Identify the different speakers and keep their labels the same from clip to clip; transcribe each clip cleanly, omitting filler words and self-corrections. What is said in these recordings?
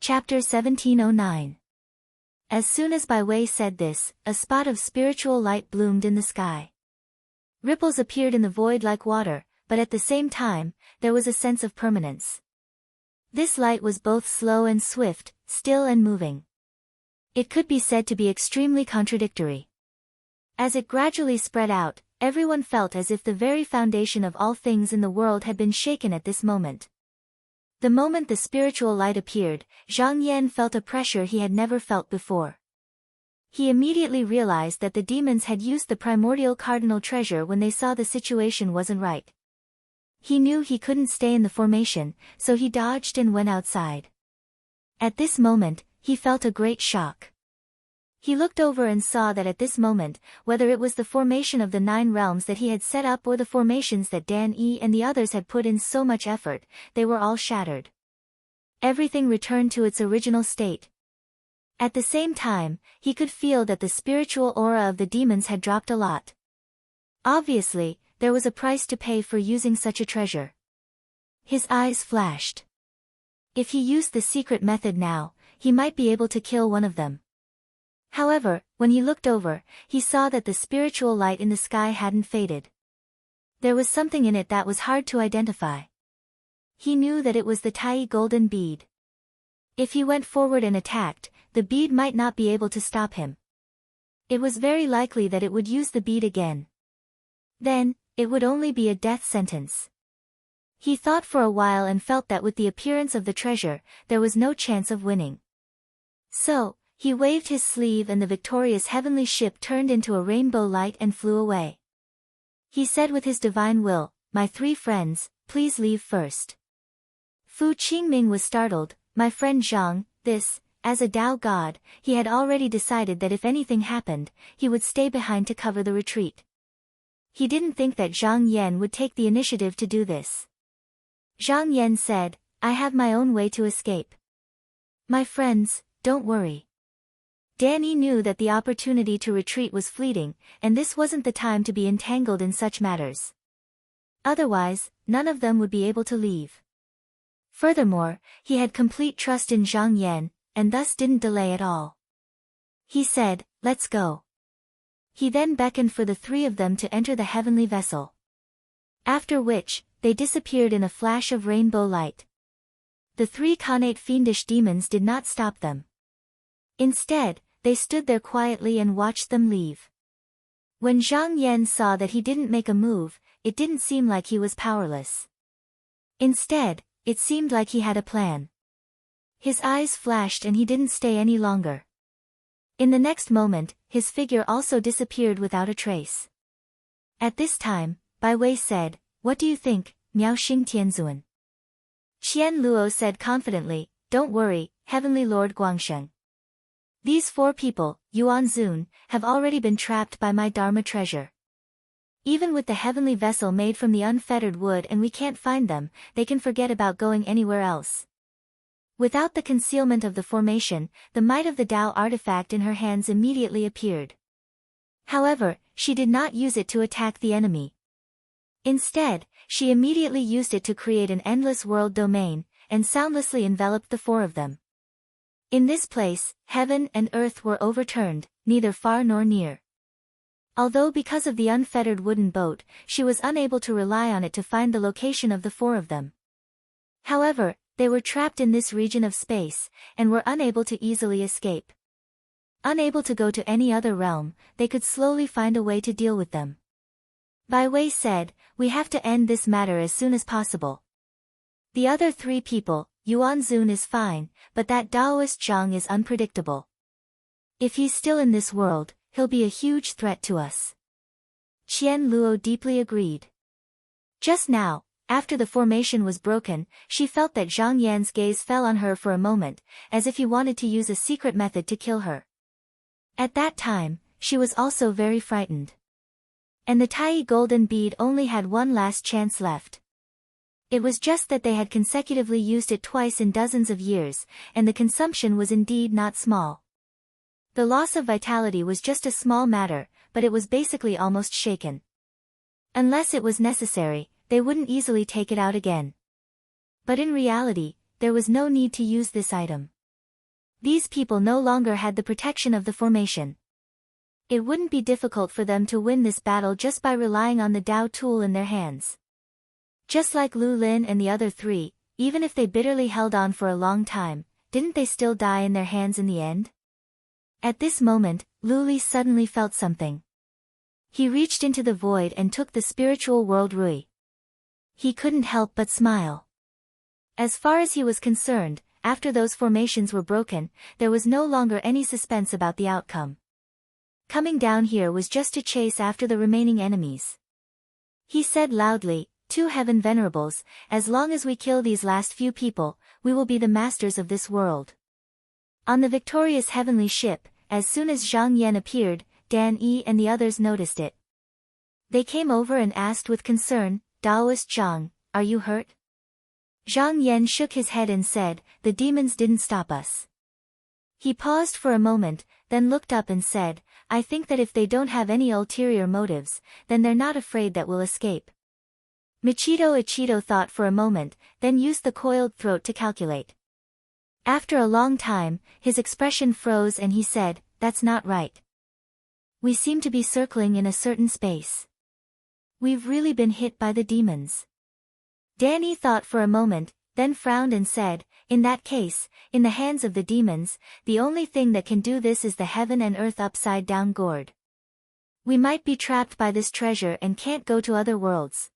Speaker 1: Chapter 1709. As soon as Bai Wei said this, a spot of spiritual light bloomed in the sky. Ripples appeared in the void like water, but at the same time, there was a sense of permanence. This light was both slow and swift, still and moving. It could be said to be extremely contradictory. As it gradually spread out, everyone felt as if the very foundation of all things in the world had been shaken at this moment. The moment the spiritual light appeared, Zhang Yan felt a pressure he had never felt before. He immediately realized that the demons had used the primordial cardinal treasure when they saw the situation wasn't right. He knew he couldn't stay in the formation, so he dodged and went outside. At this moment, he felt a great shock. He looked over and saw that at this moment, whether it was the formation of the 9 realms that he had set up or the formations that Dan Yi and the others had put in so much effort, they were all shattered. Everything returned to its original state. At the same time, he could feel that the spiritual aura of the demons had dropped a lot. Obviously, there was a price to pay for using such a treasure. His eyes flashed. If he used the secret method now, he might be able to kill one of them. However, when he looked over, he saw that the spiritual light in the sky hadn't faded. There was something in it that was hard to identify. He knew that it was the Tai golden bead. If he went forward and attacked, the bead might not be able to stop him. It was very likely that it would use the bead again. Then, it would only be a death sentence. He thought for a while and felt that with the appearance of the treasure, there was no chance of winning. So, he waved his sleeve and the victorious heavenly ship turned into a rainbow light and flew away. He said with his divine will, "My 3 friends, please leave first." Fu Qingming was startled. My friend Zhang, as a Tao god, he had already decided that if anything happened, he would stay behind to cover the retreat. He didn't think that Zhang Yan would take the initiative to do this. Zhang Yan said, "I have my own way to escape. My friends, don't worry." Danny knew that the opportunity to retreat was fleeting, and this wasn't the time to be entangled in such matters. Otherwise, none of them would be able to leave. Furthermore, he had complete trust in Zhang Yan, and thus didn't delay at all. He said, "Let's go." He then beckoned for the 3 of them to enter the heavenly vessel. After which, they disappeared in a flash of rainbow light. The 3 connate fiendish demons did not stop them. Instead, they stood there quietly and watched them leave. When Zhang Yan saw that he didn't make a move, it didn't seem like he was powerless. Instead, it seemed like he had a plan. His eyes flashed and he didn't stay any longer. In the next moment, his figure also disappeared without a trace. At this time, Bai Wei said, "What do you think, Miao Xing Tianzuan?" Qian Luo said confidently, "Don't worry, Heavenly Lord Guangsheng. These 4 people, Yuan Zun, have already been trapped by my Dharma treasure. Even with the heavenly vessel made from the unfettered wood and we can't find them, they can forget about going anywhere else." Without the concealment of the formation, the might of the Tao artifact in her hands immediately appeared. However, she did not use it to attack the enemy. Instead, she immediately used it to create an endless world domain, and soundlessly enveloped the 4 of them. In this place, heaven and earth were overturned, neither far nor near. Although because of the unfettered wooden boat, she was unable to rely on it to find the location of the 4 of them. However, they were trapped in this region of space, and were unable to easily escape. Unable to go to any other realm, they could slowly find a way to deal with them. Bai Wei said, "We have to end this matter as soon as possible. The other 3 people, Yuan Zun is fine, but that Taoist Zhang is unpredictable. If he's still in this world, he'll be a huge threat to us." Qian Luo deeply agreed. Just now, after the formation was broken, she felt that Zhang Yan's gaze fell on her for a moment, as if he wanted to use a secret method to kill her. At that time, she was also very frightened. And the Tai golden bead only had one last chance left. It was just that they had consecutively used it twice in dozens of years, and the consumption was indeed not small. The loss of vitality was just a small matter, but it was basically almost shaken. Unless it was necessary, they wouldn't easily take it out again. But in reality, there was no need to use this item. These people no longer had the protection of the formation. It wouldn't be difficult for them to win this battle just by relying on the Dao tool in their hands. Just like Lu Lin and the other three, even if they bitterly held on for a long time, didn't they still die in their hands in the end? At this moment, Lu Li suddenly felt something. He reached into the void and took the spiritual world Rui. He couldn't help but smile. As far as he was concerned, after those formations were broken, there was no longer any suspense about the outcome. Coming down here was just to chase after the remaining enemies. He said loudly, "Two heaven venerables, as long as we kill these last few people, we will be the masters of this world." On the victorious heavenly ship, as soon as Zhang Yan appeared, Dan Yi and the others noticed it. They came over and asked with concern, "Daoist Zhang, are you hurt?" Zhang Yan shook his head and said, "The demons didn't stop us." He paused for a moment, then looked up and said, "I think that if they don't have any ulterior motives, then they're not afraid that we'll escape." Ichido thought for a moment, then used the coiled throat to calculate. After a long time, his expression froze and he said, "That's not right. We seem to be circling in a certain space. We've really been hit by the demons." Danny thought for a moment, then frowned and said, "In that case, in the hands of the demons, the only thing that can do this is the heaven and earth upside-down gourd. We might be trapped by this treasure and can't go to other worlds."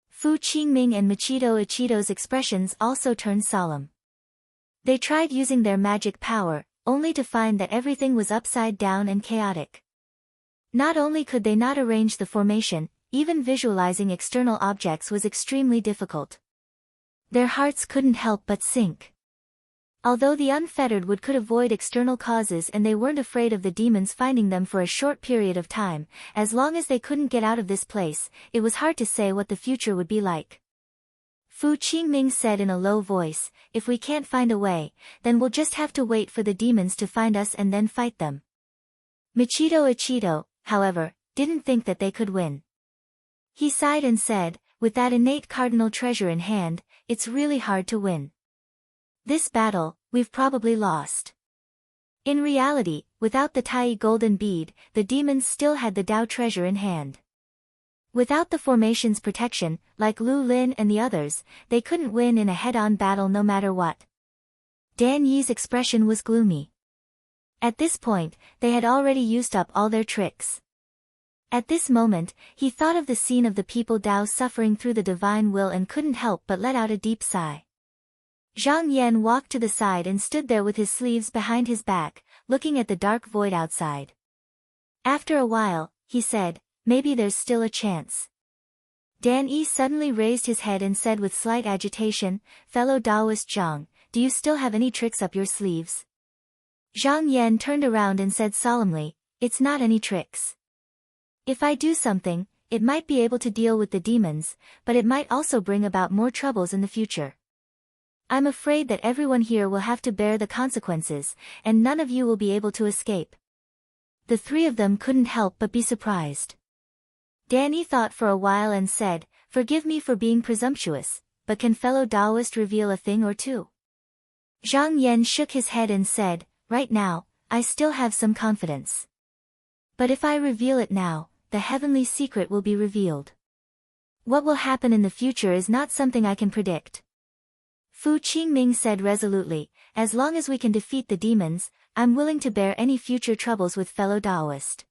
Speaker 1: Fu Qingming and Ichido's expressions also turned solemn. They tried using their magic power, only to find that everything was upside down and chaotic. Not only could they not arrange the formation, even visualizing external objects was extremely difficult. Their hearts couldn't help but sink. Although the unfettered could avoid external causes and they weren't afraid of the demons finding them for a short period of time, as long as they couldn't get out of this place, it was hard to say what the future would be like. Fu Qingming said in a low voice, "If we can't find a way, then we'll just have to wait for the demons to find us and then fight them." Ichido, however, didn't think that they could win. He sighed and said, "With that innate cardinal treasure in hand, it's really hard to win. This battle, we've probably lost." In reality, without the Tai golden bead, the demons still had the Dao treasure in hand. Without the formation's protection, like Lu Lin and the others, they couldn't win in a head-on battle no matter what. Dan Yi's expression was gloomy. At this point, they had already used up all their tricks. At this moment, he thought of the scene of the people Dao suffering through the divine will and couldn't help but let out a deep sigh. Zhang Yan walked to the side and stood there with his sleeves behind his back, looking at the dark void outside. After a while, he said, "Maybe there's still a chance." Dan Yi suddenly raised his head and said with slight agitation, "Fellow Daoist Zhang, do you still have any tricks up your sleeves?" Zhang Yan turned around and said solemnly, "It's not any tricks. If I do something, it might be able to deal with the demons, but it might also bring about more troubles in the future. I'm afraid that everyone here will have to bear the consequences, and none of you will be able to escape." The three of them couldn't help but be surprised. Danny thought for a while and said, "Forgive me for being presumptuous, but can fellow Daoist reveal a thing or two?" Zhang Yan shook his head and said, "Right now, I still have some confidence. But if I reveal it now, the heavenly secret will be revealed. What will happen in the future is not something I can predict." Fu Qingming said resolutely, "As long as we can defeat the demons, I'm willing to bear any future troubles with fellow Daoist."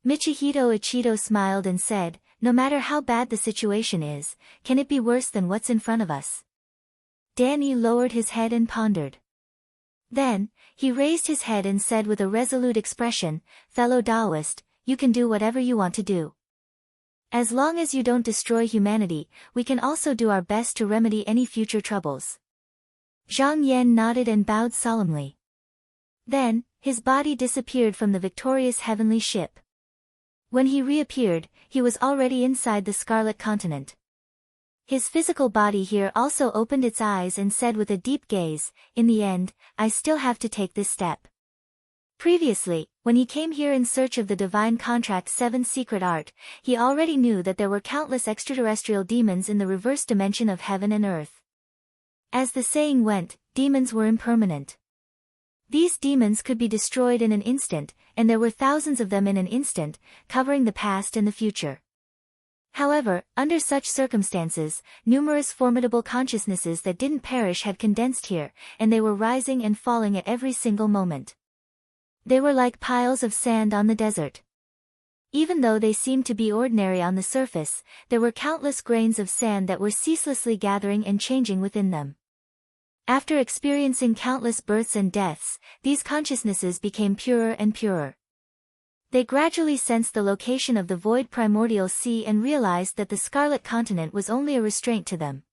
Speaker 1: Ichido smiled and said, "No matter how bad the situation is, can it be worse than what's in front of us?" Danny lowered his head and pondered. Then, he raised his head and said with a resolute expression, "Fellow Daoist, you can do whatever you want to do. As long as you don't destroy humanity, we can also do our best to remedy any future troubles." Zhang Yan nodded and bowed solemnly. Then, his body disappeared from the victorious heavenly ship. When he reappeared, he was already inside the Scarlet Continent. His physical body here also opened its eyes and said with a deep gaze, "In the end, I still have to take this step." Previously, when he came here in search of the Divine Contract's 7th secret art, he already knew that there were countless extraterrestrial demons in the reverse dimension of heaven and earth. As the saying went, demons were impermanent. These demons could be destroyed in an instant, and there were thousands of them in an instant, covering the past and the future. However, under such circumstances, numerous formidable consciousnesses that didn't perish had condensed here, and they were rising and falling at every single moment. They were like piles of sand on the desert. Even though they seemed to be ordinary on the surface, there were countless grains of sand that were ceaselessly gathering and changing within them. After experiencing countless births and deaths, these consciousnesses became purer and purer. They gradually sensed the location of the void primordial sea and realized that the Scarlet Continent was only a restraint to them.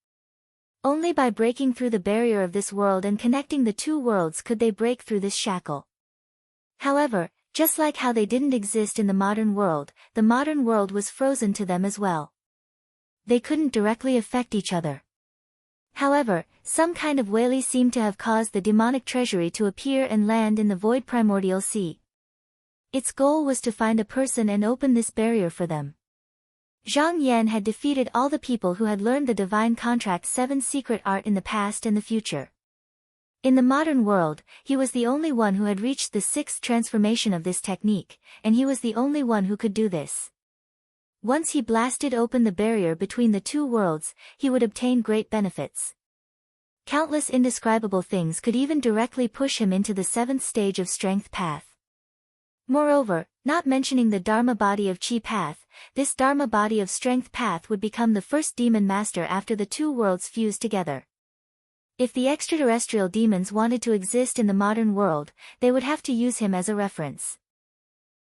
Speaker 1: Only by breaking through the barrier of this world and connecting the two worlds could they break through this shackle. However, just like how they didn't exist in the modern world was frozen to them as well. They couldn't directly affect each other. However, some kind of whaley seemed to have caused the demonic treasury to appear and land in the void primordial sea. Its goal was to find a person and open this barrier for them. Zhang Yan had defeated all the people who had learned the Divine Contract's 7 secret art in the past and the future. In the modern world, he was the only one who had reached the 6th transformation of this technique, and he was the only one who could do this. Once he blasted open the barrier between the two worlds, he would obtain great benefits. Countless indescribable things could even directly push him into the 7th stage of strength path. Moreover, not mentioning the Dharma body of Chi path, this Dharma body of strength path would become the first demon master after the two worlds fused together. If the extraterrestrial demons wanted to exist in the modern world, they would have to use him as a reference.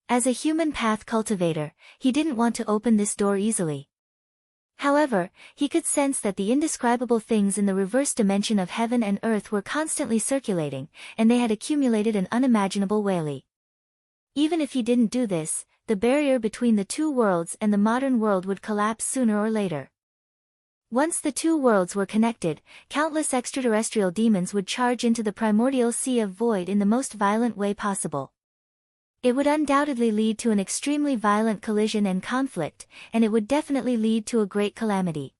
Speaker 1: As a human path cultivator, he didn't want to open this door easily. However, he could sense that the indescribable things in the reverse dimension of heaven and earth were constantly circulating, and they had accumulated an unimaginable whaley. Even if he didn't do this, the barrier between the two worlds and the modern world would collapse sooner or later. Once the two worlds were connected, countless extraterrestrial demons would charge into the primordial sea of void in the most violent way possible. It would undoubtedly lead to an extremely violent collision and conflict, and it would definitely lead to a great calamity.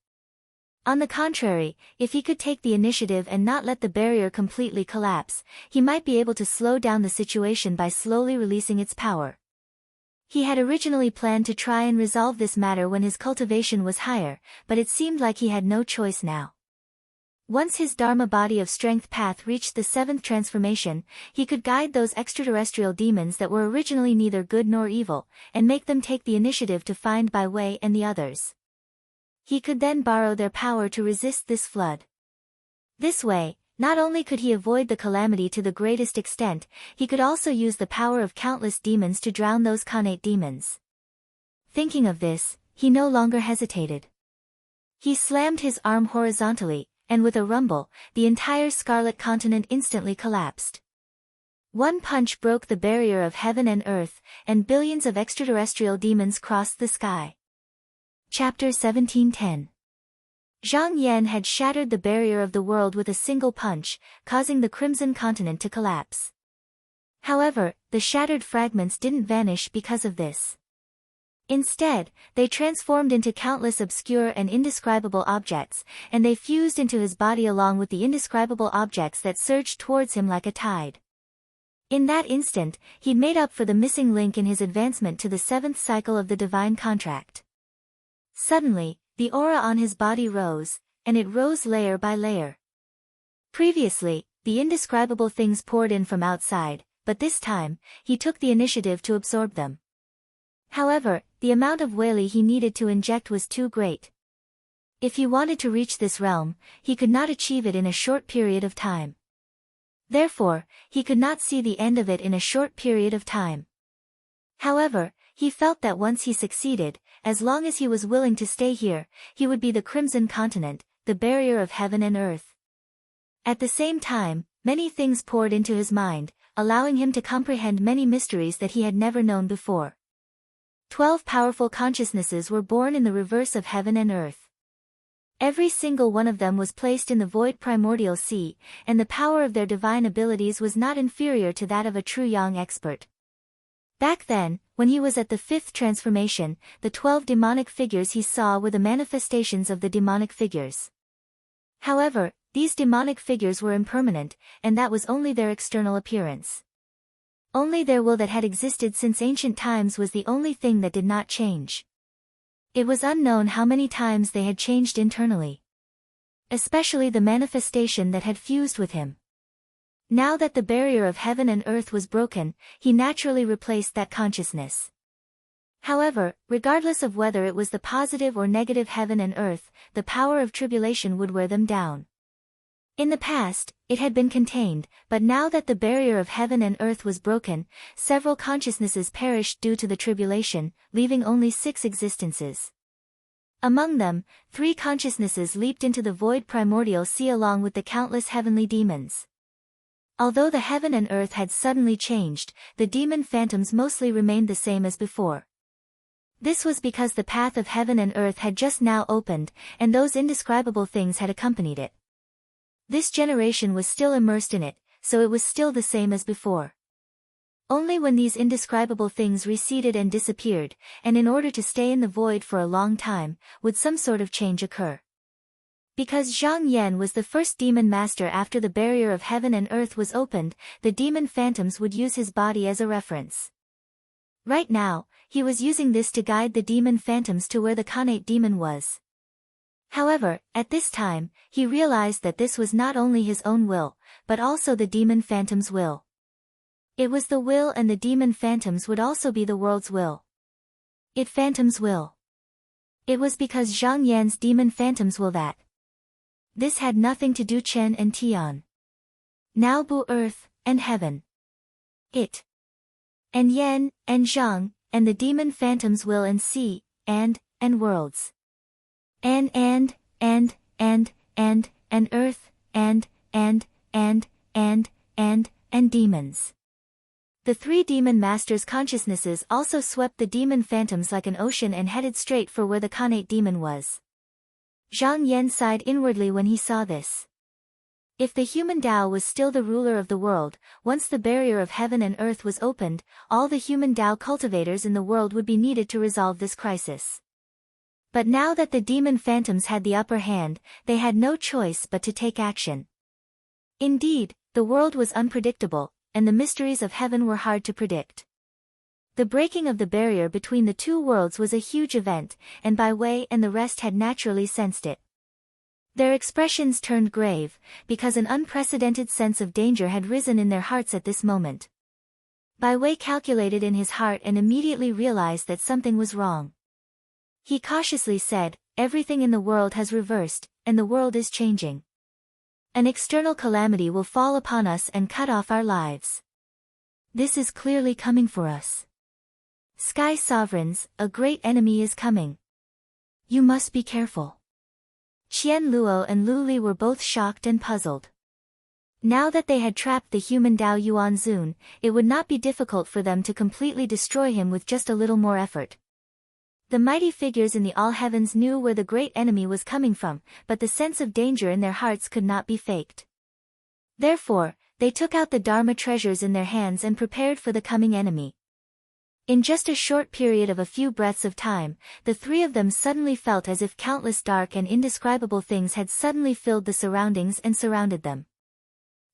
Speaker 1: On the contrary, if he could take the initiative and not let the barrier completely collapse, he might be able to slow down the situation by slowly releasing its power. He had originally planned to try and resolve this matter when his cultivation was higher, but it seemed like he had no choice now. Once his Dharma body of strength path reached the 7th transformation, he could guide those extraterrestrial demons that were originally neither good nor evil, and make them take the initiative to find Bai Wei and the others. He could then borrow their power to resist this flood. This way, not only could he avoid the calamity to the greatest extent, he could also use the power of countless demons to drown those Khanate demons. Thinking of this, he no longer hesitated. He slammed his arm horizontally, and with a rumble, the entire Scarlet Continent instantly collapsed. One punch broke the barrier of heaven and earth, and billions of extraterrestrial demons crossed the sky. Chapter 1710. Zhang Yan had shattered the barrier of the world with a single punch, causing the Crimson Continent to collapse. However, the shattered fragments didn't vanish because of this. Instead, they transformed into countless obscure and indescribable objects, and they fused into his body along with the indescribable objects that surged towards him like a tide. In that instant, he'd made up for the missing link in his advancement to the 7th cycle of the Divine Contract. Suddenly, the aura on his body rose, and it rose layer by layer. Previously, the indescribable things poured in from outside, but this time, he took the initiative to absorb them. However, the amount of whaley he needed to inject was too great. If he wanted to reach this realm, he could not achieve it in a short period of time. Therefore, he could not see the end of it in a short period of time. However, he felt that once he succeeded, as long as he was willing to stay here, he would be the Crimson Continent, the barrier of heaven and earth. At the same time, many things poured into his mind, allowing him to comprehend many mysteries that he had never known before. 12 powerful consciousnesses were born in the reverse of heaven and earth. Every single one of them was placed in the void primordial sea, and the power of their divine abilities was not inferior to that of a true Yang expert. Back then, when he was at the 5th transformation, the 12 demonic figures he saw were the manifestations of the demonic figures. However, these demonic figures were impermanent, and that was only their external appearance. Only their will that had existed since ancient times was the only thing that did not change. It was unknown how many times they had changed internally. Especially the manifestation that had fused with him. Now that the barrier of heaven and earth was broken, he naturally replaced that consciousness. However, regardless of whether it was the positive or negative heaven and earth, the power of tribulation would wear them down. In the past, it had been contained, but now that the barrier of heaven and earth was broken, several consciousnesses perished due to the tribulation, leaving only 6 existences. Among them, 3 consciousnesses leaped into the void primordial sea along with the countless heavenly demons. Although the heaven and earth had suddenly changed, the demon phantoms mostly remained the same as before. This was because the path of heaven and earth had just now opened, and those indescribable things had accompanied it. This generation was still immersed in it, so it was still the same as before. Only when these indescribable things receded and disappeared, and in order to stay in the void for a long time, would some sort of change occur. Because Zhang Yan was the first demon master after the barrier of heaven and earth was opened, the demon phantoms would use his body as a reference. Right now, he was using this to guide the demon phantoms to where the Khanate demon was. However, at this time, he realized that this was not only his own will, but also the demon phantom's will. It was the will, and the demon phantoms would also be the world's will. It phantom's will. It was because Zhang Yan's demon phantoms will that. This had nothing to do Chen and Tian. Now Bu earth, and heaven. It. And Yan, and Zhang, and the demon phantoms will and sea, and worlds. And earth, and demons. The 3 demon masters' consciousnesses also swept the demon phantoms like an ocean and headed straight for where the Khanate demon was. Zhang Yan sighed inwardly when he saw this. If the human Tao was still the ruler of the world, once the barrier of heaven and earth was opened, all the human Tao cultivators in the world would be needed to resolve this crisis. But now that the demon phantoms had the upper hand, they had no choice but to take action. Indeed, the world was unpredictable, and the mysteries of heaven were hard to predict. The breaking of the barrier between the 2 worlds was a huge event, and Bai Wei and the rest had naturally sensed it. Their expressions turned grave, because an unprecedented sense of danger had risen in their hearts at this moment. Bai Wei calculated in his heart and immediately realized that something was wrong. He cautiously said, "Everything in the world has reversed, and the world is changing. An external calamity will fall upon us and cut off our lives. This is clearly coming for us. Sky sovereigns, a great enemy is coming. You must be careful." Qian Luo and Lu Li were both shocked and puzzled. Now that they had trapped the human Dao Yuan Zun, it would not be difficult for them to completely destroy him with just a little more effort. The mighty figures in the all heavens knew where the great enemy was coming from, but the sense of danger in their hearts could not be faked. Therefore, they took out the Dharma treasures in their hands and prepared for the coming enemy. In just a short period of a few breaths of time, the 3 of them suddenly felt as if countless dark and indescribable things had suddenly filled the surroundings and surrounded them.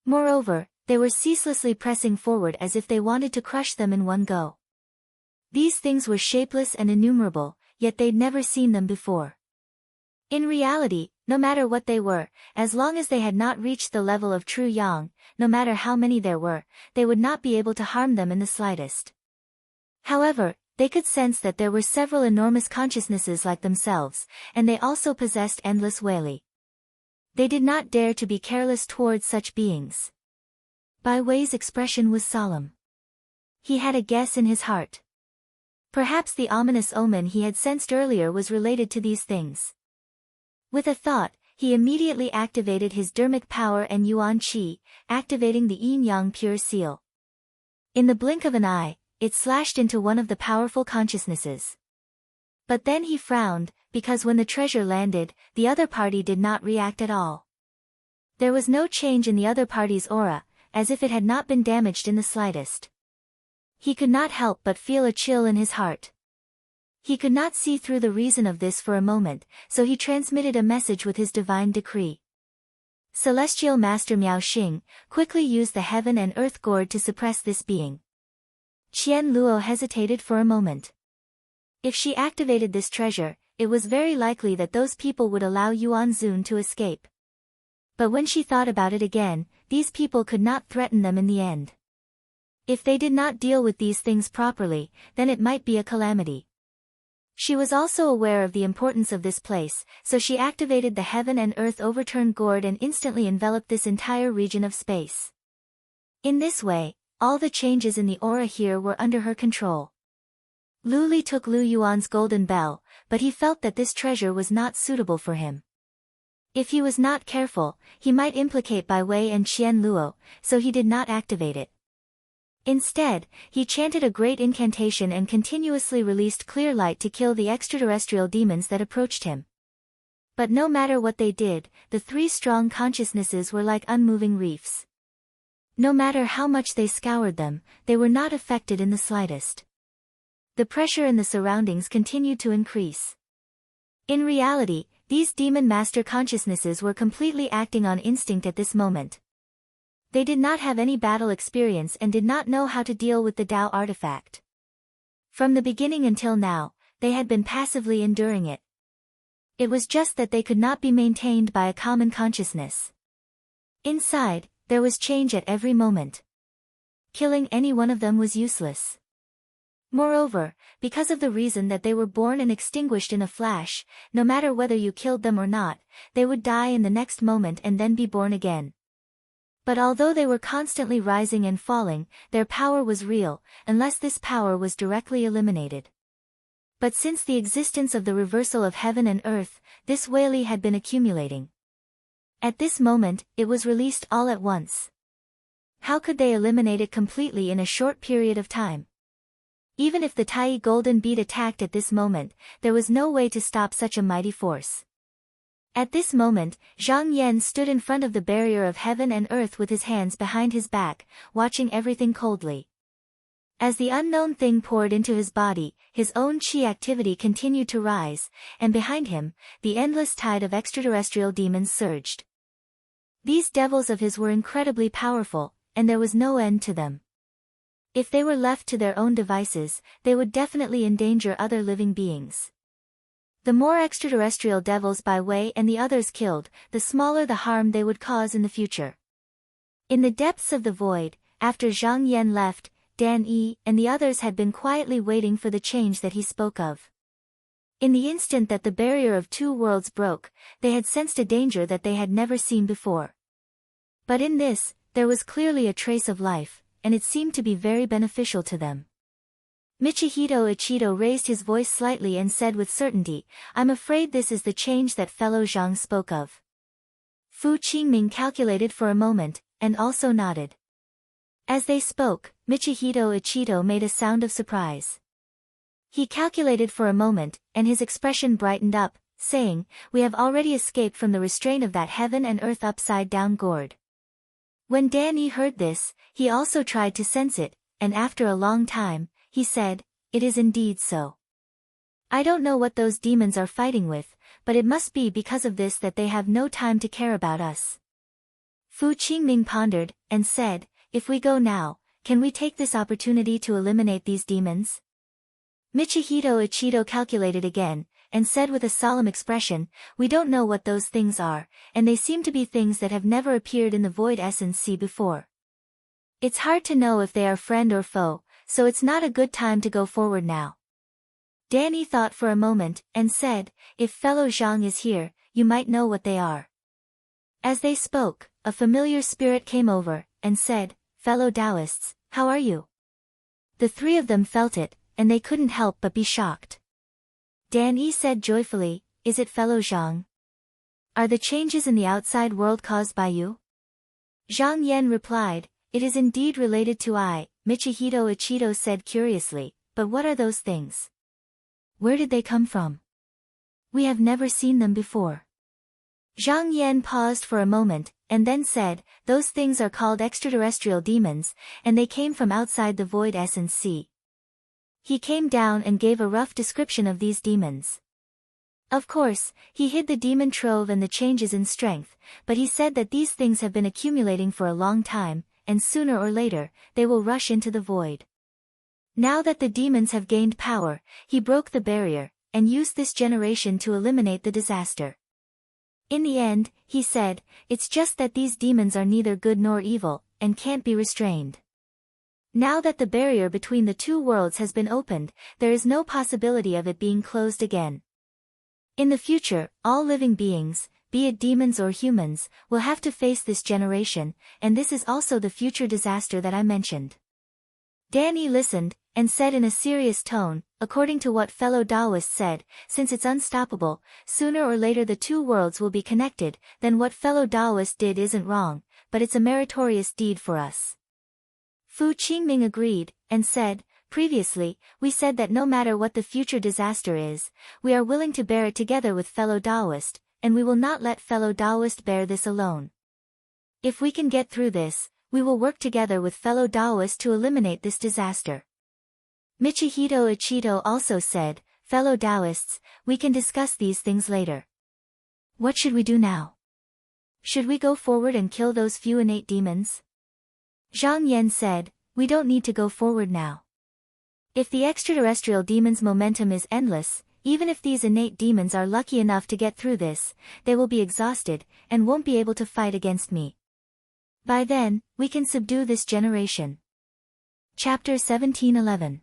Speaker 1: Moreover, they were ceaselessly pressing forward as if they wanted to crush them in one go. These things were shapeless and innumerable, yet they'd never seen them before. In reality, no matter what they were, as long as they had not reached the level of true yang, no matter how many there were, they would not be able to harm them in the slightest. However, they could sense that there were several enormous consciousnesses like themselves, and they also possessed endless Weili. They did not dare to be careless towards such beings. Bai Wei's expression was solemn. He had a guess in his heart. Perhaps the ominous omen he had sensed earlier was related to these things. With a thought, he immediately activated his dermic power and Yuan Qi, activating the yin-yang pure seal. In the blink of an eye, it slashed into one of the powerful consciousnesses. But then he frowned, because when the treasure landed, the other party did not react at all. There was no change in the other party's aura, as if it had not been damaged in the slightest. He could not help but feel a chill in his heart. He could not see through the reason of this for a moment, so he transmitted a message with his divine decree. Celestial Master Miao Xing quickly used the heaven and earth gourd to suppress this being. Qian Luo hesitated for a moment. If she activated this treasure, it was very likely that those people would allow Yuan Zun to escape. But when she thought about it again, these people could not threaten them in the end. If they did not deal with these things properly, then it might be a calamity. She was also aware of the importance of this place, so she activated the heaven and earth overturned gourd and instantly enveloped this entire region of space. In this way, all the changes in the aura here were under her control. Lu Li took Lu Yuan's golden bell, but he felt that this treasure was not suitable for him. If he was not careful, he might implicate Bai Wei and Qian Luo, so he did not activate it. Instead, he chanted a great incantation and continuously released clear light to kill the extraterrestrial demons that approached him. But no matter what they did, the three strong consciousnesses were like unmoving reefs. No matter how much they scoured them, they were not affected in the slightest. The pressure in the surroundings continued to increase. In reality, these demon master consciousnesses were completely acting on instinct at this moment. They did not have any battle experience and did not know how to deal with the Tao artifact. From the beginning until now, they had been passively enduring it. It was just that they could not be maintained by a common consciousness. Inside, there was change at every moment. Killing any one of them was useless. Moreover, because of the reason that they were born and extinguished in a flash, no matter whether you killed them or not, they would die in the next moment and then be born again. But although they were constantly rising and falling, their power was real, unless this power was directly eliminated. But since the existence of the reversal of heaven and earth, this Wei Li had been accumulating. At this moment, it was released all at once. How could they eliminate it completely in a short period of time? Even if the Tai Golden Bead attacked at this moment, there was no way to stop such a mighty force. At this moment, Zhang Yan stood in front of the barrier of heaven and earth with his hands behind his back, watching everything coldly. As the unknown thing poured into his body, his own qi activity continued to rise, and behind him, the endless tide of extraterrestrial demons surged. These devils of his were incredibly powerful, and there was no end to them. If they were left to their own devices, they would definitely endanger other living beings. The more extraterrestrial devils Bai Wei and the others killed, the smaller the harm they would cause in the future. In the depths of the void, after Zhang Yan left, Dan Yi and the others had been quietly waiting for the change that he spoke of. In the instant that the barrier of two worlds broke, they had sensed a danger that they had never seen before. But in this, there was clearly a trace of life, and it seemed to be very beneficial to them. Michihito Ichido raised his voice slightly and said with certainty, "I'm afraid this is the change that fellow Zhang spoke of." Fu Qingming calculated for a moment, and also nodded. As they spoke, Michihito Ichido made a sound of surprise. He calculated for a moment, and his expression brightened up, saying, "We have already escaped from the restraint of that heaven and earth upside-down gourd." When Danny heard this, he also tried to sense it, and after a long time, he said, "It is indeed so. I don't know what those demons are fighting with, but it must be because of this that they have no time to care about us." Fu Qingming pondered, and said, "If we go now, can we take this opportunity to eliminate these demons?" Michihito Ichido calculated again, and said with a solemn expression, "We don't know what those things are, and they seem to be things that have never appeared in the Void Essence Sea before. It's hard to know if they are friend or foe, so it's not a good time to go forward now." Danny thought for a moment, and said, "If fellow Zhang is here, you might know what they are." As they spoke, a familiar spirit came over, and said, "Fellow Taoists, how are you?" The three of them felt it, and they couldn't help but be shocked. Dan Yi said joyfully, "Is it fellow Zhang? Are the changes in the outside world caused by you?" Zhang Yan replied, "It is indeed related to I." Michihito Ichido said curiously, "But what are those things? Where did they come from? We have never seen them before." Zhang Yan paused for a moment, and then said, "Those things are called extraterrestrial demons, and they came from outside the Void Essence Sea." He came down and gave a rough description of these demons. Of course, he hid the demon trove and the changes in strength, but he said that these things have been accumulating for a long time, and sooner or later, they will rush into the void. Now that the demons have gained power, he broke the barrier, and used this generation to eliminate the disaster. In the end, he said, it's just that these demons are neither good nor evil, and can't be restrained. Now that the barrier between the two worlds has been opened, there is no possibility of it being closed again. In the future, all living beings, be it demons or humans, will have to face this generation, and this is also the future disaster that I mentioned. Danny listened, and said in a serious tone, according to what fellow Taoist said, since it's unstoppable, sooner or later the two worlds will be connected, then what fellow Taoist did isn't wrong, but it's a meritorious deed for us. Fu Qingming agreed, and said, previously, we said that no matter what the future disaster is, we are willing to bear it together with fellow Taoist, and we will not let fellow Taoist bear this alone. If we can get through this, we will work together with fellow Taoist to eliminate this disaster. Michihito Ichito also said, fellow Taoists, we can discuss these things later. What should we do now? Should we go forward and kill those few innate demons? Zhang Yan said, we don't need to go forward now. If the extraterrestrial demon's momentum is endless, even if these innate demons are lucky enough to get through this, they will be exhausted, and won't be able to fight against me. By then, we can subdue this generation. Chapter 1711.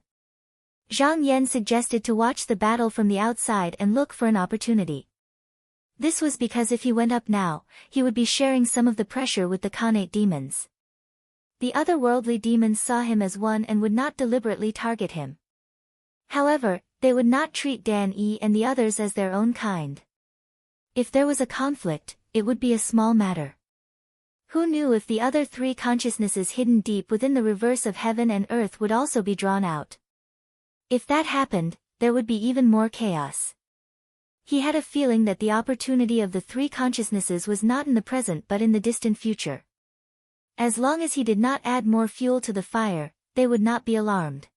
Speaker 1: Zhang Yan suggested to watch the battle from the outside and look for an opportunity. This was because if he went up now, he would be sharing some of the pressure with the Khanate demons. The otherworldly demons saw him as one and would not deliberately target him. However, they would not treat Dan Yi and the others as their own kind. If there was a conflict, it would be a small matter. Who knew if the other three consciousnesses hidden deep within the reverse of heaven and earth would also be drawn out? If that happened, there would be even more chaos. He had a feeling that the opportunity of the three consciousnesses was not in the present but in the distant future. As long as he did not add more fuel to the fire, they would not be alarmed.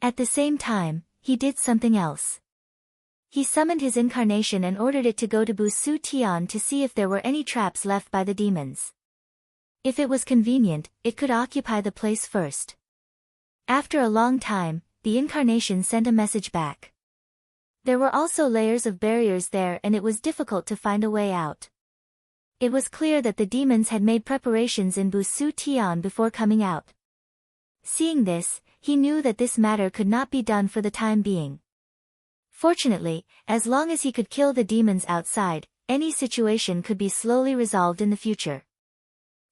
Speaker 1: At the same time, he did something else. He summoned his incarnation and ordered it to go to Bu Su Tian to see if there were any traps left by the demons. If it was convenient, it could occupy the place first. After a long time, the incarnation sent a message back. There were also layers of barriers there and it was difficult to find a way out. It was clear that the demons had made preparations in Bu Su Tian before coming out. Seeing this, he knew that this matter could not be done for the time being. Fortunately, as long as he could kill the demons outside, any situation could be slowly resolved in the future.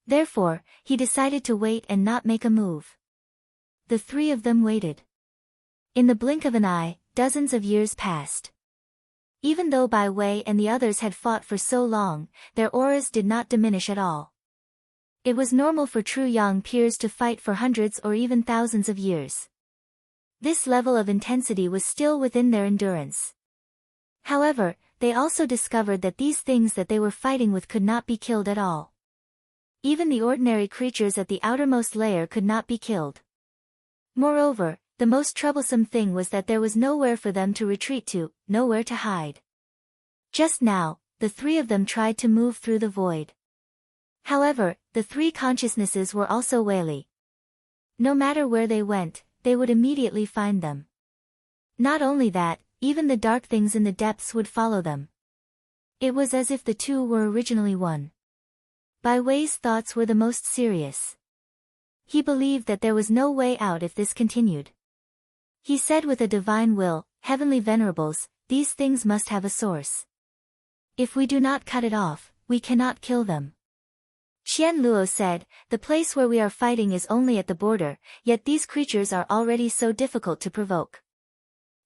Speaker 1: Therefore, he decided to wait and not make a move. The three of them waited. In the blink of an eye, dozens of years passed. Even though Bai Wei and the others had fought for so long, their auras did not diminish at all. It was normal for true young peers to fight for hundreds or even thousands of years. This level of intensity was still within their endurance. However, they also discovered that these things that they were fighting with could not be killed at all. Even the ordinary creatures at the outermost layer could not be killed. Moreover, the most troublesome thing was that there was nowhere for them to retreat to, nowhere to hide. Just now, the three of them tried to move through the void. However, the three consciousnesses were also wary. No matter where they went, they would immediately find them. Not only that, even the dark things in the depths would follow them. It was as if the two were originally one. Bai Wei's thoughts were the most serious. He believed that there was no way out if this continued. He said with a divine will, Heavenly Venerables, these things must have a source. If we do not cut it off, we cannot kill them. Qian Luo said, the place where we are fighting is only at the border, yet these creatures are already so difficult to provoke.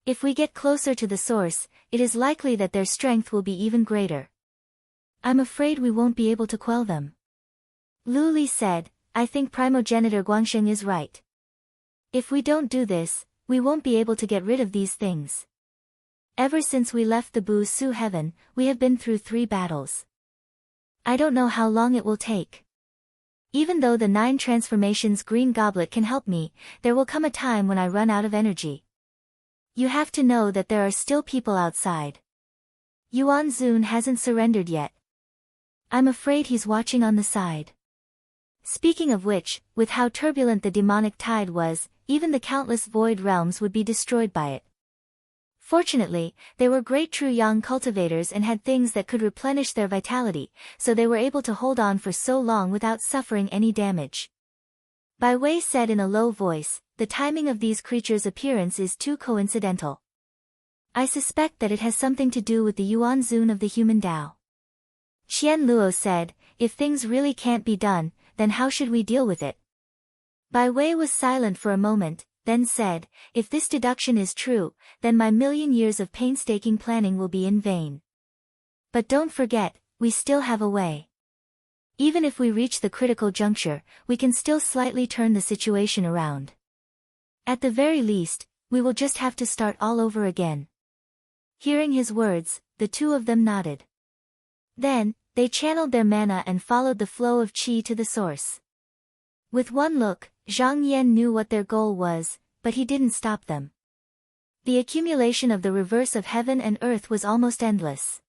Speaker 1: If we get closer to the source, it is likely that their strength will be even greater. I'm afraid we won't be able to quell them. Lu Li said, I think primogenitor Guangsheng is right. If we don't do this, we won't be able to get rid of these things. Ever since we left the Bu Su heaven, we have been through 3 battles. I don't know how long it will take. Even though the 9 transformations green goblet can help me, there will come a time when I run out of energy. You have to know that there are still people outside. Yuan Zun hasn't surrendered yet. I'm afraid he's watching on the side. Speaking of which, with how turbulent the demonic tide was, even the countless void realms would be destroyed by it. Fortunately, they were great true yang cultivators and had things that could replenish their vitality, so they were able to hold on for so long without suffering any damage. Bai Wei said in a low voice, the timing of these creatures' appearance is too coincidental. I suspect that it has something to do with the Yuan Zun of the human Tao. Qian Luo said, if things really can't be done, then how should we deal with it? Bai Wei was silent for a moment, then said, if this deduction is true, then my million years of painstaking planning will be in vain. But don't forget, we still have a way. Even if we reach the critical juncture, we can still slightly turn the situation around. At the very least, we will just have to start all over again. Hearing his words, the two of them nodded. Then, they channeled their mana and followed the flow of qi to the source. With one look, Zhang Yan knew what their goal was, but he didn't stop them. The accumulation of the reverse of heaven and earth was almost endless.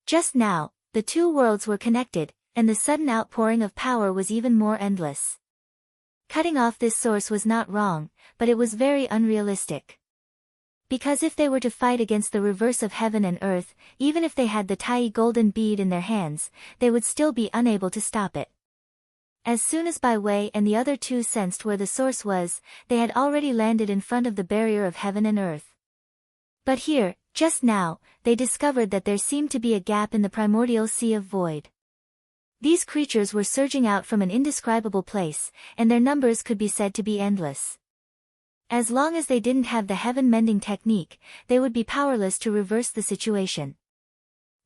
Speaker 1: Just now, the two worlds were connected, and the sudden outpouring of power was even more endless. Cutting off this source was not wrong, but it was very unrealistic. Because if they were to fight against the reverse of heaven and earth, even if they had the Tai golden bead in their hands, they would still be unable to stop it. As soon as Bai Wei and the other two sensed where the source was, they had already landed in front of the barrier of heaven and earth. But here, just now, they discovered that there seemed to be a gap in the primordial sea of void. These creatures were surging out from an indescribable place, and their numbers could be said to be endless. As long as they didn't have the heaven-mending technique, they would be powerless to reverse the situation.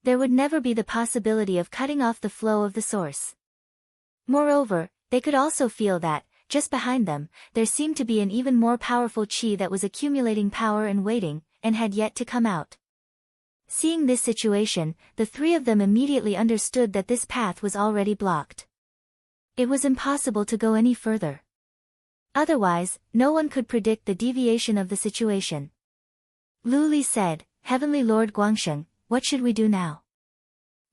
Speaker 1: There would never be the possibility of cutting off the flow of the source. Moreover, they could also feel that, just behind them, there seemed to be an even more powerful qi that was accumulating power and waiting, and had yet to come out. Seeing this situation, the three of them immediately understood that this path was already blocked. It was impossible to go any further. Otherwise, no one could predict the deviation of the situation. Lu Li said, Heavenly Lord Guangsheng, what should we do now?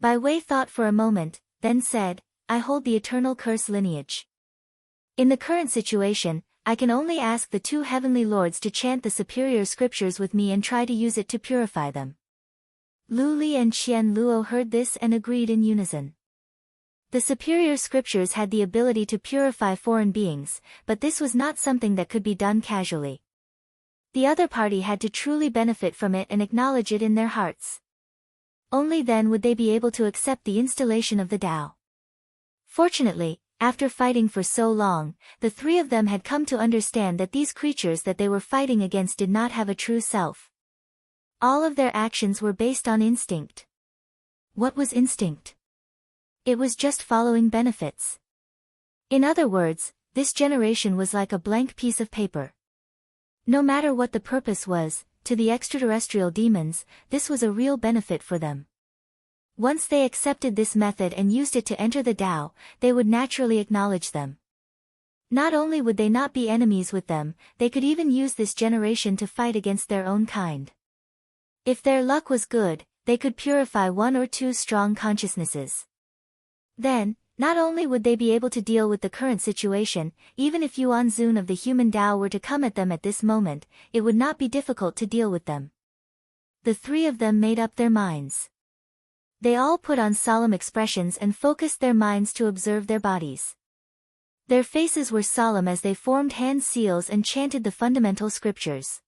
Speaker 1: Bai Wei thought for a moment, then said, I hold the eternal curse lineage. In the current situation, I can only ask the two heavenly lords to chant the superior scriptures with me and try to use it to purify them. Lu Li and Qian Luo heard this and agreed in unison. The superior scriptures had the ability to purify foreign beings, but this was not something that could be done casually. The other party had to truly benefit from it and acknowledge it in their hearts. Only then would they be able to accept the installation of the Tao. Fortunately, after fighting for so long, the three of them had come to understand that these creatures that they were fighting against did not have a true self. All of their actions were based on instinct. What was instinct? It was just following benefits. In other words, this generation was like a blank piece of paper. No matter what the purpose was, to the extraterrestrial demons, this was a real benefit for them. Once they accepted this method and used it to enter the Tao, they would naturally acknowledge them. Not only would they not be enemies with them, they could even use this generation to fight against their own kind. If their luck was good, they could purify one or two strong consciousnesses. Then, not only would they be able to deal with the current situation, even if Yuan Zun of the human Tao were to come at them at this moment, it would not be difficult to deal with them. The three of them made up their minds. They all put on solemn expressions and focused their minds to observe their bodies. Their faces were solemn as they formed hand seals and chanted the fundamental scriptures.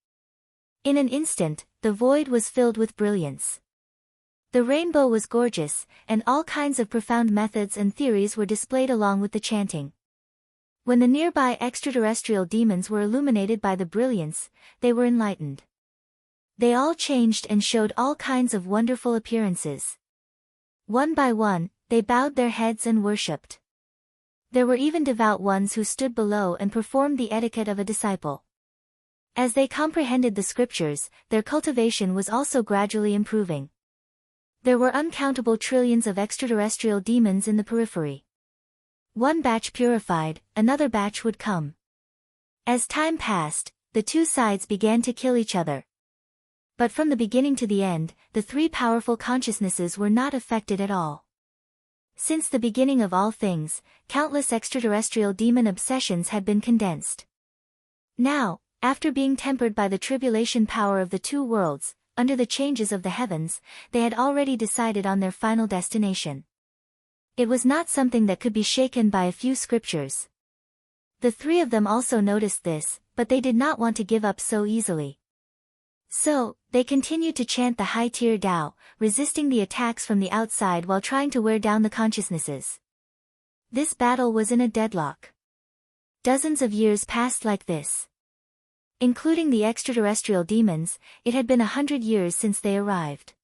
Speaker 1: In an instant, the void was filled with brilliance. The rainbow was gorgeous, and all kinds of profound methods and theories were displayed along with the chanting. When the nearby extraterrestrial demons were illuminated by the brilliance, they were enlightened. They all changed and showed all kinds of wonderful appearances. One by one, they bowed their heads and worshipped. There were even devout ones who stood below and performed the etiquette of a disciple. As they comprehended the scriptures, their cultivation was also gradually improving. There were uncountable trillions of extraterrestrial demons in the periphery. One batch purified, another batch would come. As time passed, the two sides began to kill each other. But from the beginning to the end, the three powerful consciousnesses were not affected at all. Since the beginning of all things, countless extraterrestrial demon obsessions had been condensed. Now, after being tempered by the tribulation power of the two worlds, under the changes of the heavens, they had already decided on their final destination. It was not something that could be shaken by a few scriptures. The three of them also noticed this, but they did not want to give up so easily. So, they continued to chant the high-tier Tao, resisting the attacks from the outside while trying to wear down the consciousnesses. This battle was in a deadlock. Dozens of years passed like this. Including the extraterrestrial demons, it had been 100 years since they arrived.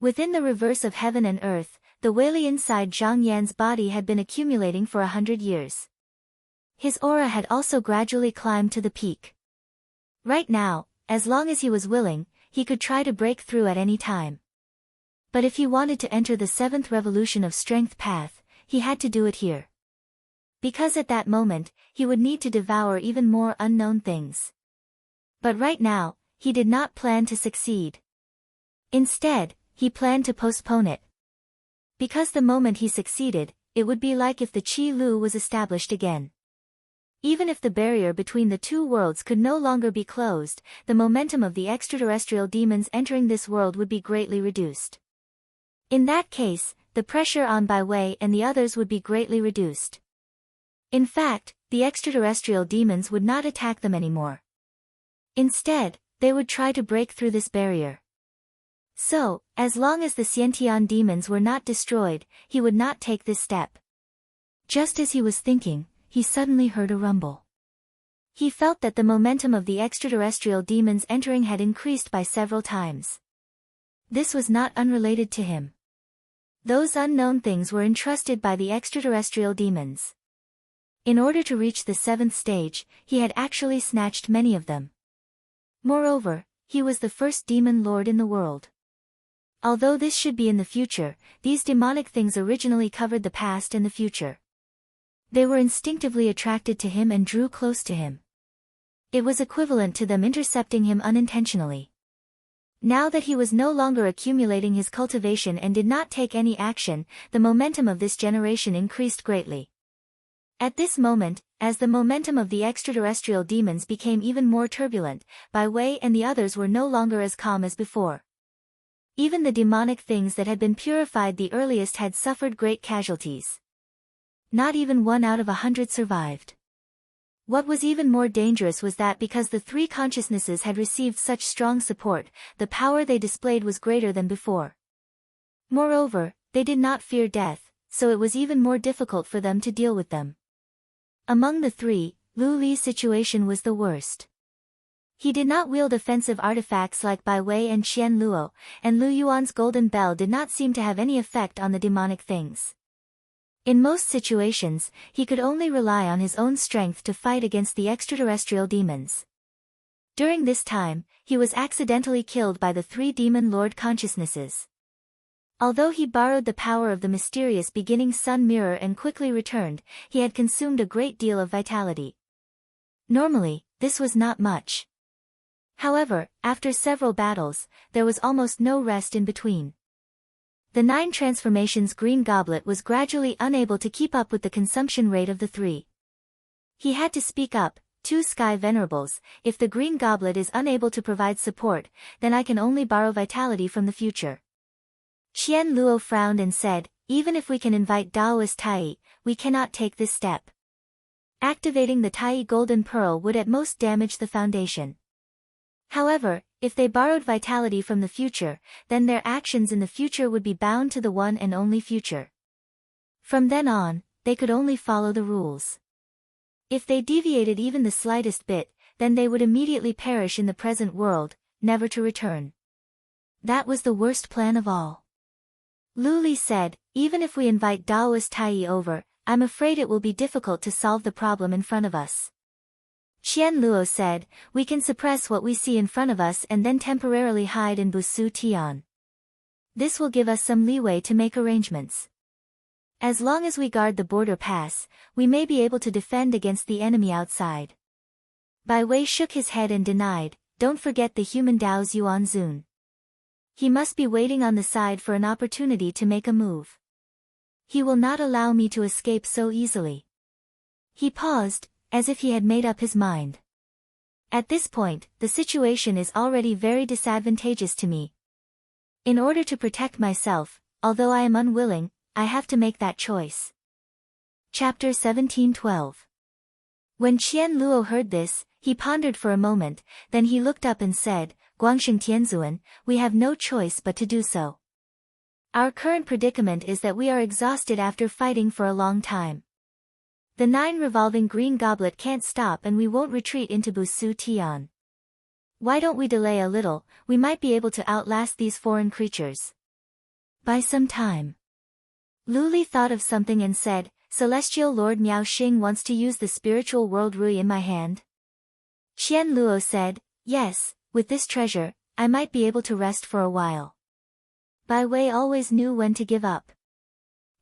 Speaker 1: Within the reverse of heaven and earth, the Whaley inside Zhang Yan's body had been accumulating for 100 years. His aura had also gradually climbed to the peak. Right now, as long as he was willing, he could try to break through at any time. But if he wanted to enter the seventh revolution of strength path, he had to do it here. Because at that moment, he would need to devour even more unknown things. But right now, he did not plan to succeed. Instead, he planned to postpone it. Because the moment he succeeded, it would be like if the Qi Lu was established again. Even if the barrier between the two worlds could no longer be closed, the momentum of the extraterrestrial demons entering this world would be greatly reduced. In that case, the pressure on Bai Wei and the others would be greatly reduced. In fact, the extraterrestrial demons would not attack them anymore. Instead, they would try to break through this barrier. So, as long as the Xiantian demons were not destroyed, he would not take this step. Just as he was thinking, he suddenly heard a rumble. He felt that the momentum of the extraterrestrial demons entering had increased by several times. This was not unrelated to him. Those unknown things were entrusted by the extraterrestrial demons. In order to reach the seventh stage, he had actually snatched many of them. Moreover, he was the first demon lord in the world. Although this should be in the future, these demonic things originally covered the past and the future. They were instinctively attracted to him and drew close to him. It was equivalent to them intercepting him unintentionally. Now that he was no longer accumulating his cultivation and did not take any action, the momentum of this generation increased greatly. At this moment, as the momentum of the extraterrestrial demons became even more turbulent, Bai Wei and the others were no longer as calm as before. Even the demonic things that had been purified the earliest had suffered great casualties. Not even 1 out of 100 survived. What was even more dangerous was that because the three consciousnesses had received such strong support, the power they displayed was greater than before. Moreover, they did not fear death, so it was even more difficult for them to deal with them. Among the three, Lu Li's situation was the worst. He did not wield offensive artifacts like Bai Wei and Qian Luo, and Lu Yuan's golden bell did not seem to have any effect on the demonic things. In most situations, he could only rely on his own strength to fight against the extraterrestrial demons. During this time, he was accidentally killed by the three demon lord consciousnesses. Although he borrowed the power of the mysterious beginning sun mirror and quickly returned, he had consumed a great deal of vitality. Normally, this was not much. However, after several battles, there was almost no rest in between. The 9 transformations green goblet was gradually unable to keep up with the consumption rate of the three. He had to speak up, 2 sky venerables, if the green goblet is unable to provide support, then I can only borrow vitality from the future. Qian Luo frowned and said, even if we can invite Daoist Tai, we cannot take this step. Activating the Tai golden pearl would at most damage the foundation. However, if they borrowed vitality from the future, then their actions in the future would be bound to the one and only future. From then on, they could only follow the rules. If they deviated even the slightest bit, then they would immediately perish in the present world, never to return. That was the worst plan of all. Lu Li said, even if we invite Daoist Tai over, I'm afraid it will be difficult to solve the problem in front of us. Qian Luo said, we can suppress what we see in front of us and then temporarily hide in Busu Tian. This will give us some leeway to make arrangements. As long as we guard the border pass, we may be able to defend against the enemy outside. Bai Wei shook his head and denied, don't forget the human Dao's Yuan Zun. He must be waiting on the side for an opportunity to make a move. He will not allow me to escape so easily." He paused, as if he had made up his mind. "At this point, the situation is already very disadvantageous to me. In order to protect myself, although I am unwilling, I have to make that choice." Chapter 17:12. When Qian Luo heard this, he pondered for a moment, then he looked up and said, "Guangxing Tianzuan, we have no choice but to do so. Our current predicament is that we are exhausted after fighting for a long time. The 9 revolving green goblet can't stop and we won't retreat into Busu Tian. Why don't we delay a little, we might be able to outlast these foreign creatures. By some time." Lu Li thought of something and said, "Celestial Lord Miao Xing wants to use the spiritual world Rui in my hand?" Qian Luo said, "Yes, with this treasure, I might be able to rest for a while." Bai Wei always knew when to give up.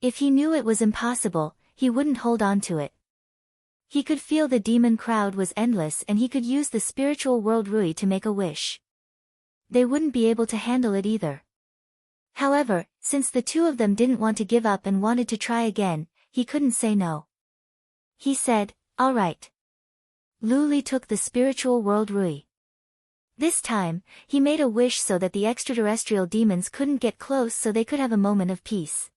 Speaker 1: If he knew it was impossible, he wouldn't hold on to it. He could feel the demon crowd was endless and he could use the spiritual world Rui to make a wish. They wouldn't be able to handle it either. However, since the two of them didn't want to give up and wanted to try again, he couldn't say no. He said, "All right." Lu Li took the spiritual world Rui. This time, he made a wish so that the extraterrestrial demons couldn't get close so they could have a moment of peace.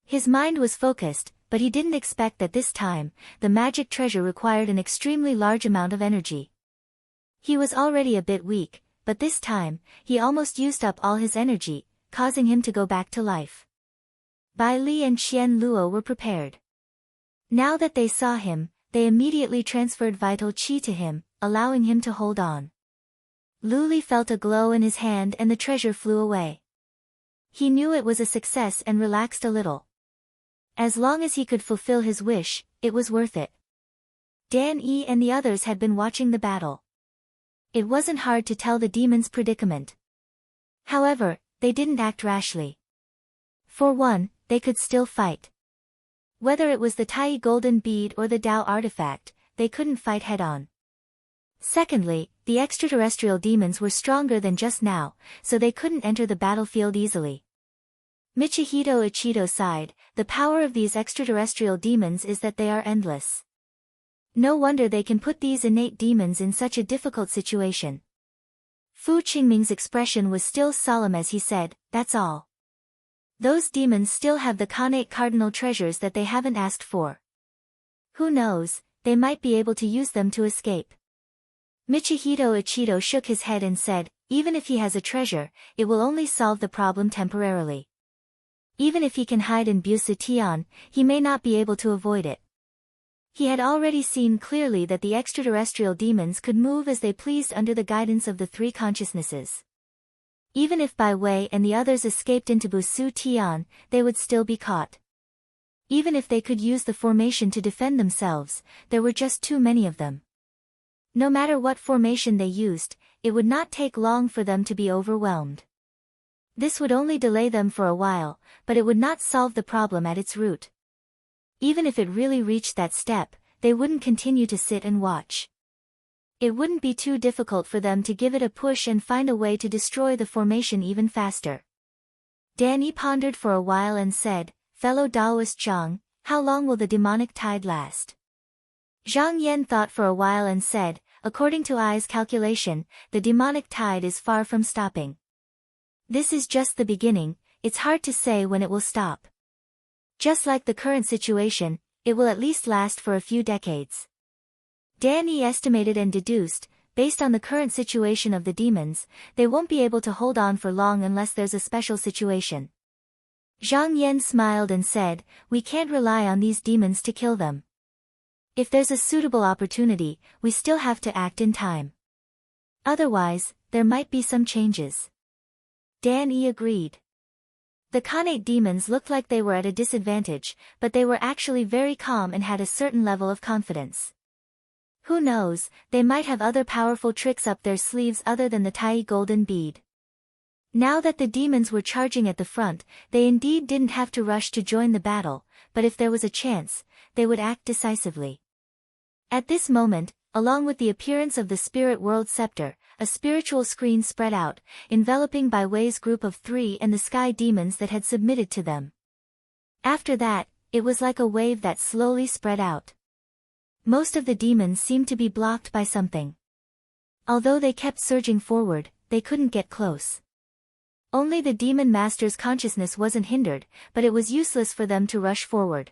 Speaker 1: His mind was focused, but he didn't expect that this time, the magic treasure required an extremely large amount of energy. He was already a bit weak, but this time, he almost used up all his energy, causing him to go back to life. Bai Li and Qian Luo were prepared. Now that they saw him, they immediately transferred vital qi to him, allowing him to hold on. Lu Li felt a glow in his hand and the treasure flew away. He knew it was a success and relaxed a little. As long as he could fulfill his wish, it was worth it. Dan Yi and the others had been watching the battle. It wasn't hard to tell the demon's predicament. However, they didn't act rashly. For one, they could still fight. Whether it was the Tai golden bead or the Dao artifact, they couldn't fight head-on. Secondly, the extraterrestrial demons were stronger than just now, so they couldn't enter the battlefield easily. Michihito Ichido sighed, "The power of these extraterrestrial demons is that they are endless. No wonder they can put these innate demons in such a difficult situation." Fu Qingming's expression was still solemn as he said, "That's all. Those demons still have the Khanate cardinal treasures that they haven't asked for. Who knows, they might be able to use them to escape." Michihito Ichido shook his head and said, "Even if he has a treasure, it will only solve the problem temporarily. Even if he can hide in Busu Tian, he may not be able to avoid it." He had already seen clearly that the extraterrestrial demons could move as they pleased under the guidance of the 3 consciousnesses. Even if Bai Wei and the others escaped into Busu Tian, they would still be caught. Even if they could use the formation to defend themselves, there were just too many of them. No matter what formation they used, it would not take long for them to be overwhelmed. This would only delay them for a while, but it would not solve the problem at its root. Even if it really reached that step, they wouldn't continue to sit and watch. It wouldn't be too difficult for them to give it a push and find a way to destroy the formation even faster. Danny pondered for a while and said, "Fellow Taoist Zhang, how long will the demonic tide last?" Zhang Yan thought for a while and said, "According to Ai's calculation, the demonic tide is far from stopping. This is just the beginning, it's hard to say when it will stop. Just like the current situation, it will at least last for a few decades." Danny estimated and deduced, based on the current situation of the demons, they won't be able to hold on for long unless there's a special situation. Zhang Yan smiled and said, "We can't rely on these demons to kill them. If there's a suitable opportunity, we still have to act in time. Otherwise, there might be some changes." Danny agreed. The Khanate demons looked like they were at a disadvantage, but they were actually very calm and had a certain level of confidence. Who knows, they might have other powerful tricks up their sleeves other than the Tai golden bead. Now that the demons were charging at the front, they indeed didn't have to rush to join the battle, but if there was a chance, they would act decisively. At this moment, along with the appearance of the spirit world scepter, a spiritual screen spread out, enveloping Bai Wei's group of 3 and the sky demons that had submitted to them. After that, it was like a wave that slowly spread out. Most of the demons seemed to be blocked by something. Although they kept surging forward, they couldn't get close. Only the demon master's consciousness wasn't hindered, but it was useless for them to rush forward.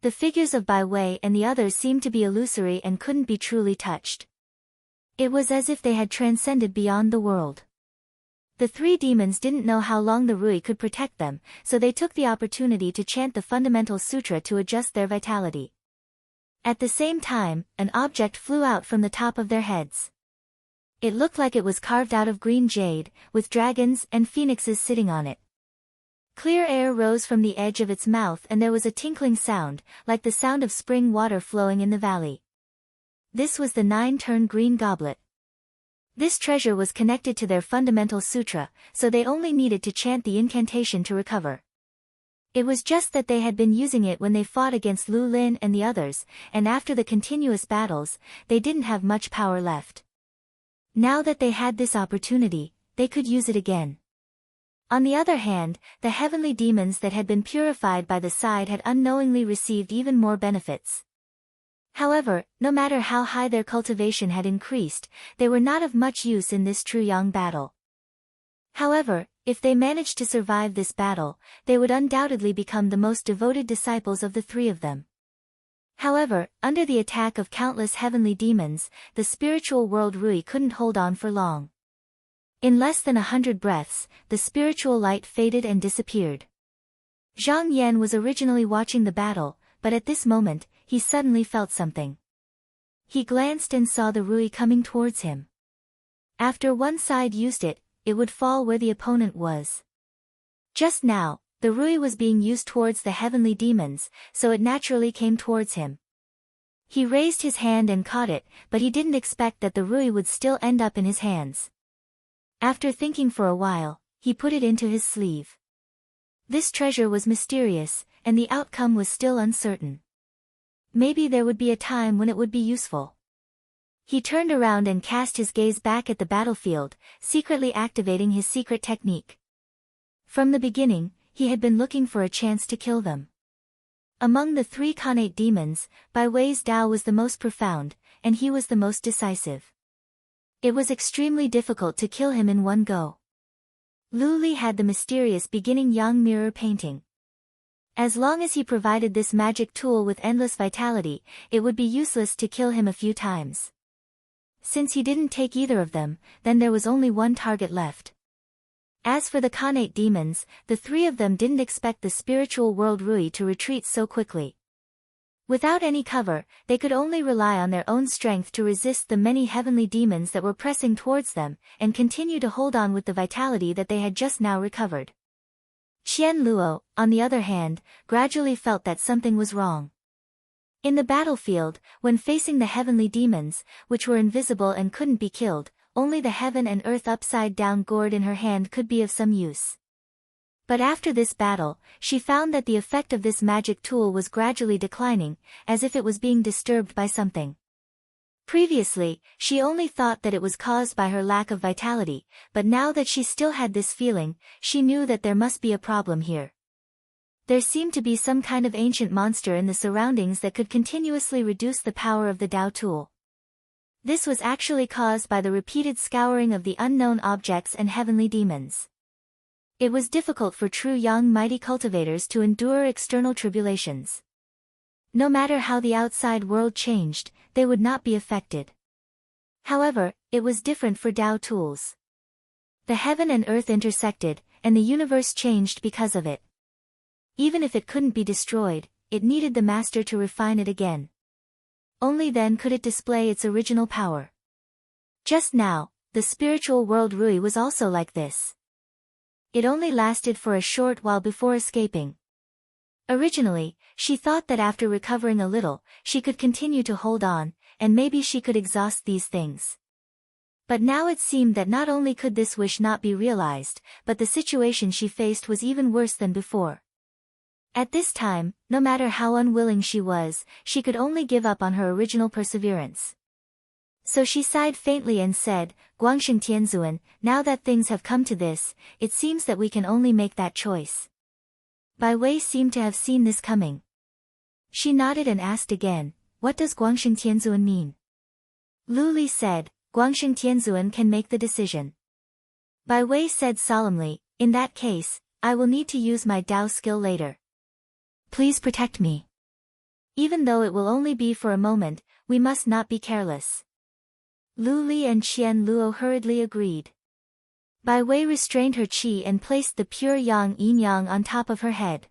Speaker 1: The figures of Bai Wei and the others seemed to be illusory and couldn't be truly touched. It was as if they had transcended beyond the world. The 3 demons didn't know how long the Rui could protect them, so they took the opportunity to chant the fundamental sutra to adjust their vitality. At the same time, an object flew out from the top of their heads. It looked like it was carved out of green jade, with dragons and phoenixes sitting on it. Clear air rose from the edge of its mouth and there was a tinkling sound, like the sound of spring water flowing in the valley. This was the 9-turn green goblet. This treasure was connected to their fundamental sutra, so they only needed to chant the incantation to recover. It was just that they had been using it when they fought against Lu Lin and the others, and after the continuous battles, they didn't have much power left. Now that they had this opportunity, they could use it again. On the other hand, the heavenly demons that had been purified by the side had unknowingly received even more benefits. However, no matter how high their cultivation had increased, they were not of much use in this Truyang battle. However, if they managed to survive this battle, they would undoubtedly become the most devoted disciples of the 3 of them. However, under the attack of countless heavenly demons, the spiritual world Rui couldn't hold on for long. In less than 100 breaths, the spiritual light faded and disappeared. Zhang Yan was originally watching the battle, but at this moment, he suddenly felt something. He glanced and saw the Rui coming towards him. After one side used it, it would fall where the opponent was. Just now, the Rui was being used towards the heavenly demons, so it naturally came towards him. He raised his hand and caught it, but he didn't expect that the Rui would still end up in his hands. After thinking for a while, he put it into his sleeve. This treasure was mysterious, and the outcome was still uncertain. Maybe there would be a time when it would be useful. He turned around and cast his gaze back at the battlefield, secretly activating his secret technique. From the beginning, he had been looking for a chance to kill them. Among the 3 Khanate demons, Bai Wei's Tao was the most profound, and he was the most decisive. It was extremely difficult to kill him in one go. Lu Li had the mysterious beginning Yang mirror painting. As long as he provided this magic tool with endless vitality, it would be useless to kill him a few times. Since he didn't take either of them, then there was only one target left. As for the Khanate demons, the 3 of them didn't expect the spiritual world Rui to retreat so quickly. Without any cover, they could only rely on their own strength to resist the many heavenly demons that were pressing towards them, and continue to hold on with the vitality that they had just now recovered. Qian Luo, on the other hand, gradually felt that something was wrong. In the battlefield, when facing the heavenly demons, which were invisible and couldn't be killed, only the heaven and earth upside-down gourd in her hand could be of some use. But after this battle, she found that the effect of this magic tool was gradually declining, as if it was being disturbed by something. Previously, she only thought that it was caused by her lack of vitality, but now that she still had this feeling, she knew that there must be a problem here. There seemed to be some kind of ancient monster in the surroundings that could continuously reduce the power of the Tao tool. This was actually caused by the repeated scouring of the unknown objects and heavenly demons. It was difficult for true young mighty cultivators to endure external tribulations. No matter how the outside world changed, they would not be affected. However, it was different for Tao tools. The heaven and earth intersected, and the universe changed because of it. Even if it couldn't be destroyed, it needed the master to refine it again. Only then could it display its original power. Just now, the spiritual world Rui was also like this. It only lasted for a short while before escaping. Originally, she thought that after recovering a little, she could continue to hold on, and maybe she could exhaust these things. But now it seemed that not only could this wish not be realized, but the situation she faced was even worse than before. At this time, no matter how unwilling she was, she could only give up on her original perseverance. So she sighed faintly and said, Guangxing Tianzuan, now that things have come to this, it seems that we can only make that choice. Bai Wei seemed to have seen this coming. She nodded and asked again, what does Guangxing Tianzuan mean? Lu Li said, Guangxing Tianzuan can make the decision. Bai Wei said solemnly, in that case, I will need to use my Dao skill later. Please protect me. Even though it will only be for a moment, we must not be careless. Lu Li and Qian Luo hurriedly agreed. Bai Wei restrained her qi and placed the pure yang yin yang on top of her head.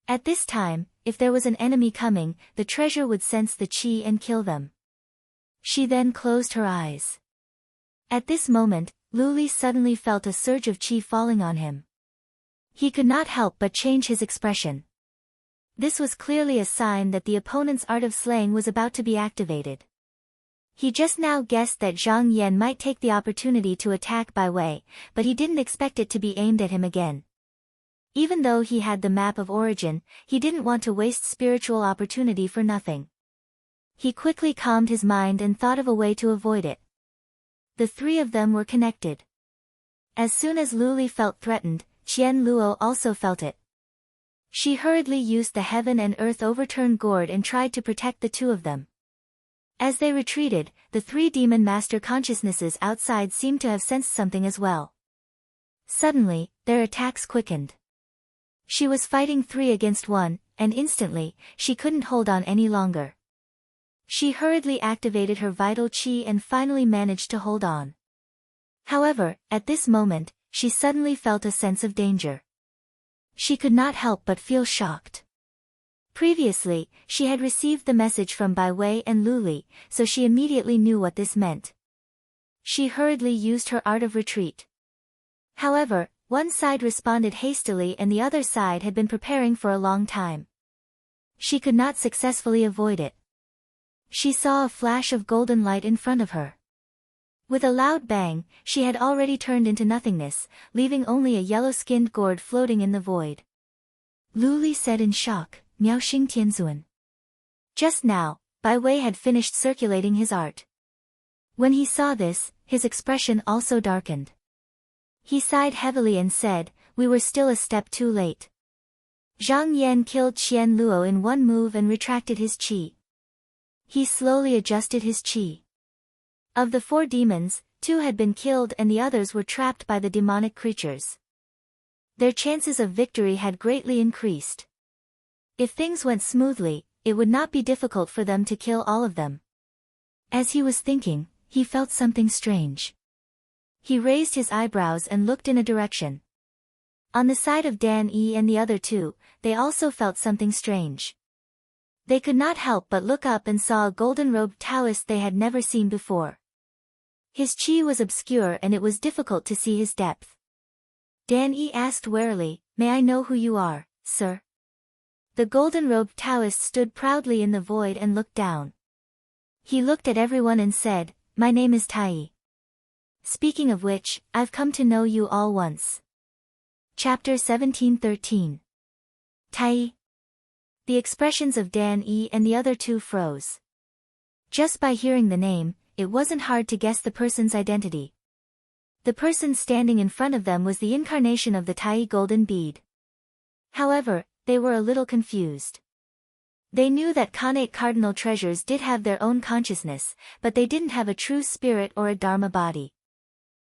Speaker 1: At this time, if there was an enemy coming, the treasure would sense the qi and kill them. She then closed her eyes. At this moment, Lu Li suddenly felt a surge of qi falling on him. He could not help but change his expression. This was clearly a sign that the opponent's art of slaying was about to be activated. He just now guessed that Zhang Yan might take the opportunity to attack Bai Wei, but he didn't expect it to be aimed at him again. Even though he had the map of origin, he didn't want to waste spiritual opportunity for nothing. He quickly calmed his mind and thought of a way to avoid it. The three of them were connected. As soon as Lu Li felt threatened, Qian Luo also felt it. She hurriedly used the heaven and earth overturned gourd and tried to protect the two of them. As they retreated, the three demon master consciousnesses outside seemed to have sensed something as well. Suddenly, their attacks quickened. She was fighting 3 against 1, and instantly, she couldn't hold on any longer. She hurriedly activated her vital qi and finally managed to hold on. However, at this moment, she suddenly felt a sense of danger. She could not help but feel shocked. Previously, she had received the message from Bai Wei and Lu Li, so she immediately knew what this meant. She hurriedly used her art of retreat. However, one side responded hastily and the other side had been preparing for a long time. She could not successfully avoid it. She saw a flash of golden light in front of her. With a loud bang, she had already turned into nothingness, leaving only a yellow-skinned gourd floating in the void. Lu Li said in shock, Miao Xing Tianzuan. Just now, Bai Wei had finished circulating his art. When he saw this, his expression also darkened. He sighed heavily and said, we were still a step too late. Zhang Yan killed Qian Luo in one move and retracted his qi. He slowly adjusted his qi. Of the 4 demons, 2 had been killed and the others were trapped by the demonic creatures. Their chances of victory had greatly increased. If things went smoothly, it would not be difficult for them to kill all of them. As he was thinking, he felt something strange. He raised his eyebrows and looked in a direction. On the side of Dan Yi and the other 2, they also felt something strange. They could not help but look up and saw a golden-robed Taoist they had never seen before. His qi was obscure and it was difficult to see his depth. Dan Yi asked warily, may I know who you are, sir? The golden-robed Taoist stood proudly in the void and looked down. He looked at everyone and said, my name is Tai. Speaking of which, I've come to know you all once. Chapter 17:13. Tai. The expressions of Dan Yi and the other 2 froze. Just by hearing the name, it wasn't hard to guess the person's identity. The person standing in front of them was the incarnation of the Tai golden bead. However, they were a little confused. They knew that Khanate cardinal treasures did have their own consciousness, but they didn't have a true spirit or a dharma body.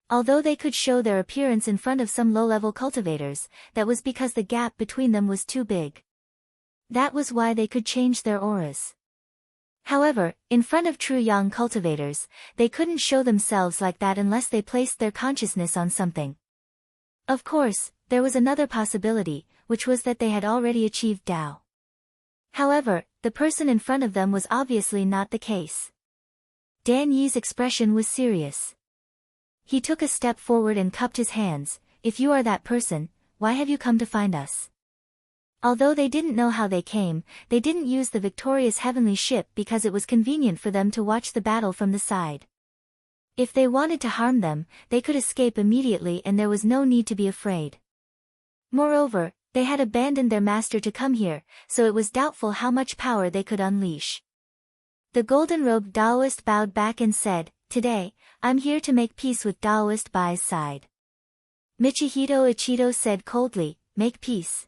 Speaker 1: Although they could show their appearance in front of some low-level cultivators, that was because the gap between them was too big. That was why they could change their auras. However, in front of true yang cultivators, they couldn't show themselves like that unless they placed their consciousness on something. Of course, there was another possibility, which was that they had already achieved Tao. However, the person in front of them was obviously not the case. Dan Yi's expression was serious. He took a step forward and cupped his hands. If you are that person, why have you come to find us? Although they didn't know how they came, they didn't use the victorious heavenly ship because it was convenient for them to watch the battle from the side. If they wanted to harm them, they could escape immediately and there was no need to be afraid. Moreover, they had abandoned their master to come here, so it was doubtful how much power they could unleash. The golden-robed Taoist bowed back and said, "Today, I'm here to make peace with Taoist Bai's side." Michihito Ichido said coldly, "Make peace?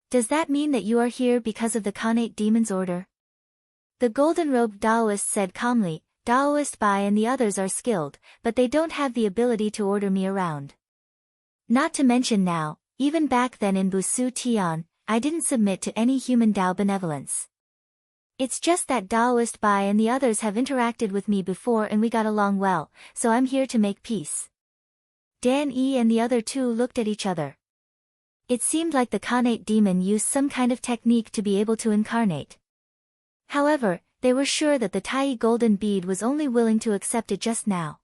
Speaker 1: Does that mean that you are here because of the Khanate demon's order?" The golden-robed Taoist said calmly, "Taoist Bai and the others are skilled, but they don't have the ability to order me around. Not to mention now, even back then in Busu Tian, I didn't submit to any human Tao benevolence. It's just that Taoist Bai and the others have interacted with me before and we got along well, so I'm here to make peace." Dan Yi and the other two looked at each other. It seemed like the Khanate demon used some kind of technique to be able to incarnate. However, they were sure that the Tai golden bead was only willing to accept it just now.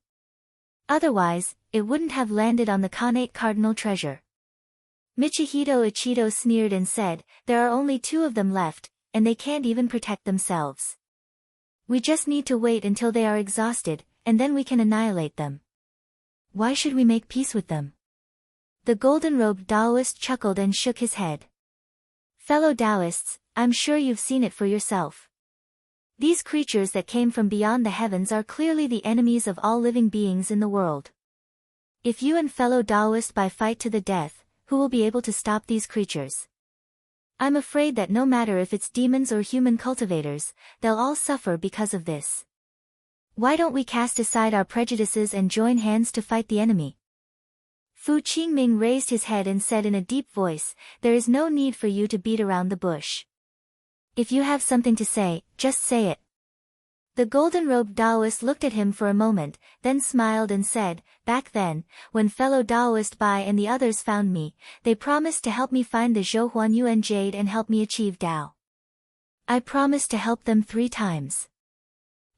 Speaker 1: Otherwise, it wouldn't have landed on the Khanate cardinal treasure. Michihito Ichido sneered and said, "There are only two of them left, and they can't even protect themselves. We just need to wait until they are exhausted, and then we can annihilate them. Why should we make peace with them?" The golden-robed Taoist chuckled and shook his head. "Fellow Taoists, I'm sure you've seen it for yourself. These creatures that came from beyond the heavens are clearly the enemies of all living beings in the world. If you and fellow Taoist Bai fight to the death, who will be able to stop these creatures? I'm afraid that no matter if it's demons or human cultivators, they'll all suffer because of this. Why don't we cast aside our prejudices and join hands to fight the enemy?" Fu Qingming raised his head and said in a deep voice, "There is no need for you to beat around the bush. If you have something to say, just say it." The golden-robed Taoist looked at him for a moment, then smiled and said, "Back then, when fellow Taoist Bai and the others found me, they promised to help me find the Zhou Huanyuan jade and help me achieve Tao. I promised to help them 3 times.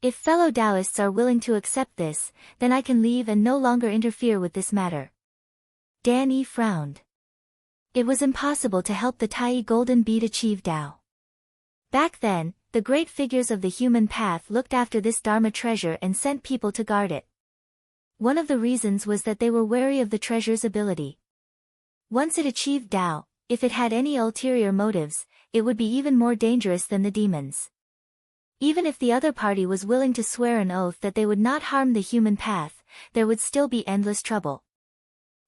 Speaker 1: If fellow Taoists are willing to accept this, then I can leave and no longer interfere with this matter." Dan Yi frowned. It was impossible to help the Tai golden bead achieve Tao. Back then, the great figures of the human path looked after this Dharma treasure and sent people to guard it. One of the reasons was that they were wary of the treasure's ability. Once it achieved Tao, if it had any ulterior motives, it would be even more dangerous than the demons. Even if the other party was willing to swear an oath that they would not harm the human path, there would still be endless trouble.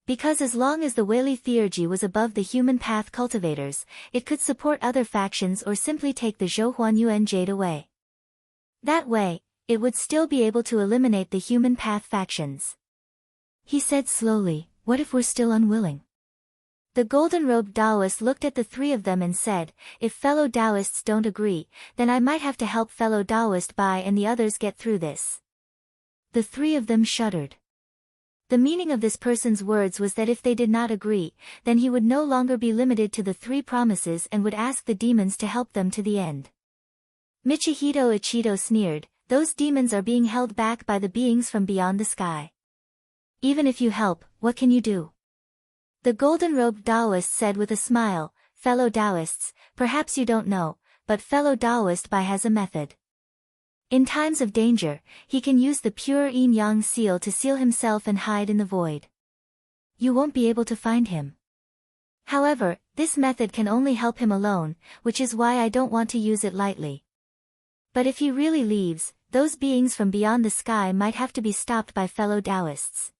Speaker 1: Because as long as the Wei theurgy was above the human path cultivators, it could support other factions or simply take the Zhou Huanyuan jade away. That way, it would still be able to eliminate the human path factions. He said slowly, "What if we're still unwilling?" The golden-robed Taoist looked at the 3 of them and said, "If fellow Taoists don't agree, then I might have to help fellow Taoist Bai and the others get through this." The 3 of them shuddered. The meaning of this person's words was that if they did not agree, then he would no longer be limited to the 3 promises and would ask the demons to help them to the end. Michihito Ichido sneered, "Those demons are being held back by the beings from beyond the sky. Even if you help, what can you do?" The golden-robed Taoist said with a smile, "Fellow Taoists, perhaps you don't know, but fellow Taoist Bai has a method. In times of danger, he can use the pure yin-yang seal to seal himself and hide in the void. You won't be able to find him. However, this method can only help him alone, which is why I don't want to use it lightly. But if he really leaves, those beings from beyond the sky might have to be stopped by fellow Taoists."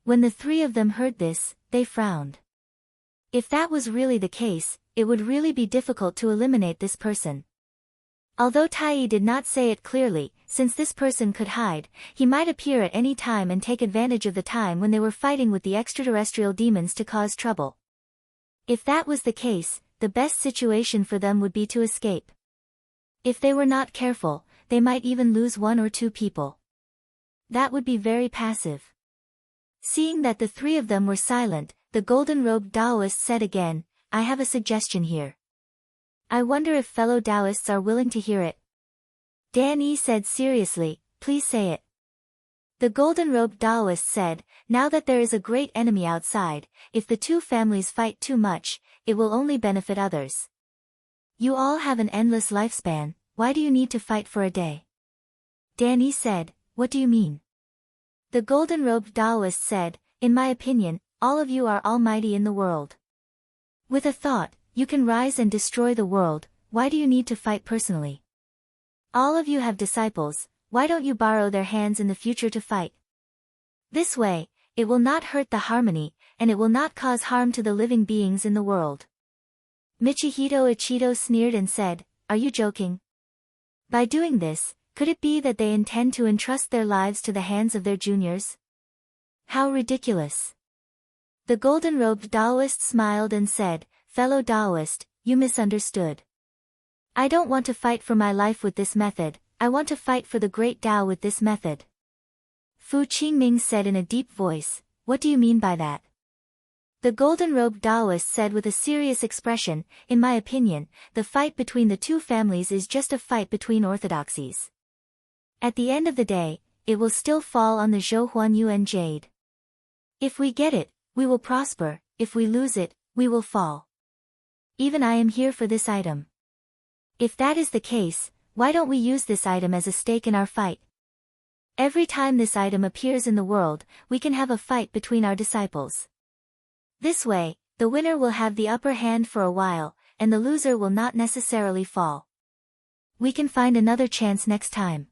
Speaker 1: When the 3 of them heard this, they frowned. If that was really the case, it would really be difficult to eliminate this person. Although Tai did not say it clearly, since this person could hide, he might appear at any time and take advantage of the time when they were fighting with the extraterrestrial demons to cause trouble. If that was the case, the best situation for them would be to escape. If they were not careful, they might even lose 1 or 2 people. That would be very passive. Seeing that the 3 of them were silent, the golden-robed Taoist said again, "I have a suggestion here. I wonder if fellow Taoists are willing to hear it." Dan Yi said seriously, "Please say it." The golden-robed Taoist said, "Now that there is a great enemy outside, if the 2 families fight too much, it will only benefit others. You all have an endless lifespan, why do you need to fight for a day?" Dan Yi said, "What do you mean?" The golden-robed Taoist said, "In my opinion, all of you are almighty in the world. With a thought, you can rise and destroy the world, why do you need to fight personally? All of you have disciples, why don't you borrow their hands in the future to fight? This way, it will not hurt the harmony, and it will not cause harm to the living beings in the world. Michihito Ichido sneered and said, "Are you joking? By doing this, could it be that they intend to entrust their lives to the hands of their juniors? How ridiculous." The golden-robed Taoist smiled and said, "Fellow Taoist, you misunderstood. I don't want to fight for my life with this method, I want to fight for the great Tao with this method." Fu Qingming said in a deep voice, "What do you mean by that?" The golden-robed Taoist said with a serious expression, "In my opinion, the fight between the two families is just a fight between orthodoxies. At the end of the day, it will still fall on the Zhou Huanyuan jade. If we get it, we will prosper, if we lose it, we will fall. Even I am here for this item. If that is the case, why don't we use this item as a stake in our fight? Every time this item appears in the world, we can have a fight between our disciples. This way, the winner will have the upper hand for a while, and the loser will not necessarily fall. We can find another chance next time."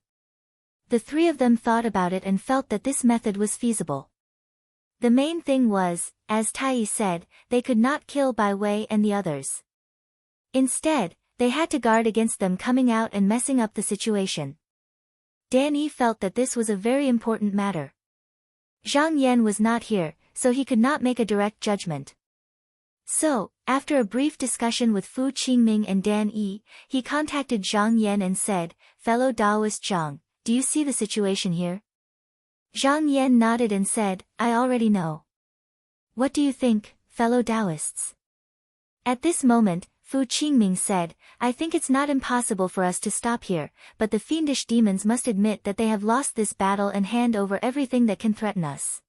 Speaker 1: The three of them thought about it and felt that this method was feasible. The main thing was, as Tai said, they could not kill Bai Wei and the others. Instead, they had to guard against them coming out and messing up the situation. Dan Yi felt that this was a very important matter. Zhang Yan was not here, so he could not make a direct judgment. So, after a brief discussion with Fu Qingming and Dan Yi, he contacted Zhang Yan and said, "Fellow Taoist Zhang, do you see the situation here?" Zhang Yan nodded and said, "I already know." "What do you think, fellow Taoists?" At this moment, Fu Qingming said, "I think it's not impossible for us to stop here, but the fiendish demons must admit that they have lost this battle and hand over everything that can threaten us.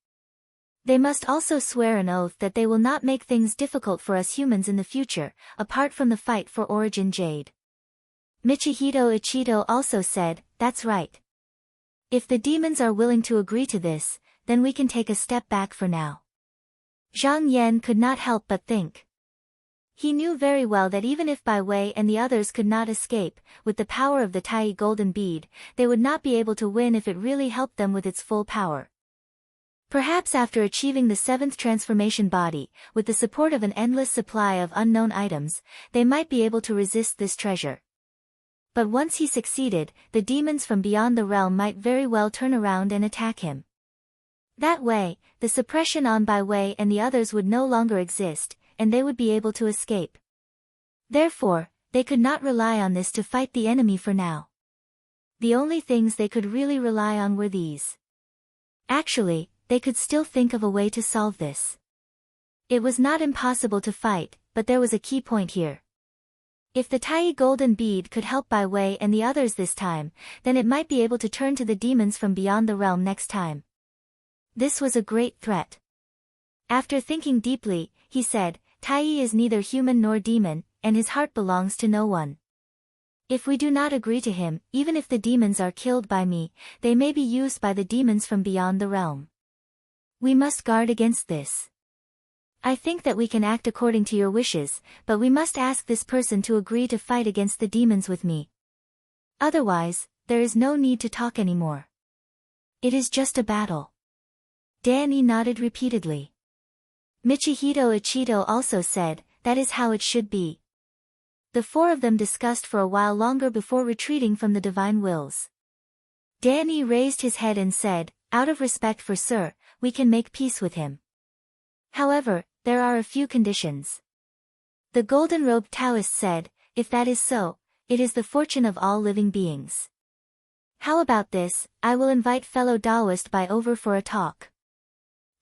Speaker 1: They must also swear an oath that they will not make things difficult for us humans in the future, apart from the fight for Origin Jade." Michihito Ichido also said, "That's right. If the demons are willing to agree to this, then we can take a step back for now." Zhang Yan could not help but think. He knew very well that even if Bai Wei and the others could not escape, with the power of the Tai Golden Bead, they would not be able to win if it really helped them with its full power. Perhaps after achieving the seventh transformation body, with the support of an endless supply of unknown items, they might be able to resist this treasure. But once he succeeded, the demons from beyond the realm might very well turn around and attack him. That way, the suppression on Bai Wei and the others would no longer exist, and they would be able to escape. Therefore, they could not rely on this to fight the enemy for now. The only things they could really rely on were these. Actually, they could still think of a way to solve this. It was not impossible to fight, but there was a key point here. If the Tai Golden Bead could help Bai Wei and the others this time, then it might be able to turn to the demons from beyond the realm next time. This was a great threat. After thinking deeply, he said, "Tai is neither human nor demon, and his heart belongs to no one. If we do not agree to him, even if the demons are killed by me, they may be used by the demons from beyond the realm. We must guard against this. I think that we can act according to your wishes, but we must ask this person to agree to fight against the demons with me. Otherwise, there is no need to talk anymore. It is just a battle." Dan Yi nodded repeatedly. Michihito Ichido also said, "That is how it should be." The four of them discussed for a while longer before retreating from the divine wills. Dan Yi raised his head and said, "Out of respect for Sir, we can make peace with him. However, there are a few conditions." The golden-robed Taoist said, "If that is so, it is the fortune of all living beings. How about this, I will invite fellow Taoist Bai over for a talk."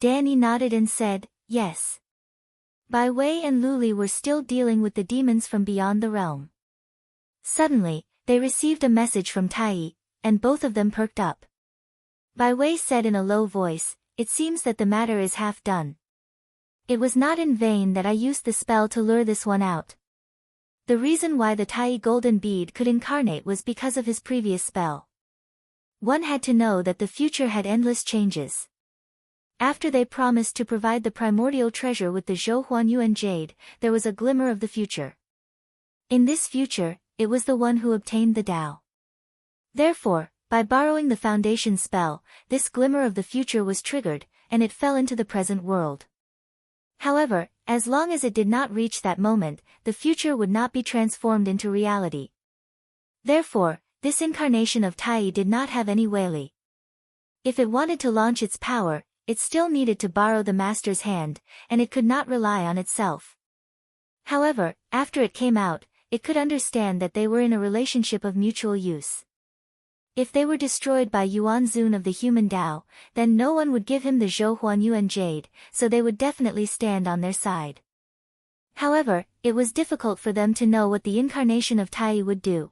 Speaker 1: Dan Yi nodded and said, "Yes." Bai Wei and Luli were still dealing with the demons from beyond the realm. Suddenly, they received a message from Tai, and both of them perked up. Bai Wei said in a low voice, "It seems that the matter is half done. It was not in vain that I used the spell to lure this one out. The reason why the Tai Golden Bead could incarnate was because of his previous spell. One had to know that the future had endless changes. After they promised to provide the primordial treasure with the Zhou Huanyuan jade, there was a glimmer of the future. In this future, it was the one who obtained the Tao. Therefore, by borrowing the foundation spell, this glimmer of the future was triggered, and it fell into the present world. However, as long as it did not reach that moment, the future would not be transformed into reality. Therefore, this incarnation of Tai did not have any Weili. If it wanted to launch its power, it still needed to borrow the master's hand, and it could not rely on itself. However, after it came out, it could understand that they were in a relationship of mutual use. If they were destroyed by Yuan Zun of the human Tao, then no one would give him the Zhou Huan Yuan Jade, so they would definitely stand on their side. However, it was difficult for them to know what the incarnation of Tai would do.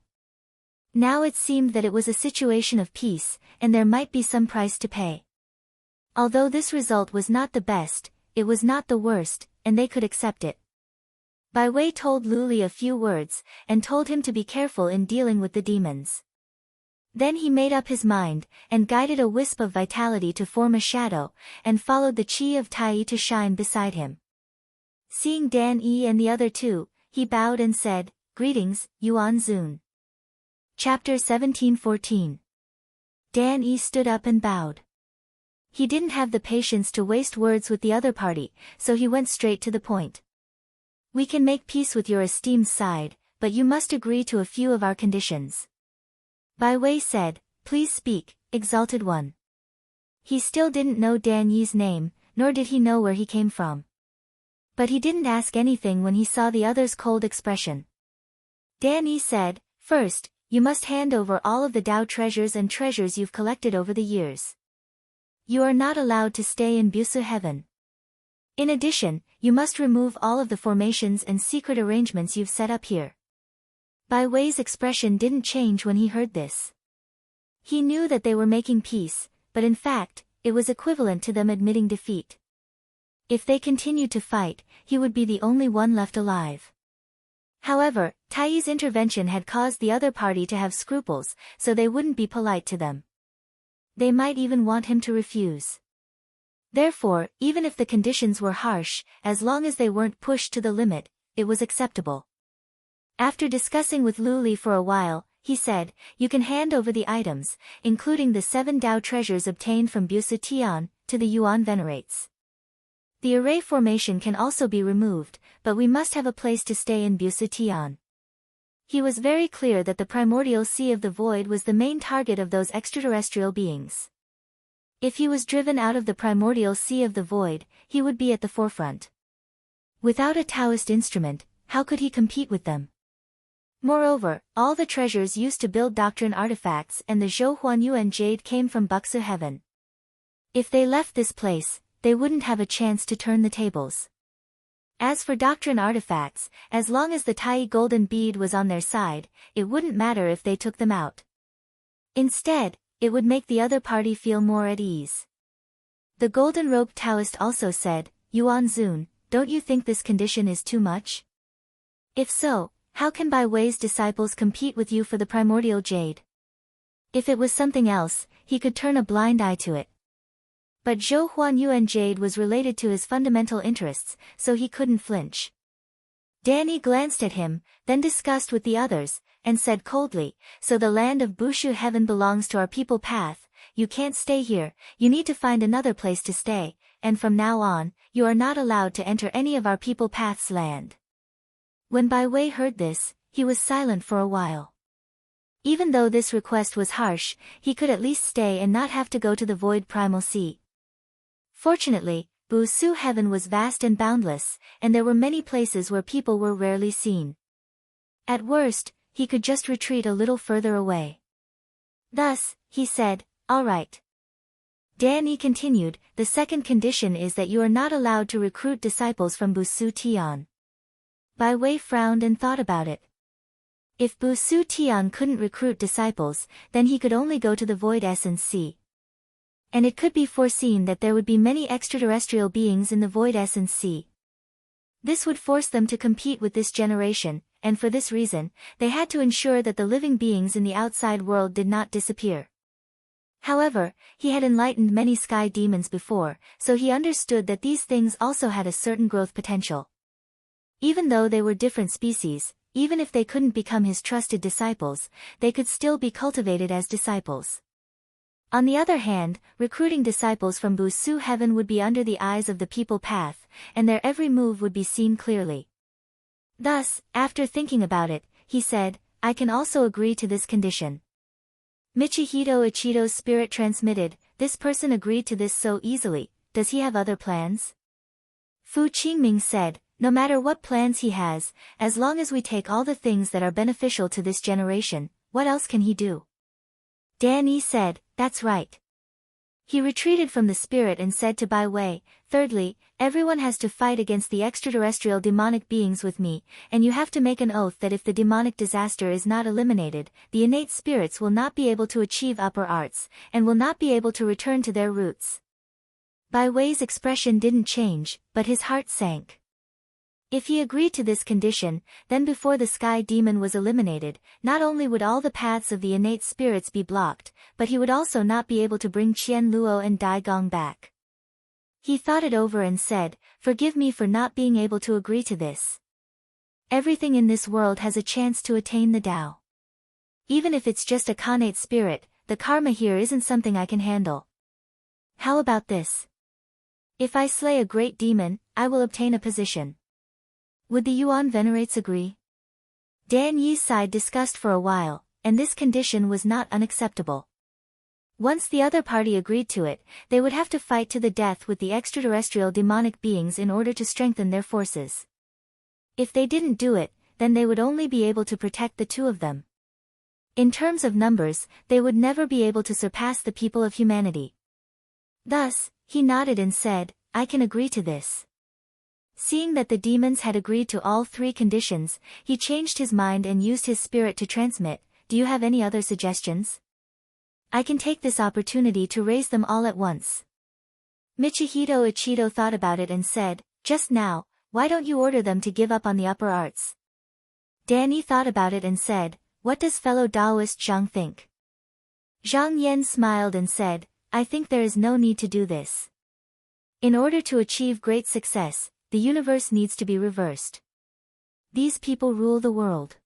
Speaker 1: Now it seemed that it was a situation of peace, and there might be some price to pay. Although this result was not the best, it was not the worst, and they could accept it. Bai Wei told Lu Li a few words, and told him to be careful in dealing with the demons. Then he made up his mind, and guided a wisp of vitality to form a shadow, and followed the chi of Tai to shine beside him. Seeing Dan Yi and the other two, he bowed and said, "Greetings, Yuan Zun." Chapter 1714. Dan Yi stood up and bowed. He didn't have the patience to waste words with the other party, so he went straight to the point. "We can make peace with your esteemed side, but you must agree to a few of our conditions." Bai Wei said, "Please speak, exalted one." He still didn't know Dan Yi's name, nor did he know where he came from. But he didn't ask anything when he saw the other's cold expression. Dan Yi said, "First, you must hand over all of the Tao treasures and treasures you've collected over the years. You are not allowed to stay in Busu Heaven. In addition, you must remove all of the formations and secret arrangements you've set up here." Bai Wei's expression didn't change when he heard this. He knew that they were making peace, but in fact, it was equivalent to them admitting defeat. If they continued to fight, he would be the only one left alive. However, Tai's intervention had caused the other party to have scruples, so they wouldn't be polite to them. They might even want him to refuse. Therefore, even if the conditions were harsh, as long as they weren't pushed to the limit, it was acceptable. After discussing with Lu Li for a while, he said, "You can hand over the items, including the 7 Tao treasures obtained from Busu Tian, to the Yuan Venerates. The array formation can also be removed, but we must have a place to stay in Busu Tian." He was very clear that the primordial sea of the void was the main target of those extraterrestrial beings. If he was driven out of the primordial sea of the void, he would be at the forefront. Without a Taoist instrument, how could he compete with them? Moreover, all the treasures used to build doctrine artifacts and the Zhou Huan Yuan Jade came from Buxu Heaven. If they left this place, they wouldn't have a chance to turn the tables. As for doctrine artifacts, as long as the Tai golden bead was on their side, it wouldn't matter if they took them out. Instead, it would make the other party feel more at ease. The golden robed Taoist also said, "Yuan Zun, don't you think this condition is too much? If so, how can Bai Wei's disciples compete with you for the primordial jade?" If it was something else, he could turn a blind eye to it. But Zhou Huan Yuan Jade was related to his fundamental interests, so he couldn't flinch. Danny glanced at him, then discussed with the others, and said coldly, "So the land of Bushu Heaven belongs to our people Path, you can't stay here, you need to find another place to stay, and from now on, you are not allowed to enter any of our people Path's land." When Bai Wei heard this, he was silent for a while. Even though this request was harsh, he could at least stay and not have to go to the void primal sea. Fortunately, Busu Heaven was vast and boundless, and there were many places where people were rarely seen. At worst, he could just retreat a little further away. Thus, he said, "All right." Danny continued, "The second condition is that you are not allowed to recruit disciples from Busu Tian." Bai Wei frowned and thought about it. If Busu Tian couldn't recruit disciples, then he could only go to the Void Essence Sea. And it could be foreseen that there would be many extraterrestrial beings in the Void Essence Sea. This would force them to compete with this generation, and for this reason, they had to ensure that the living beings in the outside world did not disappear. However, he had enlightened many sky demons before, so he understood that these things also had a certain growth potential. Even though they were different species, even if they couldn't become his trusted disciples, they could still be cultivated as disciples. On the other hand, recruiting disciples from Busu heaven would be under the eyes of the people path, and their every move would be seen clearly. Thus, after thinking about it, he said, I can also agree to this condition. Michihito Ichido's spirit transmitted, this person agreed to this so easily, does he have other plans? Fu Qingming said, no matter what plans he has, as long as we take all the things that are beneficial to this generation, what else can he do? Dan Yi said, that's right. He retreated from the spirit and said to Bai Wei, thirdly, everyone has to fight against the extraterrestrial demonic beings with me, and you have to make an oath that if the demonic disaster is not eliminated, the innate spirits will not be able to achieve upper arts, and will not be able to return to their roots. Bai Wei's expression didn't change, but his heart sank. If he agreed to this condition, then before the sky demon was eliminated, not only would all the paths of the innate spirits be blocked, but he would also not be able to bring Qian Luo and Dai Gong back. He thought it over and said, forgive me for not being able to agree to this. Everything in this world has a chance to attain the Tao. Even if it's just a connate spirit, the karma here isn't something I can handle. How about this? If I slay a great demon, I will obtain a position. Would the Yuan venerates agree? Dan Yi sighed disgust for a while, and this condition was not unacceptable. Once the other party agreed to it, they would have to fight to the death with the extraterrestrial demonic beings in order to strengthen their forces. If they didn't do it, then they would only be able to protect the two of them. In terms of numbers, they would never be able to surpass the people of humanity. Thus, he nodded and said, I can agree to this. Seeing that the demons had agreed to all three conditions, he changed his mind and used his spirit to transmit, do you have any other suggestions? I can take this opportunity to raise them all at once. Michihito Ichido thought about it and said, just now, why don't you order them to give up on the upper arts? Danny thought about it and said, what does fellow Taoist Zhang think? Zhang Yan smiled and said, I think there is no need to do this. In order to achieve great success, the universe needs to be reversed. These people rule the world.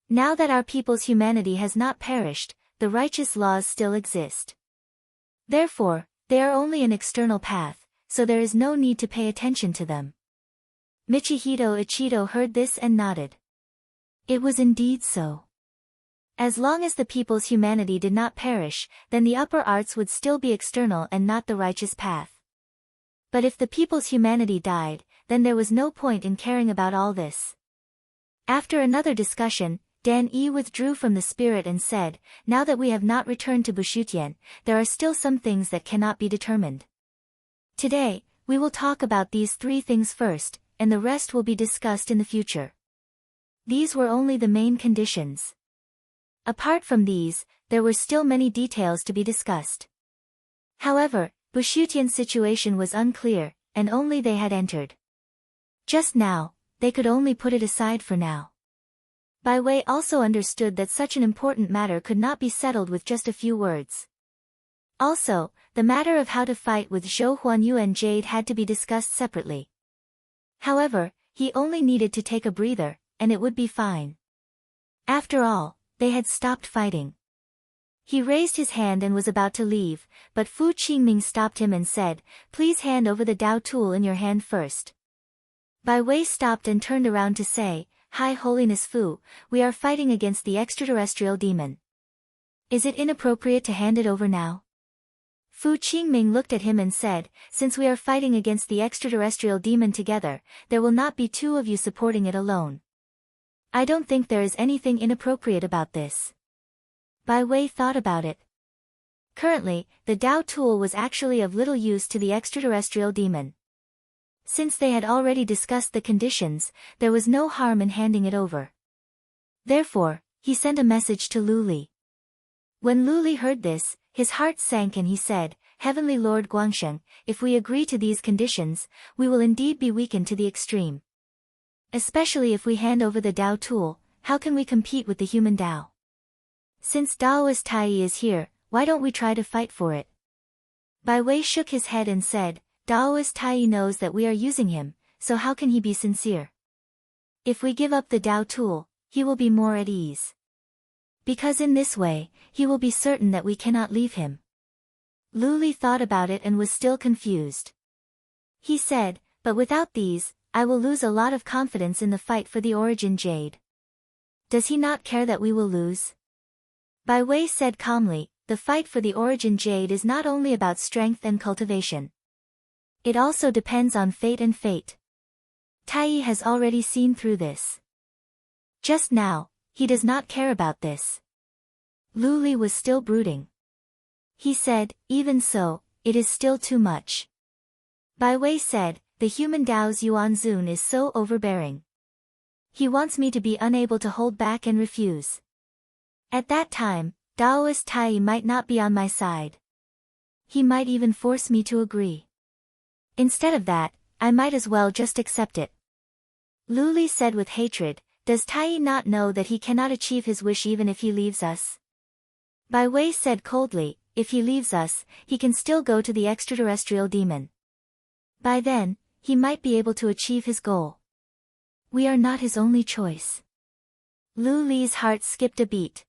Speaker 1: Now that our people's humanity has not perished, the righteous laws still exist. Therefore, they are only an external path, so there is no need to pay attention to them. Michihito Ichido heard this and nodded. It was indeed so. As long as the people's humanity did not perish, then the upper arts would still be external and not the righteous path. But if the people's humanity died, then there was no point in caring about all this. After another discussion, Dan Yi withdrew from the spirit and said, now that we have not returned to Bushutian, there are still some things that cannot be determined. Today, we will talk about these three things first, and the rest will be discussed in the future. These were only the main conditions. Apart from these, there were still many details to be discussed. However, Bushutian's situation was unclear, and only they had entered. Just now, they could only put it aside for now. Bai Wei also understood that such an important matter could not be settled with just a few words. Also, the matter of how to fight with Zhou Huanyu and Jade had to be discussed separately. However, he only needed to take a breather, and it would be fine. After all, they had stopped fighting. He raised his hand and was about to leave, but Fu Qingming stopped him and said, please hand over the Dao tool in your hand first. Bai Wei stopped and turned around to say, High Holiness Fu, we are fighting against the extraterrestrial demon. Is it inappropriate to hand it over now? Fu Qingming looked at him and said, since we are fighting against the extraterrestrial demon together, there will not be two of you supporting it alone. I don't think there is anything inappropriate about this. Bai Wei thought about it. Currently, the Dao tool was actually of little use to the extraterrestrial demon. Since they had already discussed the conditions, there was no harm in handing it over. Therefore, he sent a message to Lu Li. When Lu Li heard this, his heart sank and he said, Heavenly Lord Guangsheng, if we agree to these conditions, we will indeed be weakened to the extreme. Especially if we hand over the Dao tool, how can we compete with the human Dao? Since Daoist Tai is here, why don't we try to fight for it? Bai Wei shook his head and said, Daoist Tai knows that we are using him, so how can he be sincere? If we give up the Tao tool, he will be more at ease. Because in this way, he will be certain that we cannot leave him. Lu Li thought about it and was still confused. He said, but without these, I will lose a lot of confidence in the fight for the origin jade. Does he not care that we will lose? Bai Wei said calmly, the fight for the origin jade is not only about strength and cultivation. It also depends on fate and fate. Tai Yi has already seen through this. Just now, he does not care about this. Lu Li was still brooding. He said, even so, it is still too much. Bai Wei said, the human Dao's Yuan Zun is so overbearing. He wants me to be unable to hold back and refuse. At that time, Daoist Tai Yi might not be on my side. He might even force me to agree. Instead of that, I might as well just accept it. Lu Li said with hatred, does Tai Yi not know that he cannot achieve his wish even if he leaves us? Bai Wei said coldly, if he leaves us, he can still go to the extraterrestrial demon. By then, he might be able to achieve his goal. We are not his only choice. Lu Li's heart skipped a beat.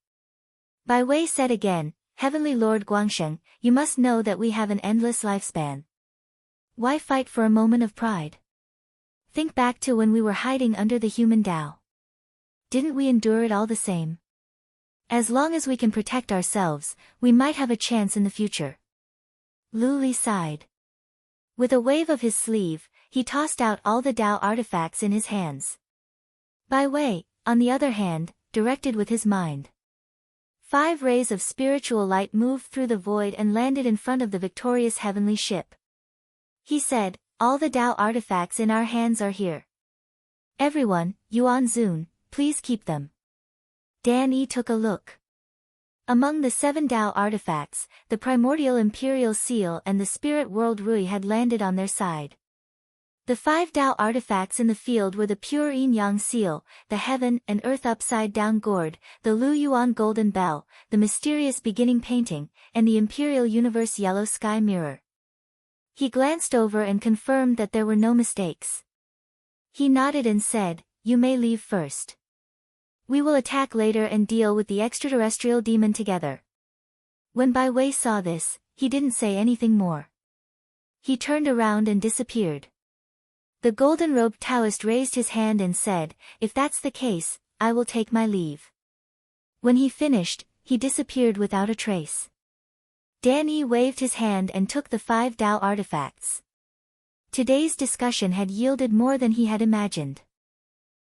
Speaker 1: Bai Wei said again, Heavenly Lord Guangsheng, you must know that we have an endless lifespan. Why fight for a moment of pride? Think back to when we were hiding under the human Tao. Didn't we endure it all the same? As long as we can protect ourselves, we might have a chance in the future. Lu Li sighed. With a wave of his sleeve, he tossed out all the Tao artifacts in his hands. Bai Wei, on the other hand, directed with his mind. 5 rays of spiritual light moved through the void and landed in front of the victorious heavenly ship. He said, all the Tao artifacts in our hands are here. Everyone, Yuan Zun, please keep them. Dan Yi took a look. Among the 7 Tao artifacts, the primordial imperial seal and the spirit world Rui had landed on their side. The 5 Tao artifacts in the field were the pure Yin Yang seal, the heaven and earth upside-down gourd, the Lu Yuan golden bell, the mysterious beginning painting, and the imperial universe yellow sky mirror. He glanced over and confirmed that there were no mistakes. He nodded and said, you may leave first. We will attack later and deal with the extraterrestrial demon together. When Bai Wei saw this, he didn't say anything more. He turned around and disappeared. The golden-robed Taoist raised his hand and said, if that's the case, I will take my leave. When he finished, he disappeared without a trace. Dan Yi waved his hand and took the 5 Tao artifacts. Today's discussion had yielded more than he had imagined.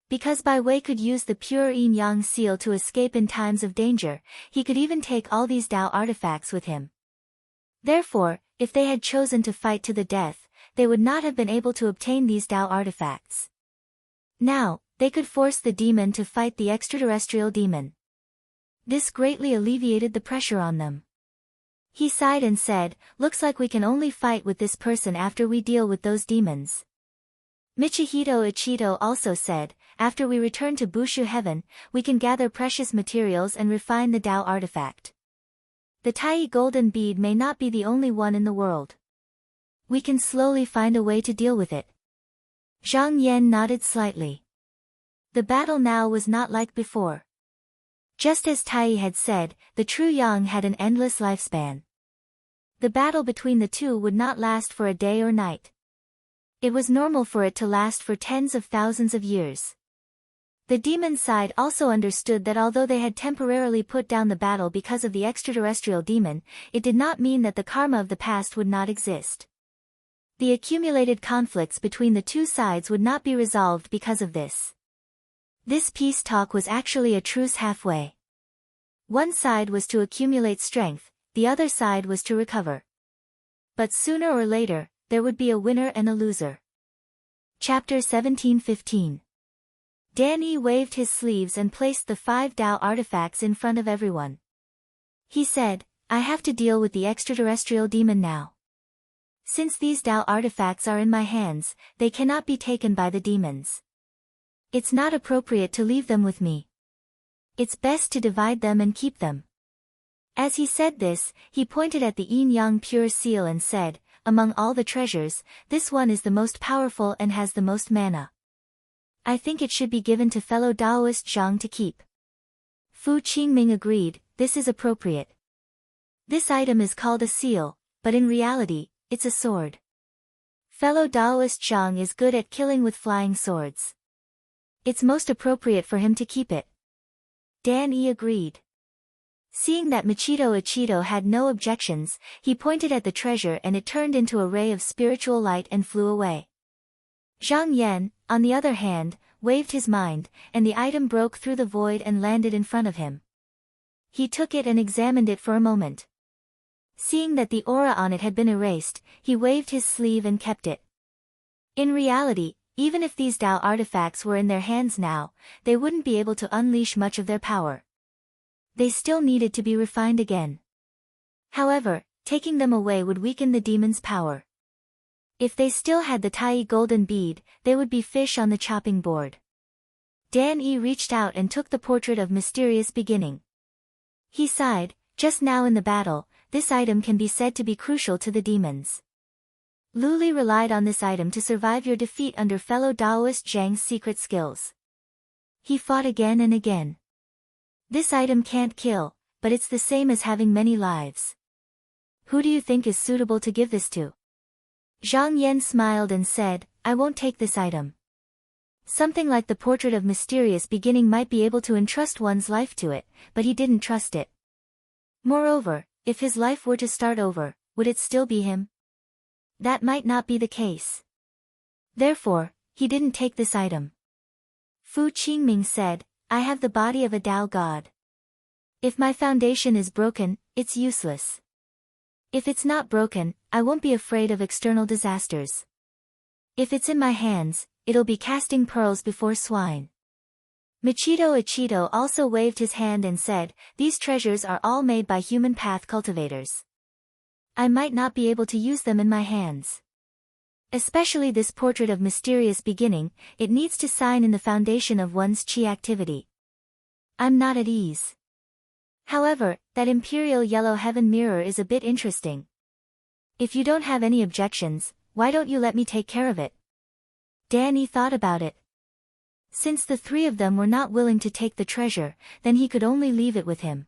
Speaker 1: Because Bai Wei could use the pure Yin Yang seal to escape in times of danger, he could even take all these Tao artifacts with him. Therefore, if they had chosen to fight to the death, they would not have been able to obtain these Tao artifacts. Now, they could force the demon to fight the extraterrestrial demon. This greatly alleviated the pressure on them. He sighed and said, looks like we can only fight with this person after we deal with those demons. Michihito Ichito also said, after we return to Bushu Heaven, we can gather precious materials and refine the Tao artifact. The Tai golden bead may not be the only one in the world. We can slowly find a way to deal with it. Zhang Yan nodded slightly. The battle now was not like before. Just as Tai had said, the true Yang had an endless lifespan. The battle between the two would not last for a day or night. It was normal for it to last for tens of thousands of years. The demon side also understood that although they had temporarily put down the battle because of the extraterrestrial demon, it did not mean that the karma of the past would not exist. The accumulated conflicts between the two sides would not be resolved because of this. This peace talk was actually a truce halfway. One side was to accumulate strength, the other side was to recover. But sooner or later, there would be a winner and a loser. Chapter 17:15. Dan Yi waved his sleeves and placed the 5 Tao artifacts in front of everyone. He said, I have to deal with the extraterrestrial demon now. Since these Tao artifacts are in my hands, they cannot be taken by the demons. It's not appropriate to leave them with me. It's best to divide them and keep them. As he said this, he pointed at the Yin Yang pure seal and said, among all the treasures, this one is the most powerful and has the most mana. I think it should be given to fellow Taoist Zhang to keep. Fu Qingming agreed, this is appropriate. This item is called a seal, but in reality, it's a sword. Fellow Taoist Zhang is good at killing with flying swords. It's most appropriate for him to keep it. Dan Yi agreed. Seeing that Machito had no objections, he pointed at the treasure and it turned into a ray of spiritual light and flew away. Zhang Yan, on the other hand, waved his mind, and the item broke through the void and landed in front of him. He took it and examined it for a moment. Seeing that the aura on it had been erased, he waved his sleeve and kept it. In reality, even if these Tao artifacts were in their hands now, they wouldn't be able to unleash much of their power. They still needed to be refined again. However, taking them away would weaken the demon's power. If they still had the Tai golden bead, they would be fish on the chopping board. Dan Yi reached out and took the portrait of mysterious beginning. He sighed, just now in the battle, this item can be said to be crucial to the demons. Lu Li relied on this item to survive your defeat under fellow Taoist Zhang's secret skills. He fought again and again. This item can't kill, but it's the same as having many lives. Who do you think is suitable to give this to? Zhang Yan smiled and said, I won't take this item. Something like the portrait of mysterious beginning might be able to entrust one's life to it, but he didn't trust it. Moreover, if his life were to start over, would it still be him? That might not be the case. Therefore, he didn't take this item. Fu Qingming said, I have the body of a Tao god. If my foundation is broken, it's useless. If it's not broken, I won't be afraid of external disasters. If it's in my hands, it'll be casting pearls before swine. Machito also waved his hand and said, these treasures are all made by human path cultivators. I might not be able to use them in my hands. Especially this portrait of mysterious beginning, it needs to sign in the foundation of one's chi activity. I'm not at ease. However, that imperial yellow heaven mirror is a bit interesting. If you don't have any objections, why don't you let me take care of it? Danny thought about it. Since the three of them were not willing to take the treasure, then he could only leave it with him.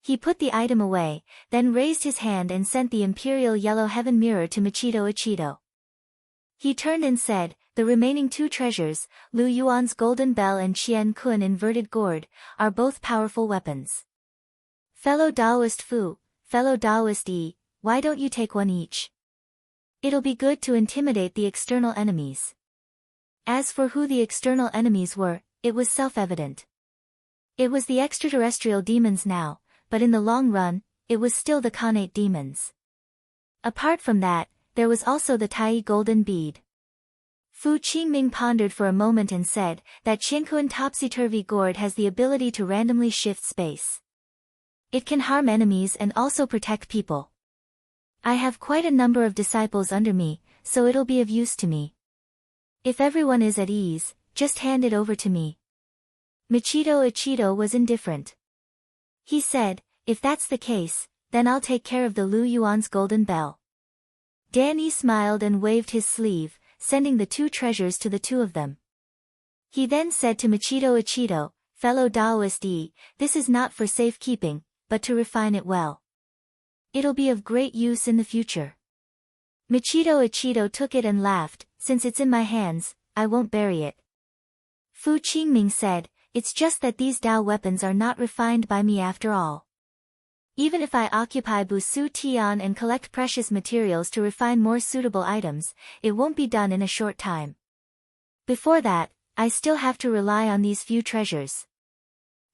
Speaker 1: He put the item away, then raised his hand and sent the imperial yellow heaven mirror to Machito. He turned and said, the remaining two treasures, Lu Yuan's golden bell and Qian Kun inverted gourd, are both powerful weapons. Fellow Taoist Fu, fellow Taoist Yi, why don't you take one each? It'll be good to intimidate the external enemies. As for who the external enemies were, it was self-evident. It was the extraterrestrial demons now, but in the long run, it was still the Khanate demons. Apart from that, there was also the Tai golden bead. Fu Qingming pondered for a moment and said, that Qiankuan topsy-turvy gourd has the ability to randomly shift space. It can harm enemies and also protect people. I have quite a number of disciples under me, so it'll be of use to me. If everyone is at ease, just hand it over to me. Machito was indifferent. He said, if that's the case, then I'll take care of the Lu Yuan's golden bell. Danny smiled and waved his sleeve, sending the two treasures to the two of them. He then said to Machito, fellow Taoist Yi, this is not for safekeeping, but to refine it well. It'll be of great use in the future. Machito took it and laughed, since it's in my hands, I won't bury it. Fu Qingming said, it's just that these Tao weapons are not refined by me after all. Even if I occupy Busu Tian and collect precious materials to refine more suitable items, it won't be done in a short time. Before that, I still have to rely on these few treasures.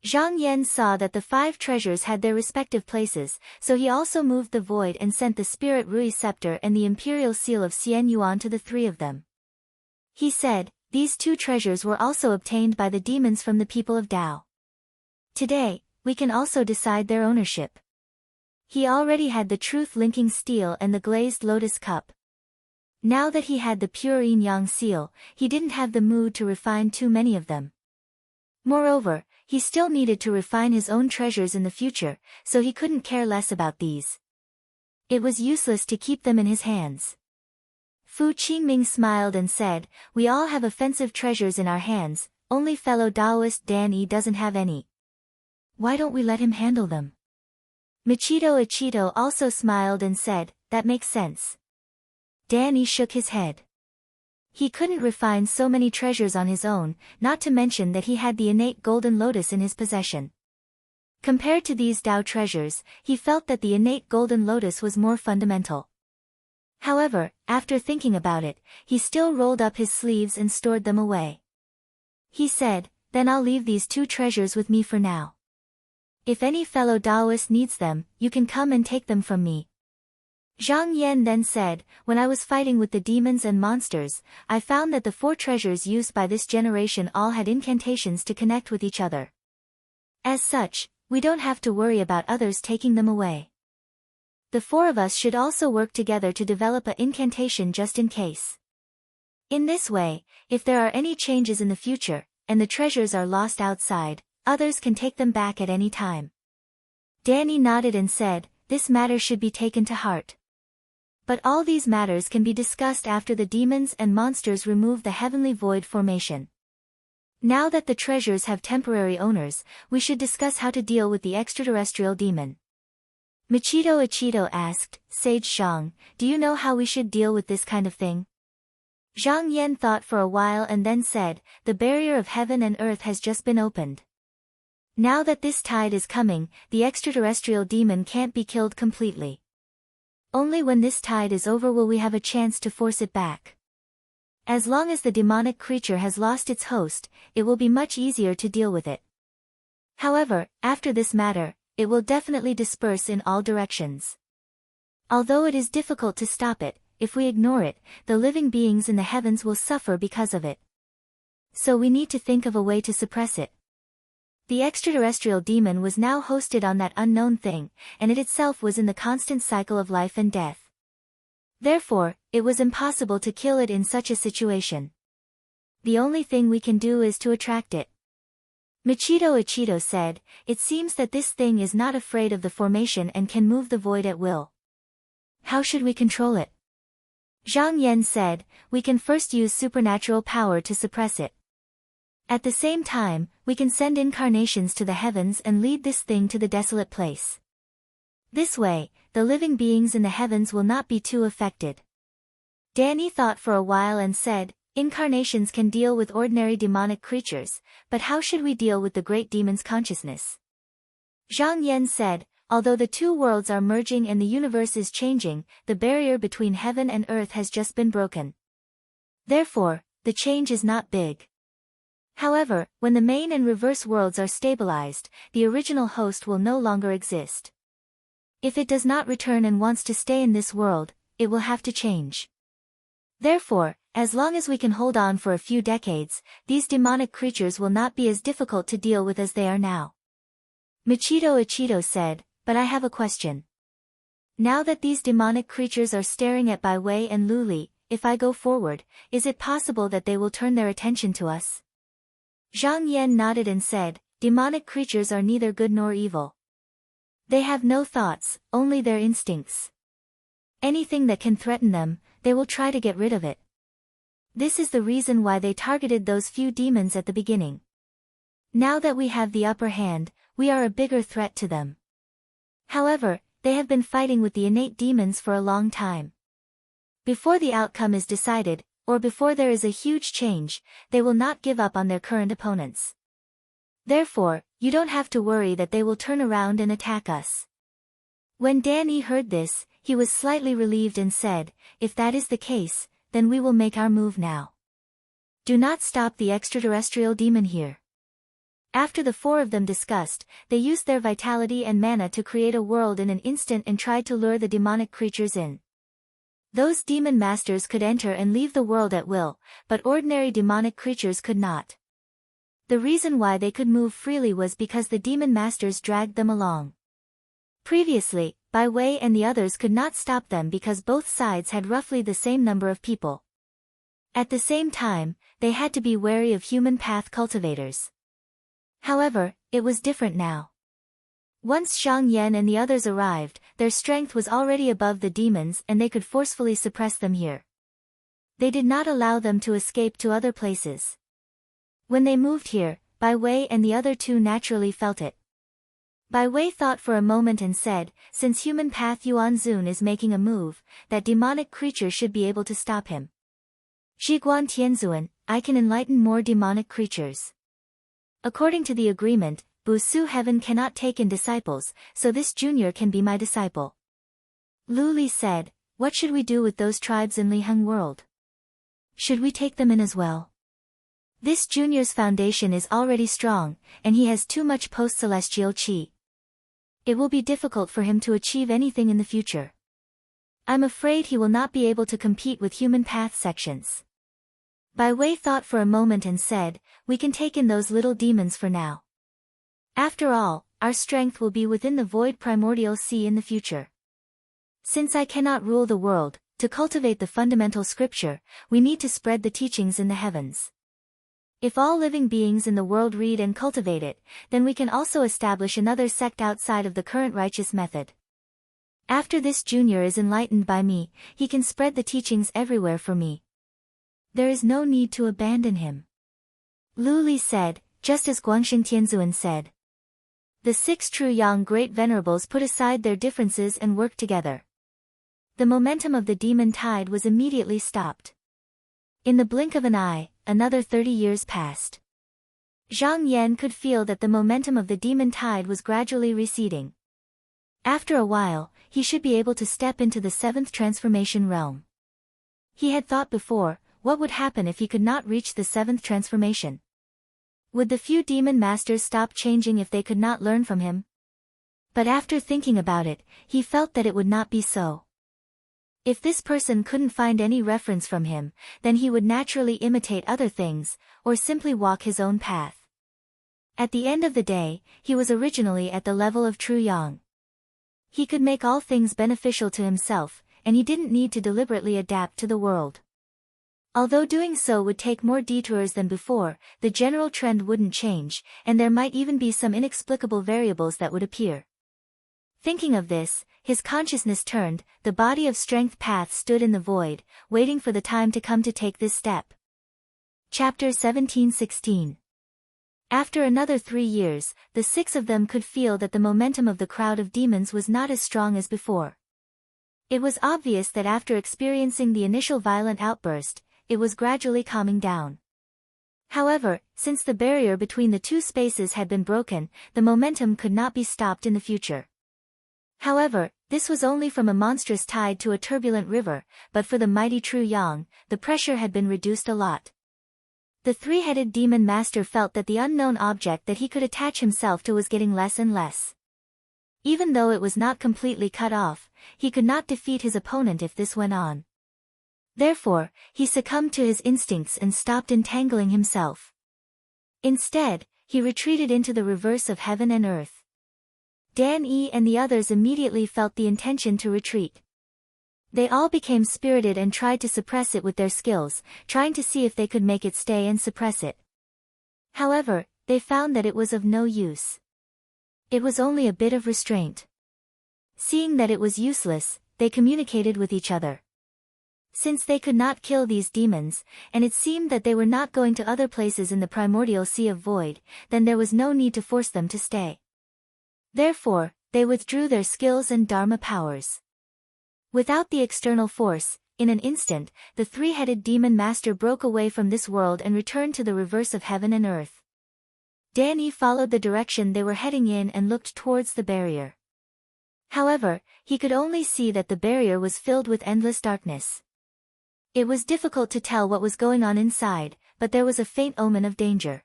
Speaker 1: Zhang Yan saw that the 5 treasures had their respective places, so he also moved the void and sent the spirit Rui scepter and the imperial seal of Xian Yuan to the 3 of them. He said, these 2 treasures were also obtained by the demons from the people of Tao. Today, we can also decide their ownership. He already had the truth-linking steel and the glazed lotus cup. Now that he had the pure yin-yang seal, he didn't have the mood to refine too many of them. Moreover, he still needed to refine his own treasures in the future, so he couldn't care less about these. It was useless to keep them in his hands. Fu Qingming smiled and said, "We all have offensive treasures in our hands, only fellow Taoist Dan Yi doesn't have any. Why don't we let him handle them?" Machito Ichito also smiled and said, "That makes sense." Dan Yi shook his head. He couldn't refine so many treasures on his own, not to mention that he had the innate golden lotus in his possession. Compared to these Tao treasures, he felt that the innate golden lotus was more fundamental. However, after thinking about it, he still rolled up his sleeves and stored them away. He said, "Then I'll leave these two treasures with me for now. If any fellow Taoist needs them, you can come and take them from me." Zhang Yan then said, "When I was fighting with the demons and monsters, I found that the 4 treasures used by this generation all had incantations to connect with each other. As such, we don't have to worry about others taking them away. The 4 of us should also work together to develop an incantation just in case. In this way, if there are any changes in the future, and the treasures are lost outside, others can take them back at any time." Danny nodded and said, "This matter should be taken to heart. But all these matters can be discussed after the demons and monsters remove the heavenly void formation. Now that the treasures have temporary owners, we should discuss how to deal with the extraterrestrial demon." Machito Ichito asked, "Sage Zhang, do you know how we should deal with this kind of thing?" Zhang Yan thought for a while and then said, "The barrier of heaven and earth has just been opened. Now that this tide is coming, the extraterrestrial demon can't be killed completely. Only when this tide is over will we have a chance to force it back. As long as the demonic creature has lost its host, it will be much easier to deal with it. However, after this matter, it will definitely disperse in all directions. Although it is difficult to stop it, if we ignore it, the living beings in the heavens will suffer because of it. So we need to think of a way to suppress it." The extraterrestrial demon was now hosted on that unknown thing, and it itself was in the constant cycle of life and death. Therefore, it was impossible to kill it in such a situation. The only thing we can do is to attract it. Machito Ichito said, "It seems that this thing is not afraid of the formation and can move the void at will. How should we control it?" Zhang Yan said, "We can first use supernatural power to suppress it. At the same time, we can send incarnations to the heavens and lead this thing to the desolate place. This way, the living beings in the heavens will not be too affected." Danny thought for a while and said, "Incarnations can deal with ordinary demonic creatures, but how should we deal with the great demon's consciousness?" Zhang Yan said, "Although the 2 worlds are merging and the universe is changing, the barrier between heaven and earth has just been broken. Therefore, the change is not big. However, when the main and reverse worlds are stabilized, the original host will no longer exist. If it does not return and wants to stay in this world, it will have to change. Therefore, as long as we can hold on for a few decades, these demonic creatures will not be as difficult to deal with as they are now." Machito Ichito said, "But I have a question. Now that these demonic creatures are staring at Bai Wei and Lu Li, if I go forward, is it possible that they will turn their attention to us?" Zhang Yan nodded and said, "Demonic creatures are neither good nor evil. They have no thoughts, only their instincts. Anything that can threaten them, they will try to get rid of it. This is the reason why they targeted those few demons at the beginning. Now that we have the upper hand, we are a bigger threat to them. However, they have been fighting with the innate demons for a long time. Before the outcome is decided, or before there is a huge change, they will not give up on their current opponents. Therefore, you don't have to worry that they will turn around and attack us." When Danny heard this, he was slightly relieved and said, "If that is the case, then we will make our move now. Do not stop the extraterrestrial demon here." After the 4 of them discussed, they used their vitality and mana to create a world in an instant and tried to lure the demonic creatures in. Those demon masters could enter and leave the world at will, but ordinary demonic creatures could not. The reason why they could move freely was because the demon masters dragged them along. Previously, Bai Wei and the others could not stop them because both sides had roughly the same number of people. At the same time, they had to be wary of human path cultivators. However, it was different now. Once Zhang Yan and the others arrived, their strength was already above the demons and they could forcefully suppress them here. They did not allow them to escape to other places. When they moved here, Bai Wei and the other two naturally felt it. Bai Wei thought for a moment and said, since human path Yuan Zun is making a move, that demonic creature should be able to stop him. Zhiguan Tianzuan, I can enlighten more demonic creatures. According to the agreement, Busu Heaven cannot take in disciples, so this junior can be my disciple. Lu Li said, what should we do with those tribes in Liheng world? Should we take them in as well? This junior's foundation is already strong, and he has too much post-celestial qi. It will be difficult for him to achieve anything in the future. I'm afraid he will not be able to compete with human path sections. Bai Wei thought for a moment and said, we can take in those little demons for now. After all, our strength will be within the void primordial sea in the future. Since I cannot rule the world, to cultivate the fundamental scripture, we need to spread the teachings in the heavens. If all living beings in the world read and cultivate it, then we can also establish another sect outside of the current righteous method. After this junior is enlightened by me, he can spread the teachings everywhere for me. There is no need to abandon him. Lu Li said, just as Guangxing Tianzuan said. The 6 true Yang great venerables put aside their differences and worked together. The momentum of the demon tide was immediately stopped. In the blink of an eye, another 30 years passed. Zhang Yan could feel that the momentum of the demon tide was gradually receding. After a while, he should be able to step into the 7th transformation realm. He had thought before, what would happen if he could not reach the 7th transformation? Would the few demon masters stop changing if they could not learn from him? But after thinking about it, he felt that it would not be so. If this person couldn't find any reference from him, then he would naturally imitate other things, or simply walk his own path. At the end of the day, he was originally at the level of true Yang. He could make all things beneficial to himself, and he didn't need to deliberately adapt to the world. Although doing so would take more detours than before, the general trend wouldn't change, and there might even be some inexplicable variables that would appear. Thinking of this, his consciousness turned, the body of strength path stood in the void, waiting for the time to come to take this step. Chapter 17:16. After another 3 years, the 6 of them could feel that the momentum of the crowd of demons was not as strong as before. It was obvious that after experiencing the initial violent outburst, it was gradually calming down. However, since the barrier between the two spaces had been broken, the momentum could not be stopped in the future. However, this was only from a monstrous tide to a turbulent river, but for the mighty true Yang, the pressure had been reduced a lot. The 3-headed demon master felt that the unknown object that he could attach himself to was getting less and less. Even though it was not completely cut off, he could not defeat his opponent if this went on. Therefore, he succumbed to his instincts and stopped entangling himself. Instead, he retreated into the reverse of heaven and earth. Dan Yi and the others immediately felt the intention to retreat. They all became spirited and tried to suppress it with their skills, trying to see if they could make it stay and suppress it. However, they found that it was of no use. It was only a bit of restraint. Seeing that it was useless, they communicated with each other. Since they could not kill these demons, and it seemed that they were not going to other places in the primordial sea of void, then there was no need to force them to stay. Therefore, they withdrew their skills and dharma powers. Without the external force, in an instant, the 3-headed demon master broke away from this world and returned to the reverse of heaven and earth. Danny followed the direction they were heading in and looked towards the barrier. However, he could only see that the barrier was filled with endless darkness. It was difficult to tell what was going on inside, but there was a faint omen of danger.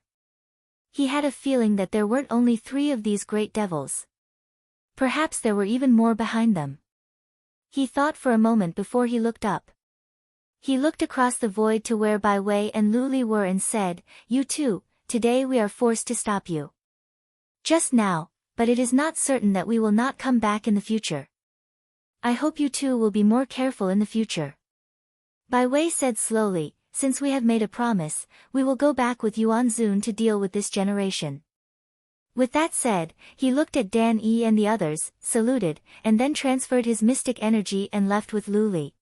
Speaker 1: He had a feeling that there weren't only 3 of these great devils. Perhaps there were even more behind them. He thought for a moment before he looked up. He looked across the void to where Bai Wei and Lu Li were and said, "You too, today we are forced to stop you. Just now, but it is not certain that we will not come back in the future. I hope you two will be more careful in the future." Bai Wei said slowly, "Since we have made a promise, we will go back with Yuan Zun to deal with this generation." With that said, he looked at Dan Yi and the others, saluted, and then transferred his mystic energy and left with Lu Li.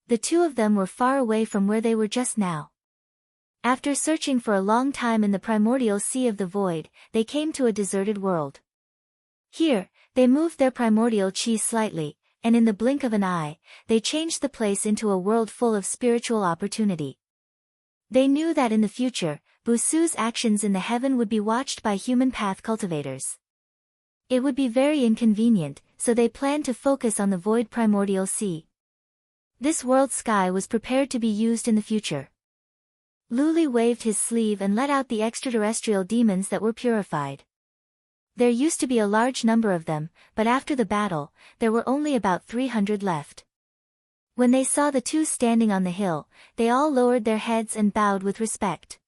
Speaker 1: The two of them were far away from where they were just now. After searching for a long time in the primordial sea of the void, they came to a deserted world. Here, they moved their primordial chi slightly, and in the blink of an eye, they changed the place into a world full of spiritual opportunity. They knew that in the future, Busu's actions in the heaven would be watched by human path cultivators. It would be very inconvenient, so they planned to focus on the void primordial sea. This world sky was prepared to be used in the future. Luli waved his sleeve and let out the extraterrestrial demons that were purified. There used to be a large number of them, but after the battle, there were only about 300 left. When they saw the two standing on the hill, they all lowered their heads and bowed with respect.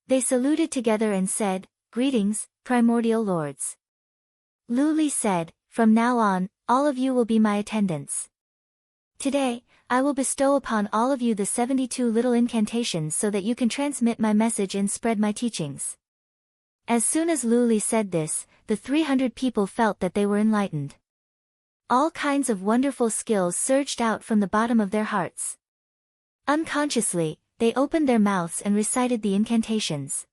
Speaker 1: They saluted together and said, "Greetings, primordial lords." Luli said, "From now on, all of you will be my attendants. Today, I will bestow upon all of you the 72 little incantations so that you can transmit my message and spread my teachings." As soon as Luli said this, the 300 people felt that they were enlightened. All kinds of wonderful skills surged out from the bottom of their hearts. Unconsciously, they opened their mouths and recited the incantations.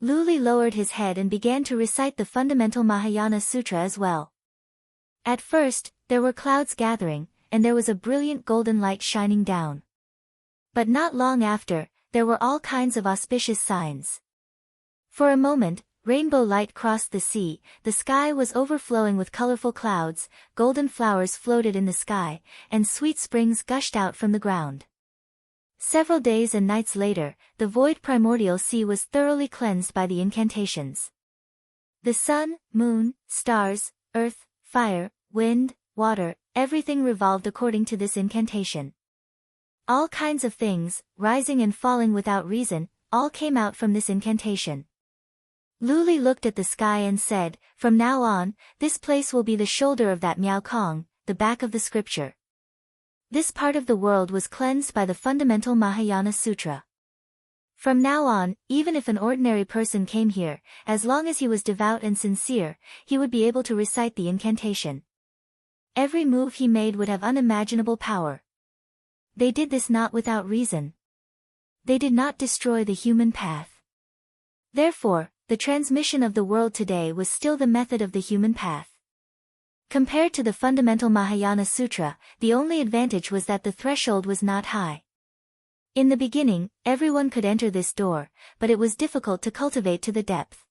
Speaker 1: Luli lowered his head and began to recite the fundamental Mahayana Sutra as well. At first, there were clouds gathering, and there was a brilliant golden light shining down. But not long after, there were all kinds of auspicious signs. For a moment, rainbow light crossed the sea, the sky was overflowing with colorful clouds, golden flowers floated in the sky, and sweet springs gushed out from the ground. Several days and nights later, the void primordial sea was thoroughly cleansed by the incantations. The sun, moon, stars, earth, fire, wind, water, everything revolved according to this incantation. All kinds of things, rising and falling without reason, all came out from this incantation. Luli looked at the sky and said, "From now on, this place will be the shoulder of that Miao Kong, the back of the scripture." This part of the world was cleansed by the fundamental Mahayana Sutra. From now on, even if an ordinary person came here, as long as he was devout and sincere, he would be able to recite the incantation. Every move he made would have unimaginable power. They did this not without reason. They did not destroy the human path. Therefore, the transmission of the world today was still the method of the human path. Compared to the fundamental Mahayana Sutra, the only advantage was that the threshold was not high. In the beginning, everyone could enter this door, but it was difficult to cultivate to the depth.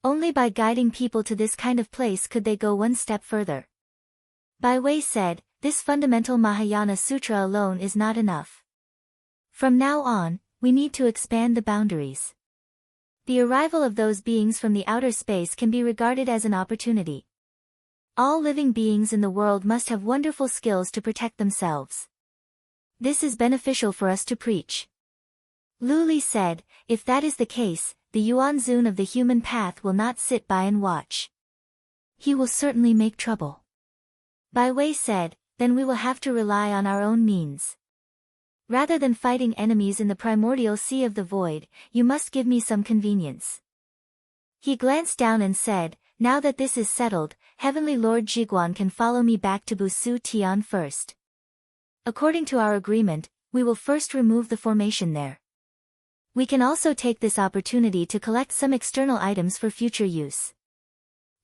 Speaker 1: Only by guiding people to this kind of place could they go one step further. Bai Wei said, "This fundamental Mahayana Sutra alone is not enough. From now on, we need to expand the boundaries. The arrival of those beings from the outer space can be regarded as an opportunity. All living beings in the world must have wonderful skills to protect themselves. This is beneficial for us to preach." Luli said, "If that is the case, the Yuanzun of the human path will not sit by and watch. He will certainly make trouble." Bai Wei said, "Then we will have to rely on our own means. Rather than fighting enemies in the primordial sea of the void, you must give me some convenience." He glanced down and said, "Now that this is settled, Heavenly Lord Jiguan can follow me back to Busu Tian first. According to our agreement, we will first remove the formation there. We can also take this opportunity to collect some external items for future use."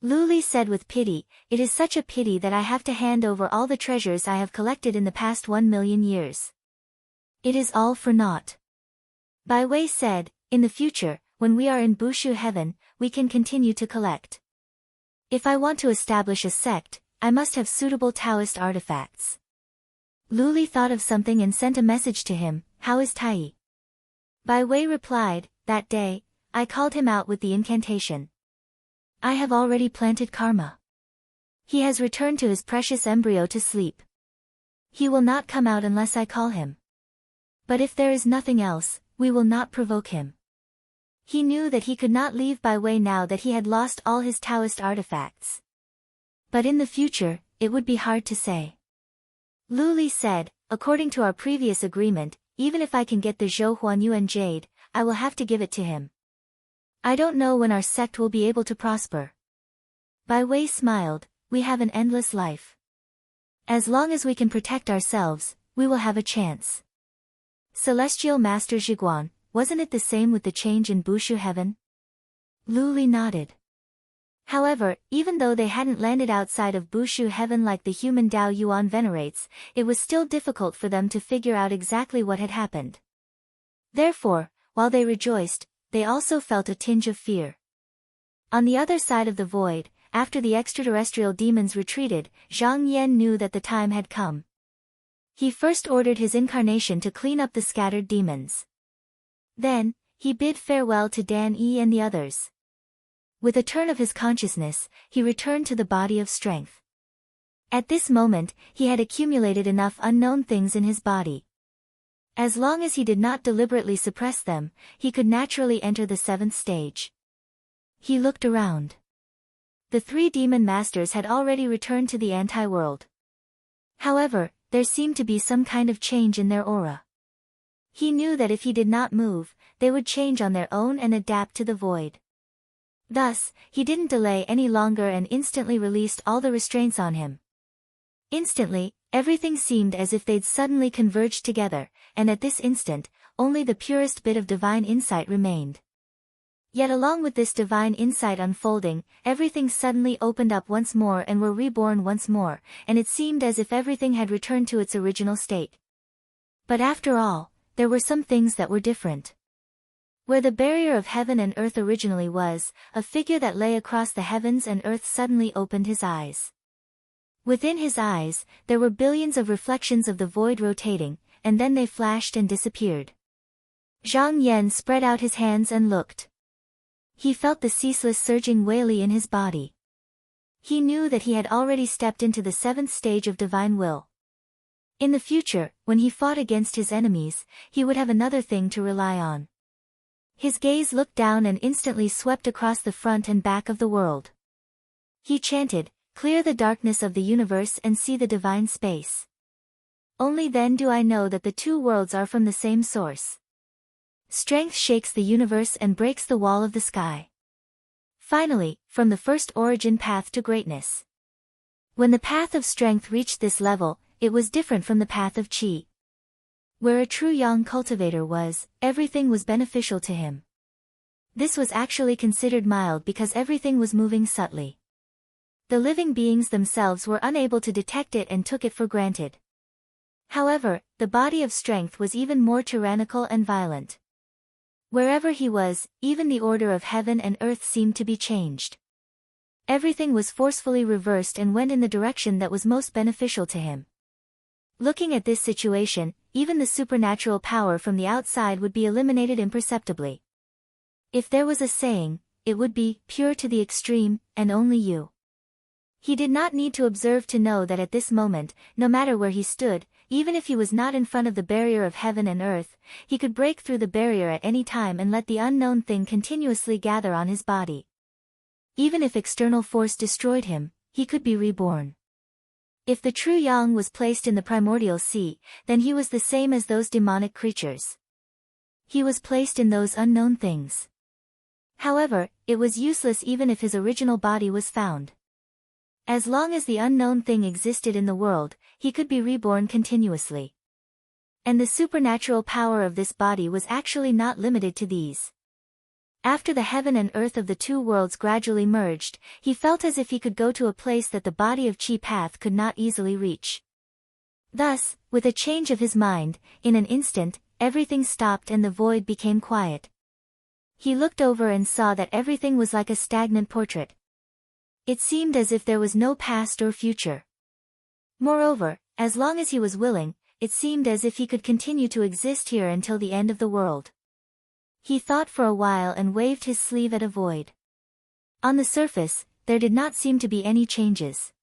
Speaker 1: Luli said with pity, "It is such a pity that I have to hand over all the treasures I have collected in the past 1,000,000 years. It is all for naught." Bai Wei said, "In the future, when we are in Bushu heaven, we can continue to collect. If I want to establish a sect, I must have suitable Taoist artifacts." Luli thought of something and sent a message to him, "How is Tai?" Bai Wei replied, "That day, I called him out with the incantation. I have already planted karma. He has returned to his precious embryo to sleep. He will not come out unless I call him. But if there is nothing else, we will not provoke him." He knew that he could not leave Bai Wei now that he had lost all his Taoist artifacts. But in the future, it would be hard to say. Luli said, "According to our previous agreement, even if I can get the Zhou Huanyuan jade, I will have to give it to him. I don't know when our sect will be able to prosper." Bai Wei smiled, "We have an endless life. As long as we can protect ourselves, we will have a chance. Celestial Master Zhiguan, wasn't it the same with the change in Bushu heaven? Lu Li nodded. However, even though they hadn't landed outside of Bushu heaven like the human Dao Yuan venerates, it was still difficult for them to figure out exactly what had happened. Therefore, while they rejoiced, they also felt a tinge of fear. On the other side of the void, after the extraterrestrial demons retreated, Zhang Yan knew that the time had come. He first ordered his incarnation to clean up the scattered demons. Then, he bid farewell to Dan Yi and the others. With a turn of his consciousness, he returned to the body of strength. At this moment, he had accumulated enough unknown things in his body. As long as he did not deliberately suppress them, he could naturally enter the seventh stage. He looked around. The three demon masters had already returned to the anti-world. However, there seemed to be some kind of change in their aura. He knew that if he did not move, they would change on their own and adapt to the void. Thus, he didn't delay any longer and instantly released all the restraints on him. Instantly, everything seemed as if they'd suddenly converged together, and at this instant, only the purest bit of divine insight remained. Yet along with this divine insight unfolding, everything suddenly opened up once more and were reborn once more, and it seemed as if everything had returned to its original state. But after all, there were some things that were different. Where the barrier of heaven and earth originally was, a figure that lay across the heavens and earth suddenly opened his eyes. Within his eyes, there were billions of reflections of the void rotating, and then they flashed and disappeared. Zhang Yan spread out his hands and looked. He felt the ceaseless surging Wei-Li in his body. He knew that he had already stepped into the seventh stage of divine will. In the future, when he fought against his enemies, he would have another thing to rely on. His gaze looked down and instantly swept across the front and back of the world. He chanted, "Clear the darkness of the universe and see the divine space. Only then do I know that the two worlds are from the same source. Strength shakes the universe and breaks the wall of the sky. Finally, from the first origin path to greatness." When the path of strength reached this level, it was different from the path of qi. Where a true yang cultivator was, everything was beneficial to him. This was actually considered mild because everything was moving subtly. The living beings themselves were unable to detect it and took it for granted. However, the body of strength was even more tyrannical and violent. Wherever he was, even the order of heaven and earth seemed to be changed. Everything was forcefully reversed and went in the direction that was most beneficial to him. Looking at this situation, even the supernatural power from the outside would be eliminated imperceptibly. If there was a saying, it would be, pure to the extreme, and only you. He did not need to observe to know that at this moment, no matter where he stood, even if he was not in front of the barrier of heaven and earth, he could break through the barrier at any time and let the unknown thing continuously gather on his body. Even if external force destroyed him, he could be reborn. If the true yang was placed in the primordial sea, then he was the same as those demonic creatures. He was placed in those unknown things. However, it was useless even if his original body was found. As long as the unknown thing existed in the world, he could be reborn continuously. And the supernatural power of this body was actually not limited to these. After the heaven and earth of the two worlds gradually merged, he felt as if he could go to a place that the body of Qi Path could not easily reach. Thus, with a change of his mind, in an instant, everything stopped and the void became quiet. He looked over and saw that everything was like a stagnant portrait. It seemed as if there was no past or future. Moreover, as long as he was willing, it seemed as if he could continue to exist here until the end of the world. He thought for a while and waved his sleeve at a void. On the surface, there did not seem to be any changes.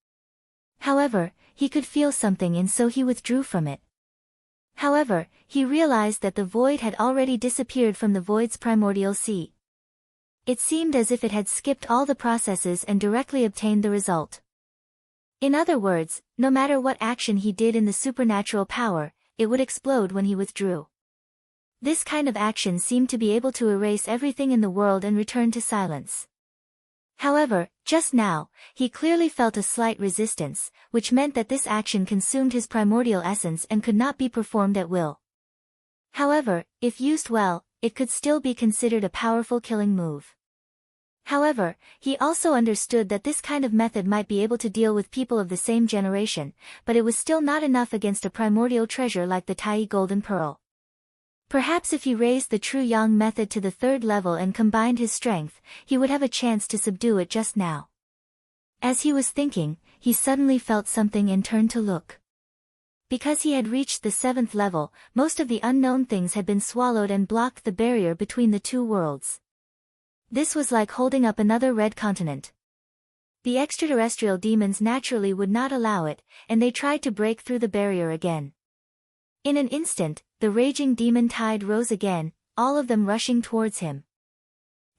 Speaker 1: However, he could feel something and so he withdrew from it. However, he realized that the void had already disappeared from the void's primordial sea. It seemed as if it had skipped all the processes and directly obtained the result. In other words, no matter what action he did in the supernatural power, it would explode when he withdrew. This kind of action seemed to be able to erase everything in the world and return to silence. However, just now, he clearly felt a slight resistance, which meant that this action consumed his primordial essence and could not be performed at will. However, if used well, it could still be considered a powerful killing move. However, he also understood that this kind of method might be able to deal with people of the same generation, but it was still not enough against a primordial treasure like the Tai Golden Pearl. Perhaps if he raised the true Yang method to the 3rd level and combined his strength, he would have a chance to subdue it just now. As he was thinking, he suddenly felt something and turned to look. Because he had reached the 7th level, most of the unknown things had been swallowed and blocked the barrier between the two worlds. This was like holding up another red continent. The extraterrestrial demons naturally would not allow it, and they tried to break through the barrier again. In an instant, the raging demon tide rose again, all of them rushing towards him.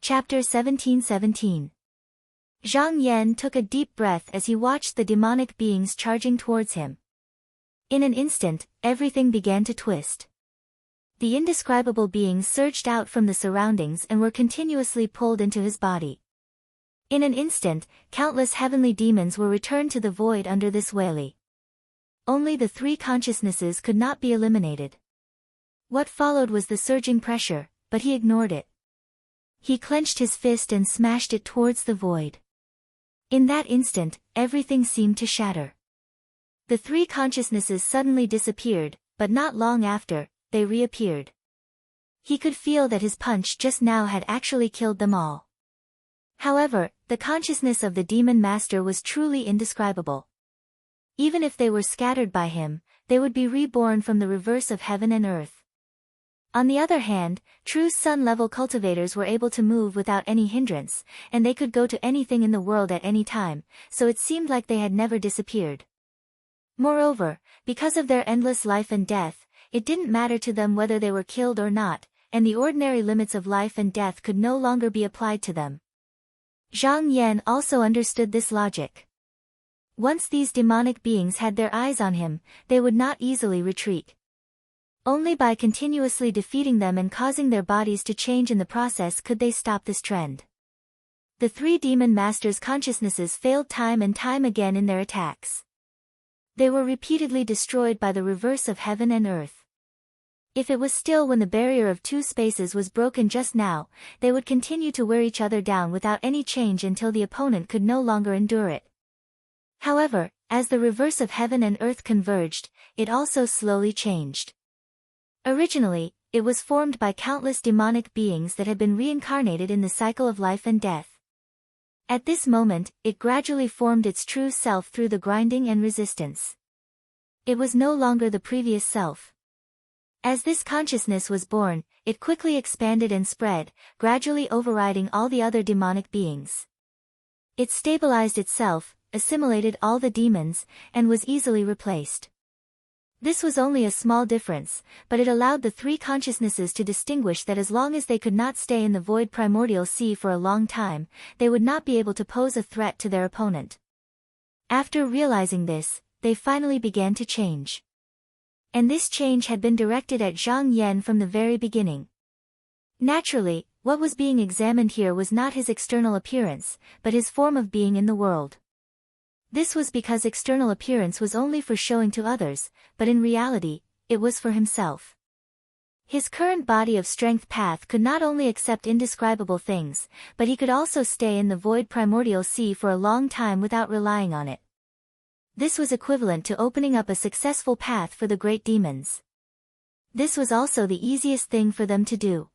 Speaker 1: Chapter 17:17. Zhang Yan took a deep breath as he watched the demonic beings charging towards him. In an instant, everything began to twist. The indescribable beings surged out from the surroundings and were continuously pulled into his body. In an instant, countless heavenly demons were returned to the void under this wailing. Only the 3 consciousnesses could not be eliminated. What followed was the surging pressure, but he ignored it. He clenched his fist and smashed it towards the void. In that instant, everything seemed to shatter. The 3 consciousnesses suddenly disappeared, but not long after, they reappeared. He could feel that his punch just now had actually killed them all. However, the consciousness of the demon master was truly indescribable. Even if they were scattered by him, they would be reborn from the reverse of heaven and earth. On the other hand, true sun-level cultivators were able to move without any hindrance, and they could go to anything in the world at any time, so it seemed like they had never disappeared. Moreover, because of their endless life and death, it didn't matter to them whether they were killed or not, and the ordinary limits of life and death could no longer be applied to them. Zhang Yan also understood this logic. Once these demonic beings had their eyes on him, they would not easily retreat. Only by continuously defeating them and causing their bodies to change in the process could they stop this trend. The 3 demon masters' consciousnesses failed time and time again in their attacks. They were repeatedly destroyed by the reverse of heaven and earth. If it was still when the barrier of 2 spaces was broken just now, they would continue to wear each other down without any change until the opponent could no longer endure it. However, as the reverse of heaven and earth converged, it also slowly changed. Originally, it was formed by countless demonic beings that had been reincarnated in the cycle of life and death. At this moment, it gradually formed its true self through the grinding and resistance. It was no longer the previous self. As this consciousness was born, it quickly expanded and spread, gradually overriding all the other demonic beings. It stabilized itself, assimilated all the demons, and was easily replaced. This was only a small difference, but it allowed the 3 consciousnesses to distinguish that as long as they could not stay in the void primordial sea for a long time, they would not be able to pose a threat to their opponent. After realizing this, they finally began to change. And this change had been directed at Zhang Yan from the very beginning. Naturally, what was being examined here was not his external appearance, but his form of being in the world. This was because external appearance was only for showing to others, but in reality, it was for himself. His current body of strength path could not only accept indescribable things, but he could also stay in the void primordial sea for a long time without relying on it. This was equivalent to opening up a successful path for the great demons. This was also the easiest thing for them to do.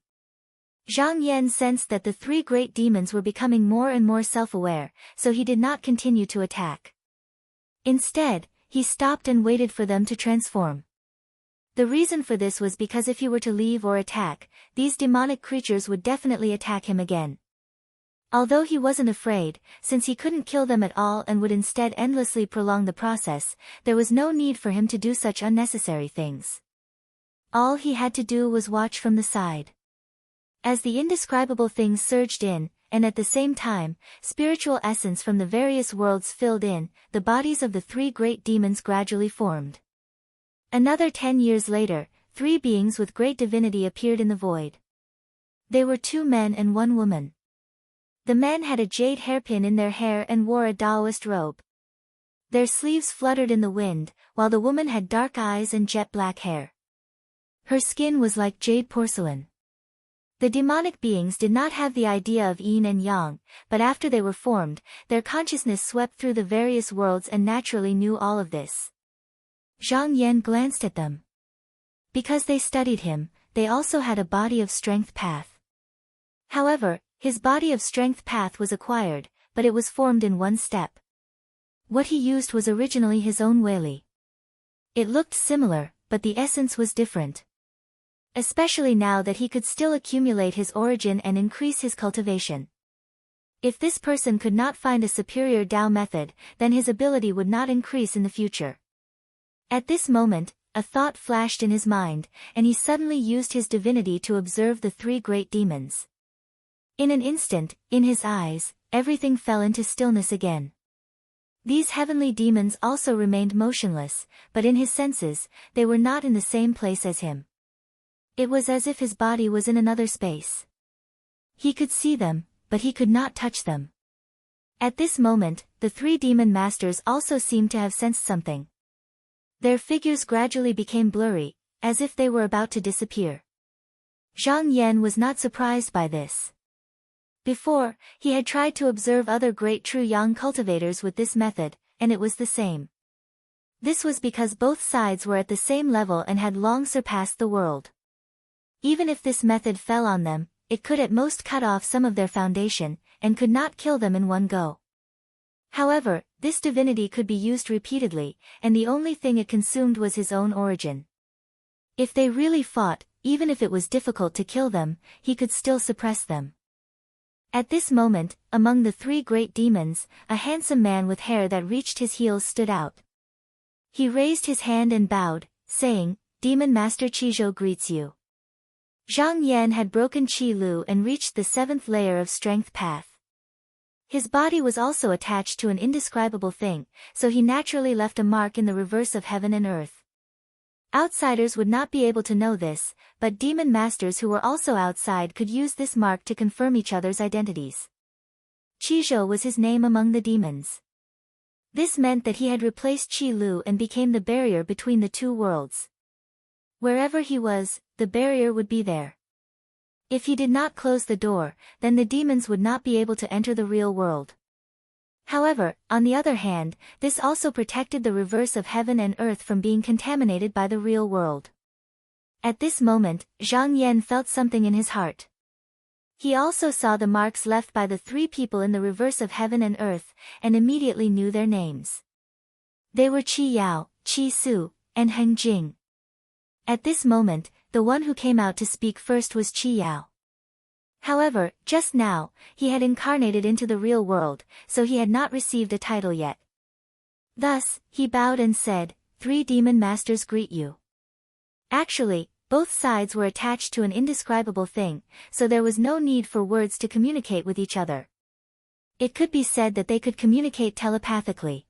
Speaker 1: Zhang Yan sensed that the 3 great demons were becoming more and more self-aware, so he did not continue to attack. Instead, he stopped and waited for them to transform. The reason for this was because if he were to leave or attack, these demonic creatures would definitely attack him again. Although he wasn't afraid, since he couldn't kill them at all and would instead endlessly prolong the process, there was no need for him to do such unnecessary things. All he had to do was watch from the side. As the indescribable things surged in, and at the same time, spiritual essence from the various worlds filled in, the bodies of the 3 great demons gradually formed. Another 10 years later, 3 beings with great divinity appeared in the void. They were 2 men and 1 woman. The men had a jade hairpin in their hair and wore a Taoist robe. Their sleeves fluttered in the wind, while the woman had dark eyes and jet black hair. Her skin was like jade porcelain. The demonic beings did not have the idea of yin and yang, but after they were formed, their consciousness swept through the various worlds and naturally knew all of this. Zhang Yan glanced at them. Because they studied him, they also had a body of strength path. However, his body of strength path was acquired, but it was formed in one step. What he used was originally his own Weili. It looked similar, but the essence was different. Especially now that he could still accumulate his origin and increase his cultivation. If this person could not find a superior Dao method, then his ability would not increase in the future. At this moment, a thought flashed in his mind, and he suddenly used his divinity to observe the three great demons. In an instant, in his eyes, everything fell into stillness again. These heavenly demons also remained motionless, but in his senses, they were not in the same place as him. It was as if his body was in another space. He could see them, but he could not touch them. At this moment, the three demon masters also seemed to have sensed something. Their figures gradually became blurry, as if they were about to disappear. Zhang Yan was not surprised by this. Before, he had tried to observe other great true yang cultivators with this method, and it was the same. This was because both sides were at the same level and had long surpassed the world. Even if this method fell on them, it could at most cut off some of their foundation, and could not kill them in one go. However, this divinity could be used repeatedly, and the only thing it consumed was his own origin. If they really fought, even if it was difficult to kill them, he could still suppress them. At this moment, among the three great demons, a handsome man with hair that reached his heels stood out. He raised his hand and bowed, saying, "Demon Master Qizhou greets you." Zhang Yan had broken Qi Lu and reached the 7th layer of strength path. His body was also attached to an indescribable thing, so he naturally left a mark in the reverse of heaven and earth. Outsiders would not be able to know this, but demon masters who were also outside could use this mark to confirm each other's identities. Qizhou was his name among the demons. This meant that he had replaced Qi Lu and became the barrier between the two worlds. Wherever he was, the barrier would be there. If he did not close the door, then the demons would not be able to enter the real world. However, on the other hand, this also protected the reverse of heaven and earth from being contaminated by the real world. At this moment, Zhang Yan felt something in his heart. He also saw the marks left by the three people in the reverse of heaven and earth, and immediately knew their names. They were Qi Yao, Qi Su, and Heng Jing. At this moment, the one who came out to speak first was Qi Yao. However, just now, he had incarnated into the real world, so he had not received a title yet. Thus, he bowed and said, "Three demon masters greet you." Actually, both sides were attached to an indescribable thing, so there was no need for words to communicate with each other. It could be said that they could communicate telepathically.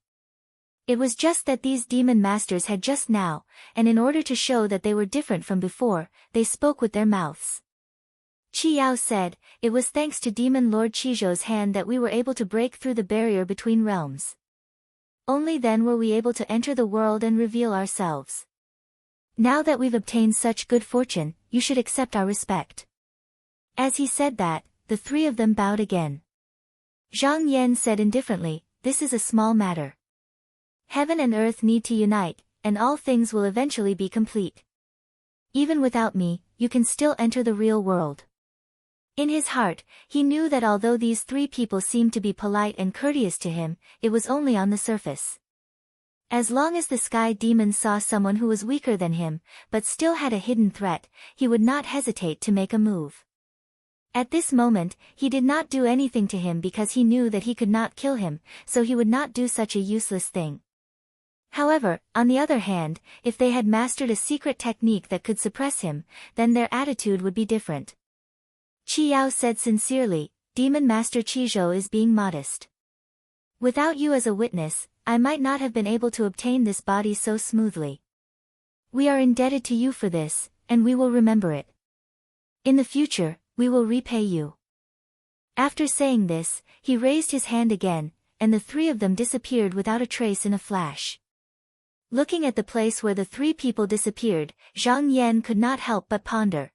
Speaker 1: It was just that these demon masters had just now, and in order to show that they were different from before, they spoke with their mouths. Qi Yao said, "It was thanks to Demon Lord Qizhou's hand that we were able to break through the barrier between realms. Only then were we able to enter the world and reveal ourselves. Now that we've obtained such good fortune, you should accept our respect." As he said that, the three of them bowed again. Zhang Yan said indifferently, "This is a small matter. Heaven and earth need to unite, and all things will eventually be complete. Even without me, you can still enter the real world." In his heart, he knew that although these three people seemed to be polite and courteous to him, it was only on the surface. As long as the sky demon saw someone who was weaker than him, but still had a hidden threat, he would not hesitate to make a move. At this moment, he did not do anything to him because he knew that he could not kill him, so he would not do such a useless thing. However, on the other hand, if they had mastered a secret technique that could suppress him, then their attitude would be different. Qi Yao said sincerely, "Demon Master Qizhou is being modest. Without you as a witness, I might not have been able to obtain this body so smoothly. We are indebted to you for this, and we will remember it. In the future, we will repay you." After saying this, he raised his hand again, and the three of them disappeared without a trace in a flash. Looking at the place where the three people disappeared, Zhang Yan could not help but ponder.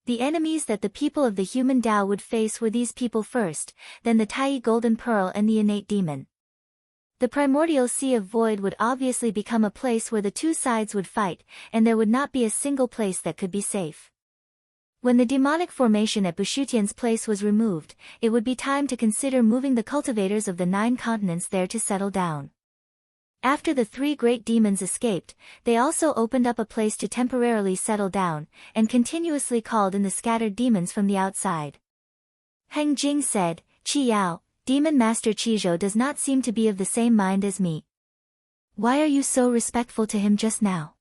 Speaker 1: The enemies that the people of the human Tao would face were these people first, then the Tai Golden Pearl and the innate demon. The primordial sea of void would obviously become a place where the two sides would fight, and there would not be a single place that could be safe. When the demonic formation at Bushutian's place was removed, it would be time to consider moving the cultivators of the 9 continents there to settle down. After the 3 great demons escaped, they also opened up a place to temporarily settle down, and continuously called in the scattered demons from the outside. Heng Jing said, "Qi Yao, Demon Master Qizhou does not seem to be of the same mind as me. Why are you so respectful to him just now?"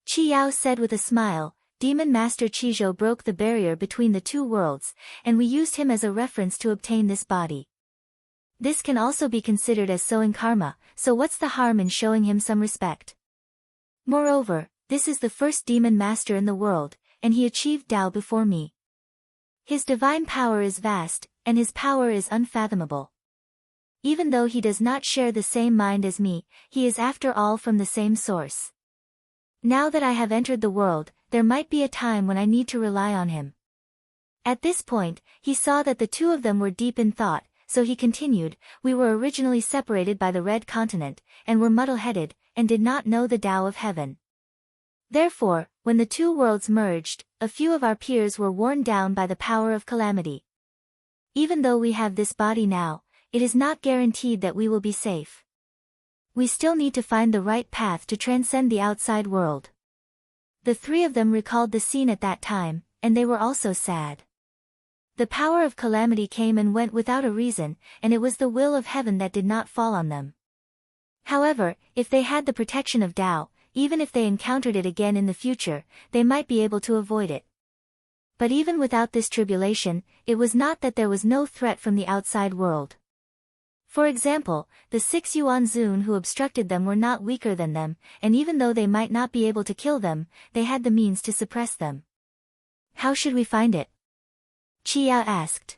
Speaker 1: Qi Yao said with a smile, "Demon Master Qizhou broke the barrier between the 2 worlds, and we used him as a reference to obtain this body. This can also be considered as sowing karma, so what's the harm in showing him some respect? Moreover, this is the first demon master in the world, and he achieved Tao before me. His divine power is vast, and his power is unfathomable. Even though he does not share the same mind as me, he is after all from the same source. Now that I have entered the world, there might be a time when I need to rely on him." At this point, he saw that the 2 of them were deep in thought, so he continued, "We were originally separated by the Red Continent, and were muddle-headed, and did not know the Tao of Heaven. Therefore, when the 2 worlds merged, a few of our peers were worn down by the power of calamity. Even though we have this body now, it is not guaranteed that we will be safe. We still need to find the right path to transcend the outside world." The 3 of them recalled the scene at that time, and they were also sad. The power of calamity came and went without a reason, and it was the will of heaven that did not fall on them. However, if they had the protection of Tao, even if they encountered it again in the future, they might be able to avoid it. But even without this tribulation, it was not that there was no threat from the outside world. For example, the 6 Yuanzun who obstructed them were not weaker than them, and even though they might not be able to kill them, they had the means to suppress them. "How should we find it?" Qi Yao asked.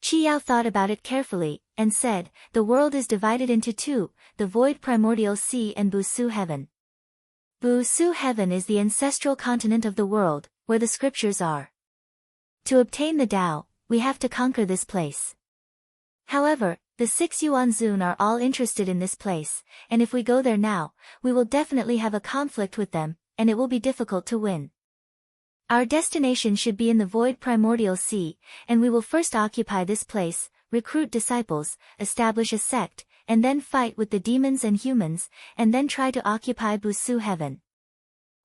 Speaker 1: Qi Yao thought about it carefully, and said, "The world is divided into 2, the void primordial sea and Busu heaven. Busu heaven is the ancestral continent of the world, where the scriptures are. To obtain the Tao, we have to conquer this place. However, the 6 Yuanzun are all interested in this place, and if we go there now, we will definitely have a conflict with them, and it will be difficult to win. Our destination should be in the void primordial sea, and we will first occupy this place, recruit disciples, establish a sect, and then fight with the demons and humans, and then try to occupy Busu heaven."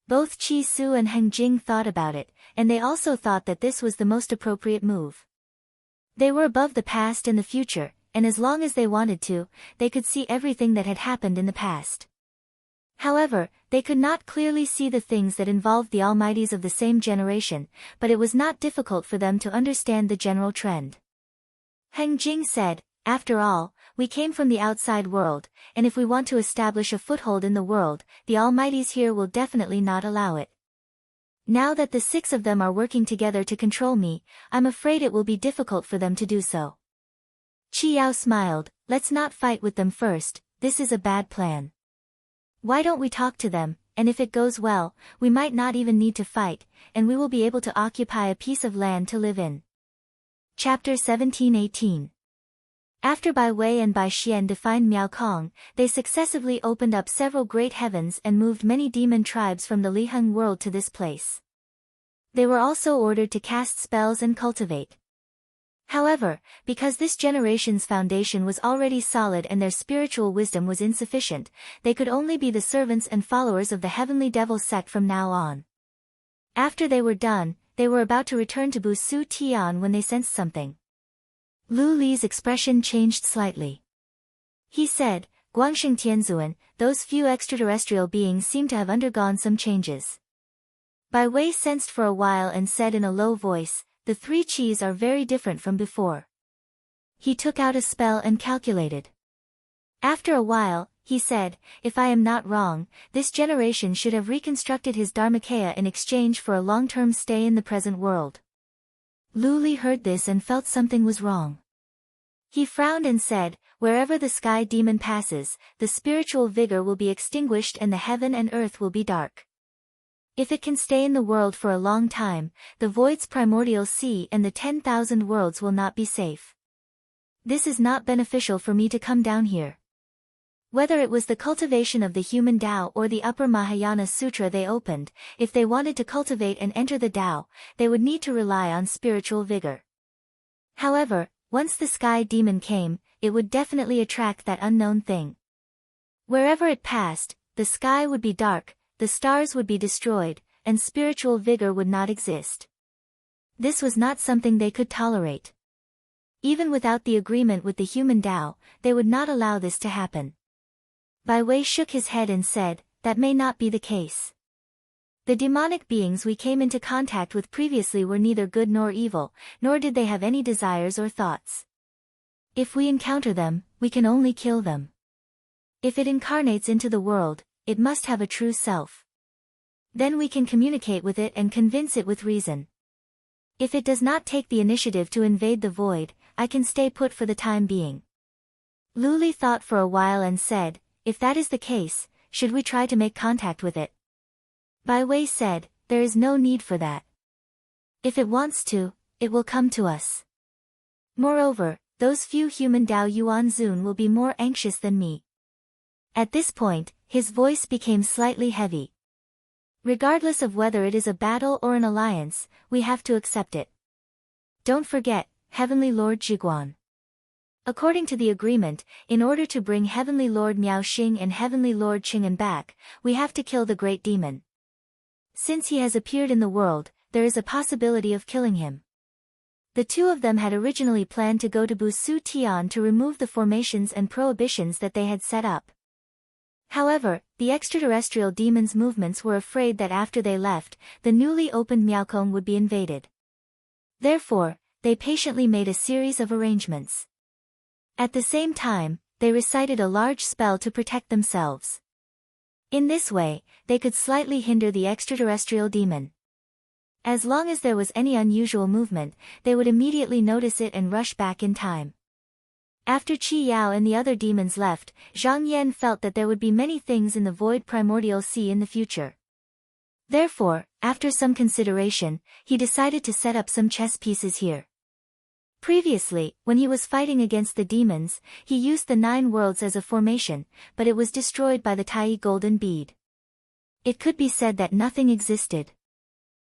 Speaker 1: Both Qi Su and Heng Jing thought about it, and they also thought that this was the most appropriate move. They were above the past and the future, and as long as they wanted to, they could see everything that had happened in the past. However, they could not clearly see the things that involved the almighties of the same generation, but it was not difficult for them to understand the general trend. Heng Jing said, "After all, we came from the outside world, and if we want to establish a foothold in the world, the almighties here will definitely not allow it. Now that the 6 of them are working together to control me, I'm afraid it will be difficult for them to do so." Qi Yao smiled, "Let's not fight with them first, this is a bad plan. Why don't we talk to them, and if it goes well, we might not even need to fight, and we will be able to occupy a piece of land to live in." Chapter 17-18. After Bai Wei and Bai Xian defined Miaokong, they successively opened up several great heavens and moved many demon tribes from the Liheng world to this place. They were also ordered to cast spells and cultivate. However, because this generation's foundation was already solid and their spiritual wisdom was insufficient, they could only be the servants and followers of the Heavenly Devil sect from now on. After they were done, they were about to return to Busu Tian when they sensed something. Lu Li's expression changed slightly. He said, "Guangsheng Tianzuan, those few extraterrestrial beings seem to have undergone some changes." Bai Wei sensed for a while and said in a low voice, "The 3 Qis are very different from before." He took out a spell and calculated. After a while, he said, "If I am not wrong, this generation should have reconstructed his Dharmakaya in exchange for a long-term stay in the present world." Lu Li heard this and felt something was wrong. He frowned and said, "Wherever the sky demon passes, the spiritual vigor will be extinguished and the heaven and earth will be dark. If it can stay in the world for a long time, the void's primordial sea and the 10,000 worlds will not be safe. This is not beneficial for me to come down here." Whether it was the cultivation of the human Tao or the upper Mahayana Sutra they opened, if they wanted to cultivate and enter the Tao, they would need to rely on spiritual vigor. However, once the sky demon came, it would definitely attract that unknown thing. Wherever it passed, the sky would be dark, the stars would be destroyed, and spiritual vigor would not exist. This was not something they could tolerate. Even without the agreement with the human Tao, they would not allow this to happen. Bai Wei shook his head and said, "That may not be the case. The demonic beings we came into contact with previously were neither good nor evil, nor did they have any desires or thoughts. If we encounter them, we can only kill them. If it incarnates into the world, it must have a true self. Then we can communicate with it and convince it with reason. If it does not take the initiative to invade the void, I can stay put for the time being." Lu Li thought for a while and said, "If that is the case, should we try to make contact with it?" Bai Wei said, "There is no need for that. If it wants to, it will come to us. Moreover, those few human Dao Yuan Zun will be more anxious than me." At this point, his voice became slightly heavy. "Regardless of whether it is a battle or an alliance, we have to accept it. Don't forget, Heavenly Lord Zhiguan. According to the agreement, in order to bring Heavenly Lord Miao Xing and Heavenly Lord Qing'an back, we have to kill the great demon. Since he has appeared in the world, there is a possibility of killing him." The two of them had originally planned to go to Busu Tian to remove the formations and prohibitions that they had set up. However, the extraterrestrial demons' movements were afraid that after they left, the newly opened Miaokong would be invaded. Therefore, they patiently made a series of arrangements. At the same time, they recited a large spell to protect themselves. In this way, they could slightly hinder the extraterrestrial demon. As long as there was any unusual movement, they would immediately notice it and rush back in time. After Qi Yao and the other demons left, Zhang Yan felt that there would be many things in the void primordial sea in the future. Therefore, after some consideration, he decided to set up some chess pieces here. Previously, when he was fighting against the demons, he used the 9 worlds as a formation, but it was destroyed by the Tai golden bead. It could be said that nothing existed.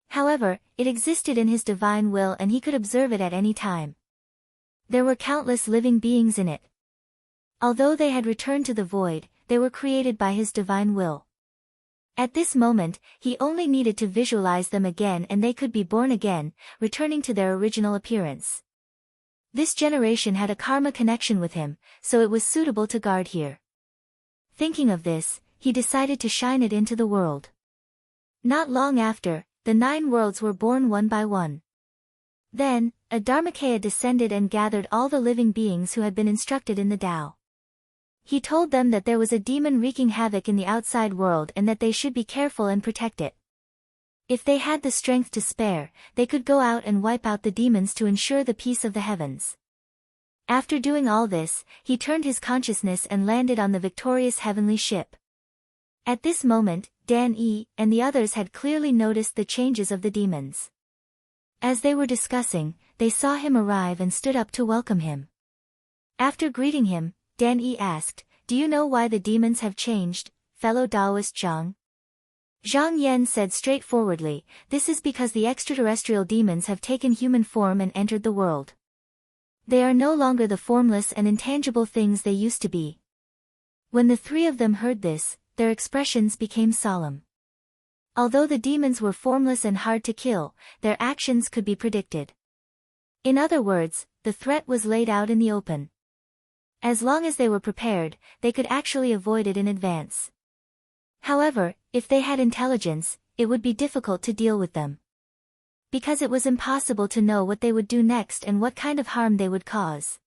Speaker 1: However, it existed in his divine will and he could observe it at any time. There were countless living beings in it. Although they had returned to the void, they were created by his divine will. At this moment, he only needed to visualize them again and they could be born again, returning to their original appearance. This generation had a karma connection with him, so it was suitable to guard here. Thinking of this, he decided to shine it into the world. Not long after, the 9 worlds were born one by one. Then, a Dharmakaya descended and gathered all the living beings who had been instructed in the Tao. He told them that there was a demon wreaking havoc in the outside world and that they should be careful and protect it. If they had the strength to spare, they could go out and wipe out the demons to ensure the peace of the heavens. After doing all this, he turned his consciousness and landed on the victorious heavenly ship. At this moment, Dan Yi and the others had clearly noticed the changes of the demons. As they were discussing, they saw him arrive and stood up to welcome him. After greeting him, Dan Yi asked, "Do you know why the demons have changed, fellow Taoist Zhang?" Zhang Yan said straightforwardly, "This is because the extraterrestrial demons have taken human form and entered the world. They are no longer the formless and intangible things they used to be." When the 3 of them heard this, their expressions became solemn. Although the demons were formless and hard to kill, their actions could be predicted. In other words, the threat was laid out in the open. As long as they were prepared, they could actually avoid it in advance. However, if they had intelligence, it would be difficult to deal with them. Because it was impossible to know what they would do next and what kind of harm they would cause.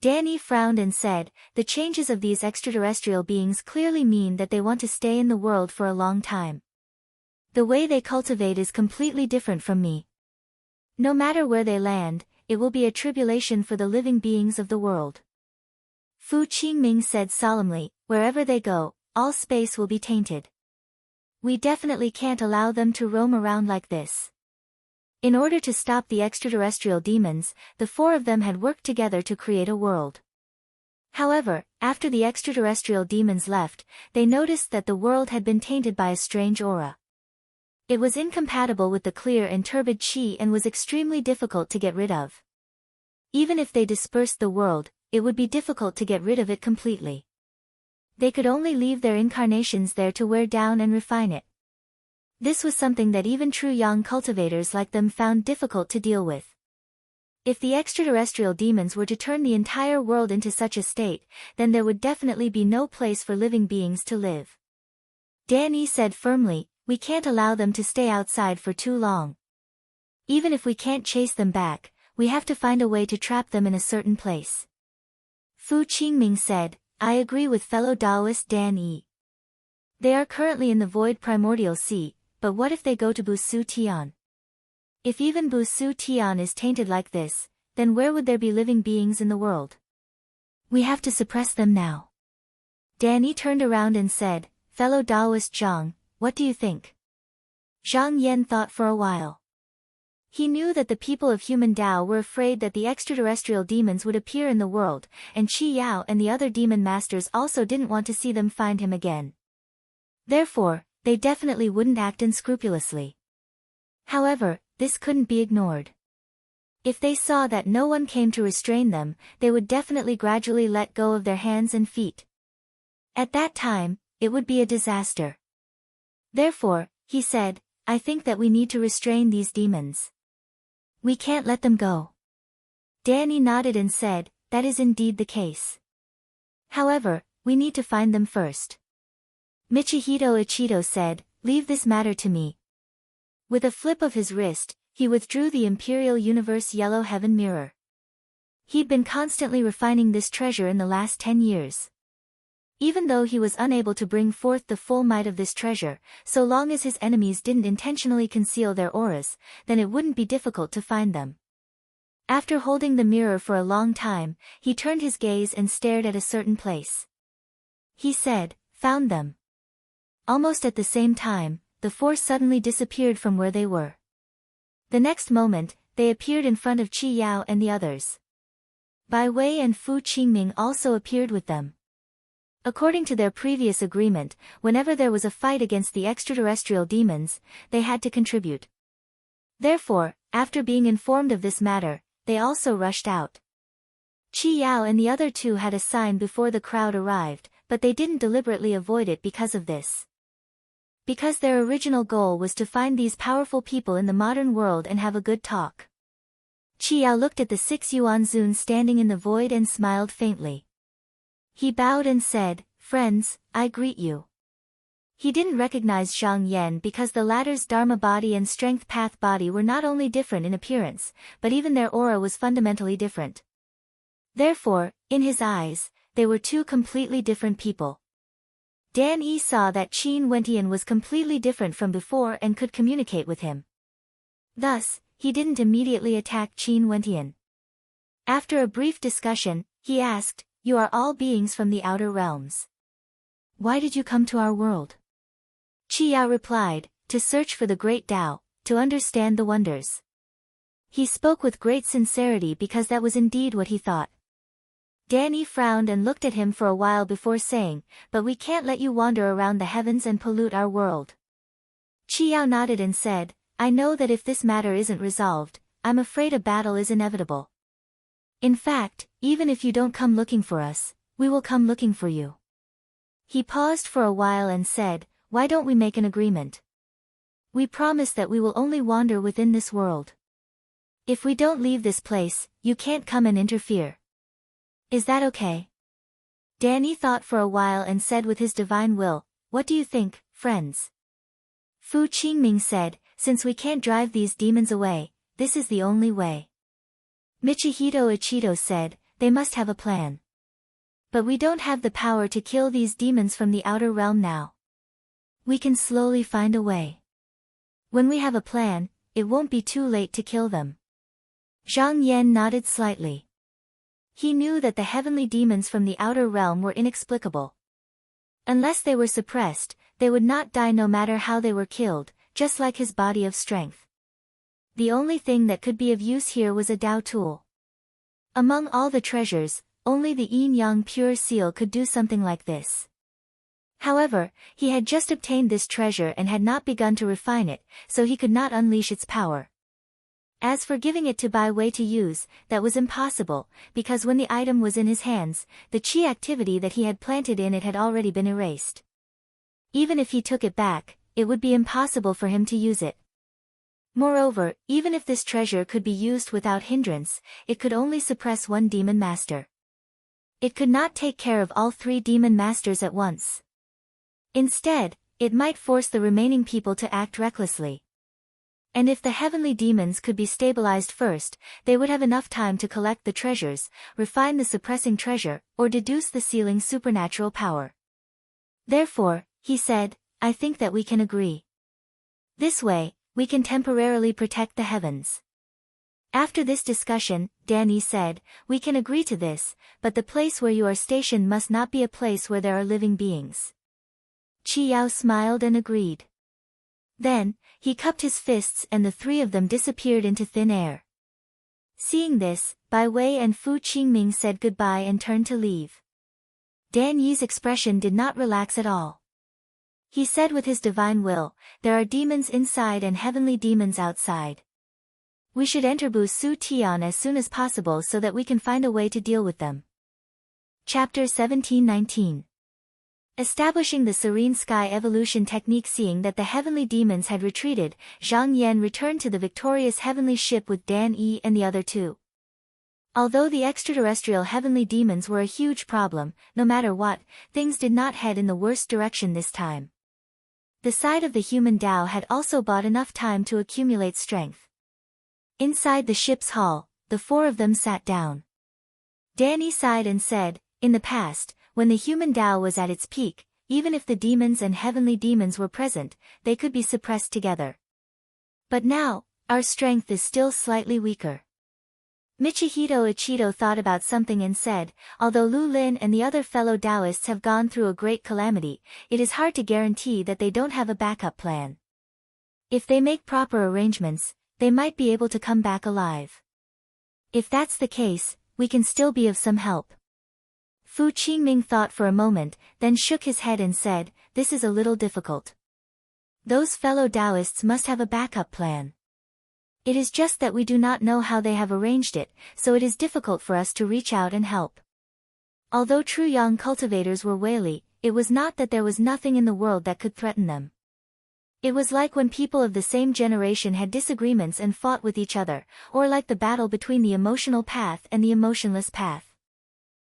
Speaker 1: Danny frowned and said, "The changes of these extraterrestrial beings clearly mean that they want to stay in the world for a long time. The way they cultivate is completely different from me. No matter where they land, it will be a tribulation for the living beings of the world. Fu Qingming said solemnly, wherever they go, all space will be tainted. We definitely can't allow them to roam around like this. In order to stop the extraterrestrial demons, the four of them had worked together to create a world. However, after the extraterrestrial demons left, they noticed that the world had been tainted by a strange aura. It was incompatible with the clear and turbid qi and was extremely difficult to get rid of. Even if they dispersed the world, it would be difficult to get rid of it completely. They could only leave their incarnations there to wear down and refine it. This was something that even true yang cultivators like them found difficult to deal with. If the extraterrestrial demons were to turn the entire world into such a state, then there would definitely be no place for living beings to live. Danny said firmly, we can't allow them to stay outside for too long. Even if we can't chase them back, we have to find a way to trap them in a certain place. Fu Qingming said, I agree with fellow Taoist Dan Yi. They are currently in the void primordial sea, but what if they go to Busu Tian? If even Busu Tian is tainted like this, then where would there be living beings in the world? We have to suppress them now. Danny turned around and said, fellow Taoist Zhang, what do you think? Zhang Yan thought for a while. He knew that the people of human Tao were afraid that the extraterrestrial demons would appear in the world, and Qi Yao and the other demon masters also didn't want to see them find him again. Therefore, they definitely wouldn't act unscrupulously. However, this couldn't be ignored. If they saw that no one came to restrain them, they would definitely gradually let go of their hands and feet. At that time, it would be a disaster. Therefore, he said, I think that we need to restrain these demons. We can't let them go. Danny nodded and said, that is indeed the case. However, we need to find them first. Michihito Ichido said, leave this matter to me. With a flip of his wrist, he withdrew the Imperial Universe Yellow Heaven Mirror. He'd been constantly refining this treasure in the last 10 years. Even though he was unable to bring forth the full might of this treasure, so long as his enemies didn't intentionally conceal their auras, then it wouldn't be difficult to find them. After holding the mirror for a long time, he turned his gaze and stared at a certain place. He said, found them. Almost at the same time, the four suddenly disappeared from where they were. The next moment, they appeared in front of Qi Yao and the others. Bai Wei and Fu Qingming also appeared with them. According to their previous agreement, whenever there was a fight against the extraterrestrial demons, they had to contribute. Therefore, after being informed of this matter, they also rushed out. Qi Yao and the other two had a sign before the crowd arrived, but they didn't deliberately avoid it because of this. Because their original goal was to find these powerful people in the modern world and have a good talk. Qi Yao looked at the 6 Yuanzun standing in the void and smiled faintly. He bowed and said, friends, I greet you. He didn't recognize Zhang Yan because the latter's Dharma body and Strength Path body were not only different in appearance, but even their aura was fundamentally different. Therefore, in his eyes, they were two completely different people. Dan Yi saw that Qin Wentian was completely different from before and could communicate with him. Thus, he didn't immediately attack Qin Wentian. After a brief discussion, he asked, you are all beings from the outer realms. Why did you come to our world? Qi Yao replied, to search for the great Tao, to understand the wonders. He spoke with great sincerity because that was indeed what he thought. Danny frowned and looked at him for a while before saying, but we can't let you wander around the heavens and pollute our world. Qi Yao nodded and said, I know that if this matter isn't resolved, I'm afraid a battle is inevitable. In fact, even if you don't come looking for us, we will come looking for you. He paused for a while and said, why don't we make an agreement? We promise that we will only wander within this world. If we don't leave this place, you can't come and interfere. Is that okay? Danny thought for a while and said with his divine will, what do you think, friends? Fu Qingming said, since we can't drive these demons away, this is the only way. Michihito Ichido said, they must have a plan. But we don't have the power to kill these demons from the outer realm now. We can slowly find a way. When we have a plan, it won't be too late to kill them. Zhang Yan nodded slightly. He knew that the heavenly demons from the outer realm were inexplicable. Unless they were suppressed, they would not die no matter how they were killed, just like his body of strength. The only thing that could be of use here was a Tao tool. Among all the treasures, only the yin-yang pure seal could do something like this. However, he had just obtained this treasure and had not begun to refine it, so he could not unleash its power. As for giving it to Bai Wei to use, that was impossible, because when the item was in his hands, the qi activity that he had planted in it had already been erased. Even if he took it back, it would be impossible for him to use it. Moreover, even if this treasure could be used without hindrance, it could only suppress one demon master. It could not take care of all 3 demon masters at once. Instead, it might force the remaining people to act recklessly. And if the heavenly demons could be stabilized first, they would have enough time to collect the treasures, refine the suppressing treasure, or deduce the sealing's supernatural power. Therefore, he said, I think that we can agree. This way, we can temporarily protect the heavens. After this discussion, Danny said, we can agree to this, but the place where you are stationed must not be a place where there are living beings. Qi Yao smiled and agreed. Then, he cupped his fists and the 3 of them disappeared into thin air. Seeing this, Bai Wei and Fu Qingming said goodbye and turned to leave. Dan Yi's expression did not relax at all. He said with his divine will, there are demons inside and heavenly demons outside. We should enter Bu Su Tian as soon as possible so that we can find a way to deal with them. Chapter 1719. Establishing the serene sky evolution technique. Seeing that the heavenly demons had retreated, Zhang Yan returned to the victorious heavenly ship with Dan Yi and the other 2. Although the extraterrestrial heavenly demons were a huge problem, no matter what, things did not head in the worst direction this time. The side of the human Tao had also bought enough time to accumulate strength. Inside the ship's hull, the 4 of them sat down. Danny sighed and said, in the past, when the human Tao was at its peak, even if the demons and heavenly demons were present, they could be suppressed together. But now, our strength is still slightly weaker. Michihito Ichido thought about something and said, although Lu Lin and the other fellow Taoists have gone through a great calamity, it is hard to guarantee that they don't have a backup plan. If they make proper arrangements, they might be able to come back alive. If that's the case, we can still be of some help. Fu Qingming thought for a moment, then shook his head and said, this is a little difficult. Those fellow Taoists must have a backup plan. It is just that we do not know how they have arranged it, so it is difficult for us to reach out and help. Although true young cultivators were wily, it was not that there was nothing in the world that could threaten them. It was like when people of the same generation had disagreements and fought with each other, or like the battle between the emotional path and the emotionless path.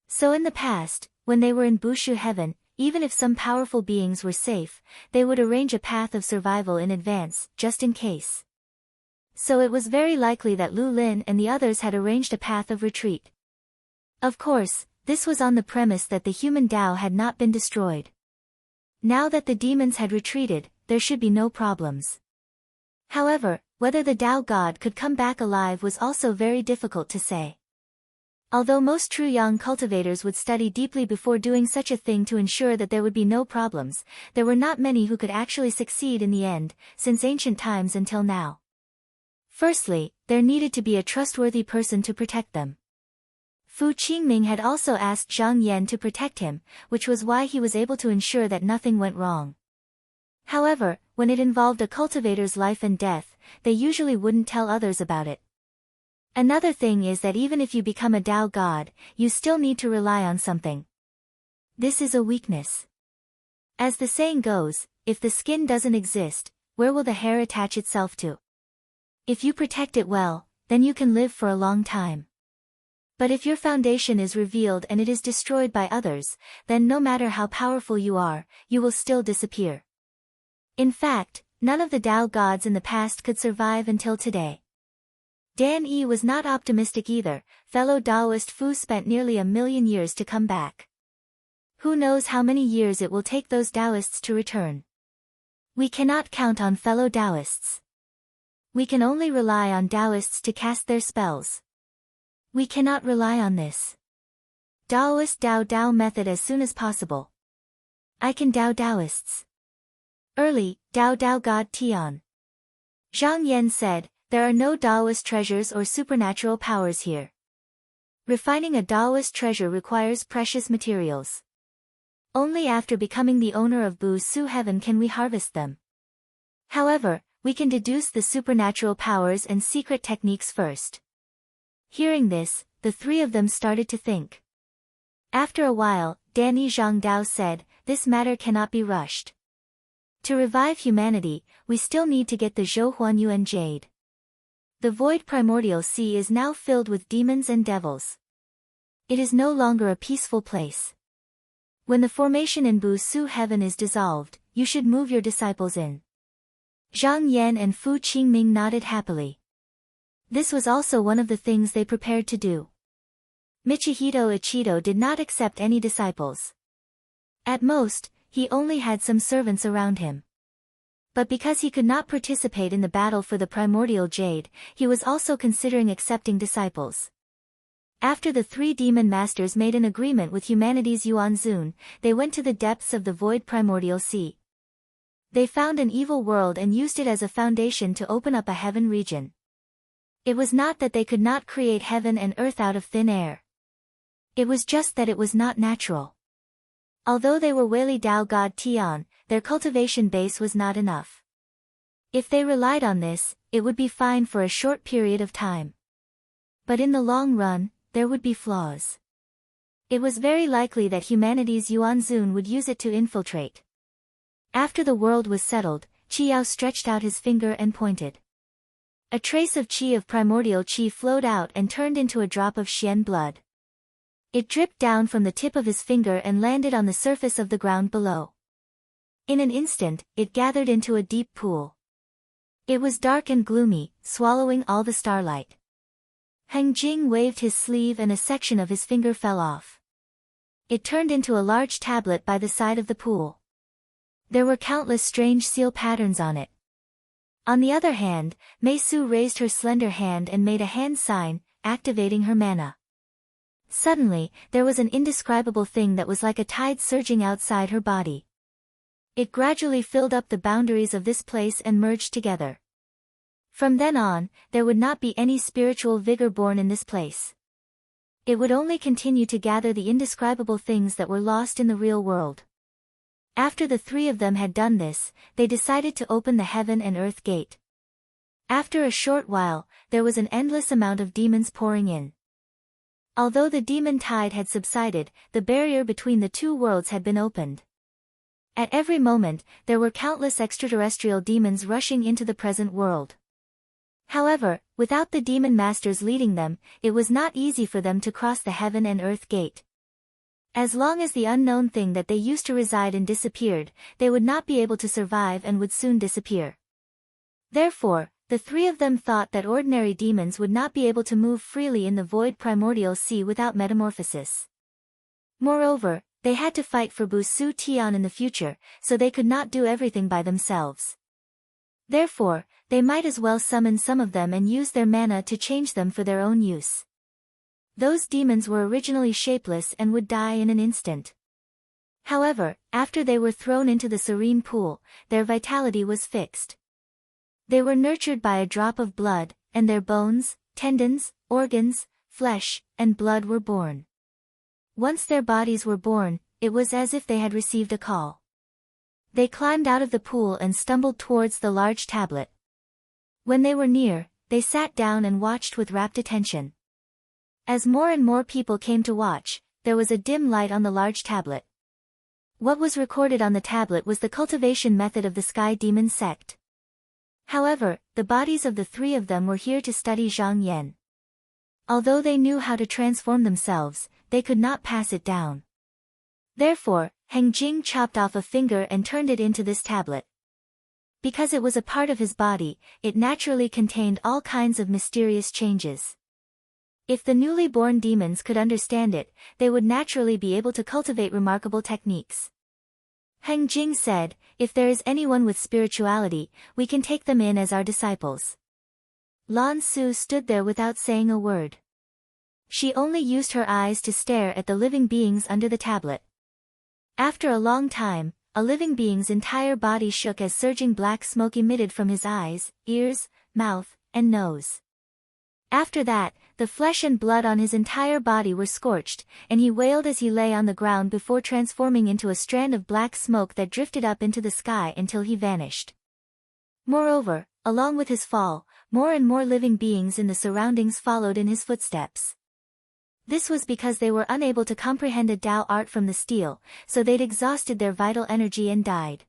Speaker 1: So in the past, when they were in Bushu heaven, even if some powerful beings were safe, they would arrange a path of survival in advance, just in case. So it was very likely that Lu Lin and the others had arranged a path of retreat. Of course, this was on the premise that the human Tao had not been destroyed. Now that the demons had retreated, there should be no problems. However, whether the Tao God could come back alive was also very difficult to say. Although most true young cultivators would study deeply before doing such a thing to ensure that there would be no problems, there were not many who could actually succeed in the end, since ancient times until now. Firstly, there needed to be a trustworthy person to protect them. Fu Qingming had also asked Zhang Yan to protect him, which was why he was able to ensure that nothing went wrong. However, when it involved a cultivator's life and death, they usually wouldn't tell others about it. Another thing is that even if you become a Tao God, you still need to rely on something. This is a weakness. As the saying goes, if the skin doesn't exist, where will the hair attach itself to? If you protect it well, then you can live for a long time. But if your foundation is revealed and it is destroyed by others, then no matter how powerful you are, you will still disappear. In fact, none of the Tao gods in the past could survive until today. Dan Yi was not optimistic either. Fellow Taoist Fu spent nearly 1,000,000 years to come back. Who knows how many years it will take those Taoists to return. We cannot count on fellow Taoists. We can only rely on Taoists to cast their spells. We cannot rely on this Taoist Dao method as soon as possible. I can Taoists. Early, Dao God Tian. Zhang Yan said, there are no Taoist treasures or supernatural powers here. Refining a Taoist treasure requires precious materials. Only after becoming the owner of Bu Su Heaven can we harvest them. However, we can deduce the supernatural powers and secret techniques first. Hearing this, the three of them started to think. After a while, Danny Zhang Dao said, this matter cannot be rushed. To revive humanity, we still need to get the Zhou Huanyuan jade. The void primordial sea is now filled with demons and devils. It is no longer a peaceful place. When the formation in Bu Su Heaven is dissolved, you should move your disciples in. Zhang Yan and Fu Qingming nodded happily. This was also one of the things they prepared to do. Michihito Ichido did not accept any disciples. At most, he only had some servants around him. But because he could not participate in the battle for the primordial jade, he was also considering accepting disciples. After the three demon masters made an agreement with humanity's Yuan Zun, they went to the depths of the void primordial sea. They found an evil world and used it as a foundation to open up a heaven region. It was not that they could not create heaven and earth out of thin air. It was just that it was not natural. Although they were Weili Dao God Tian, their cultivation base was not enough. If they relied on this, it would be fine for a short period of time. But in the long run, there would be flaws. It was very likely that humanity's Yuan Zun would use it to infiltrate. After the world was settled, Qiyao stretched out his finger and pointed. A trace of qi of primordial qi flowed out and turned into a drop of Xian blood. It dripped down from the tip of his finger and landed on the surface of the ground below. In an instant, it gathered into a deep pool. It was dark and gloomy, swallowing all the starlight. Heng Jing waved his sleeve and a section of his finger fell off. It turned into a large tablet by the side of the pool. There were countless strange seal patterns on it. On the other hand, Mei Su raised her slender hand and made a hand sign, activating her mana. Suddenly, there was an indescribable thing that was like a tide surging outside her body. It gradually filled up the boundaries of this place and merged together. From then on, there would not be any spiritual vigor born in this place. It would only continue to gather the indescribable things that were lost in the real world. After the three of them had done this, they decided to open the heaven and earth gate. After a short while, there was an endless amount of demons pouring in. Although the demon tide had subsided, the barrier between the two worlds had been opened. At every moment, there were countless extraterrestrial demons rushing into the present world. However, without the demon masters leading them, it was not easy for them to cross the heaven and earth gate. As long as the unknown thing that they used to reside in disappeared, they would not be able to survive and would soon disappear. Therefore, the three of them thought that ordinary demons would not be able to move freely in the void primordial sea without metamorphosis. Moreover, they had to fight for Bu Su Tian in the future, so they could not do everything by themselves. Therefore, they might as well summon some of them and use their mana to change them for their own use. Those demons were originally shapeless and would die in an instant. However, after they were thrown into the serene pool, their vitality was fixed. They were nurtured by a drop of blood, and their bones, tendons, organs, flesh, and blood were born. Once their bodies were born, it was as if they had received a call. They climbed out of the pool and stumbled towards the large tablet. When they were near, they sat down and watched with rapt attention. As more and more people came to watch, there was a dim light on the large tablet. What was recorded on the tablet was the cultivation method of the Sky Demon sect. However, the bodies of the three of them were here to study Zhang Yan. Although they knew how to transform themselves, they could not pass it down. Therefore, Heng Jing chopped off a finger and turned it into this tablet. Because it was a part of his body, it naturally contained all kinds of mysterious changes. If the newly born demons could understand it, they would naturally be able to cultivate remarkable techniques. Heng Jing said, if there is anyone with spirituality, we can take them in as our disciples. Lan Su stood there without saying a word. She only used her eyes to stare at the living beings under the tablet. After a long time, a living being's entire body shook as surging black smoke emitted from his eyes, ears, mouth, and nose. After that, the flesh and blood on his entire body were scorched, and he wailed as he lay on the ground before transforming into a strand of black smoke that drifted up into the sky until he vanished. Moreover, along with his fall, more and more living beings in the surroundings followed in his footsteps. This was because they were unable to comprehend a Tao art from the steel, so they'd exhausted their vital energy and died.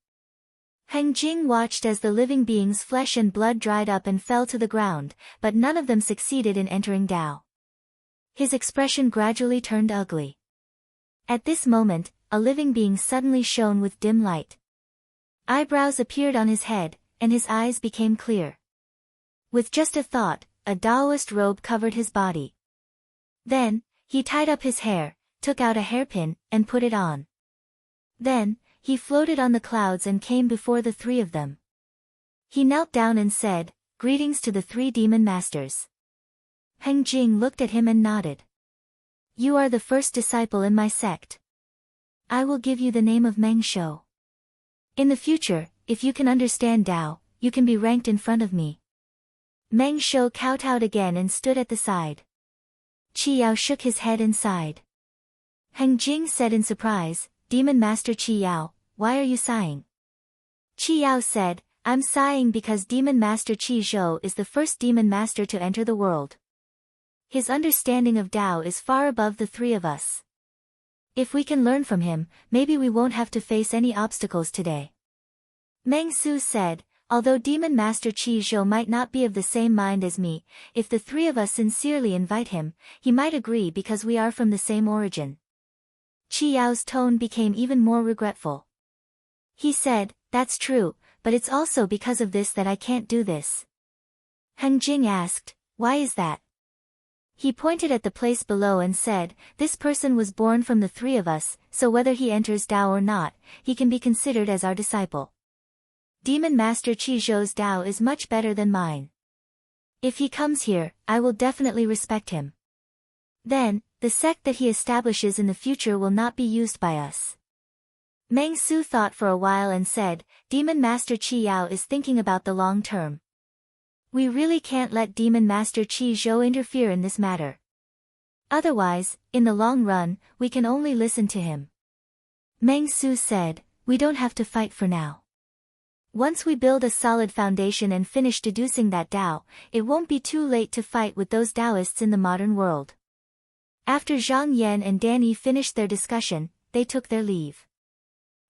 Speaker 1: Heng Jing watched as the living beings' flesh and blood dried up and fell to the ground, but none of them succeeded in entering Tao. His expression gradually turned ugly. At this moment, a living being suddenly shone with dim light. Eyebrows appeared on his head, and his eyes became clear. With just a thought, a Taoist robe covered his body. Then, he tied up his hair, took out a hairpin, and put it on. Then, he floated on the clouds and came before the three of them. He knelt down and said, "Greetings to the three demon masters." Heng Jing looked at him and nodded. "You are the first disciple in my sect. I will give you the name of Meng Shou. In the future, if you can understand Tao, you can be ranked in front of me." Meng Shou kowtowed again and stood at the side. Qi Yao shook his head and sighed. Heng Jing said in surprise, "Demon Master Qi Yao, why are you sighing?" Qi Yao said, "I'm sighing because Demon Master Qi Zhou is the first demon master to enter the world. His understanding of Tao is far above the three of us. If we can learn from him, maybe we won't have to face any obstacles today." Meng Su said, "Although Demon Master Qi Zhou might not be of the same mind as me, if the three of us sincerely invite him, he might agree because we are from the same origin." Qi Yao's tone became even more regretful. He said, "That's true, but it's also because of this that I can't do this." Heng Jing asked, "Why is that?" He pointed at the place below and said, "This person was born from the three of us, so whether he enters Tao or not, he can be considered as our disciple. Demon Master Qi Zhou's Tao is much better than mine. If he comes here, I will definitely respect him. Then, the sect that he establishes in the future will not be used by us." Meng Su thought for a while and said, "Demon Master Qi Yao is thinking about the long term. We really can't let Demon Master Qi Zhou interfere in this matter. Otherwise, in the long run, we can only listen to him." Meng Su said, "We don't have to fight for now. Once we build a solid foundation and finish deducing that Tao, it won't be too late to fight with those Taoists in the modern world." After Zhang Yan and Danny finished their discussion, they took their leave.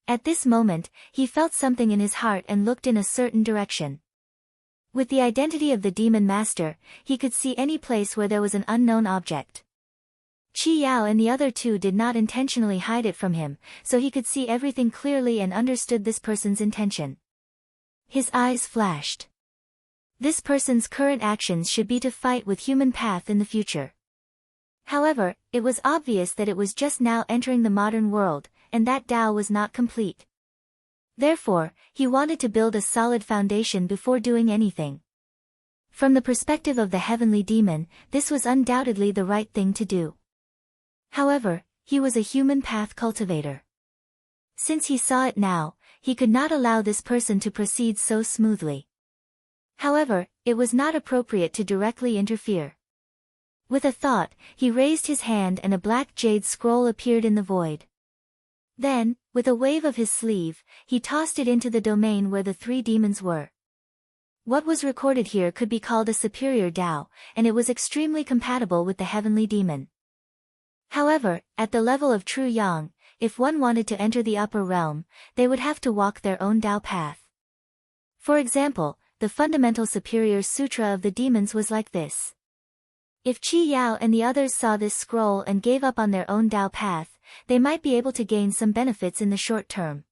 Speaker 1: At this moment, he felt something in his heart and looked in a certain direction. With the identity of the demon master, he could see any place where there was an unknown object. Qi Yao and the other two did not intentionally hide it from him, so he could see everything clearly and understood this person's intention. His eyes flashed. This person's current actions should be to fight with human path in the future. However, it was obvious that it was just now entering the modern world, and that Tao was not complete. Therefore, he wanted to build a solid foundation before doing anything. From the perspective of the heavenly demon, this was undoubtedly the right thing to do. However, he was a human path cultivator. Since he saw it now, he could not allow this person to proceed so smoothly. However, it was not appropriate to directly interfere. With a thought, he raised his hand and a black jade scroll appeared in the void. Then, with a wave of his sleeve, he tossed it into the domain where the three demons were. What was recorded here could be called a superior Tao, and it was extremely compatible with the heavenly demon. However, at the level of true Yang, if one wanted to enter the upper realm, they would have to walk their own Tao path. For example, the fundamental superior sutra of the demons was like this. If Qi Yao and the others saw this scroll and gave up on their own Tao path, they might be able to gain some benefits in the short term.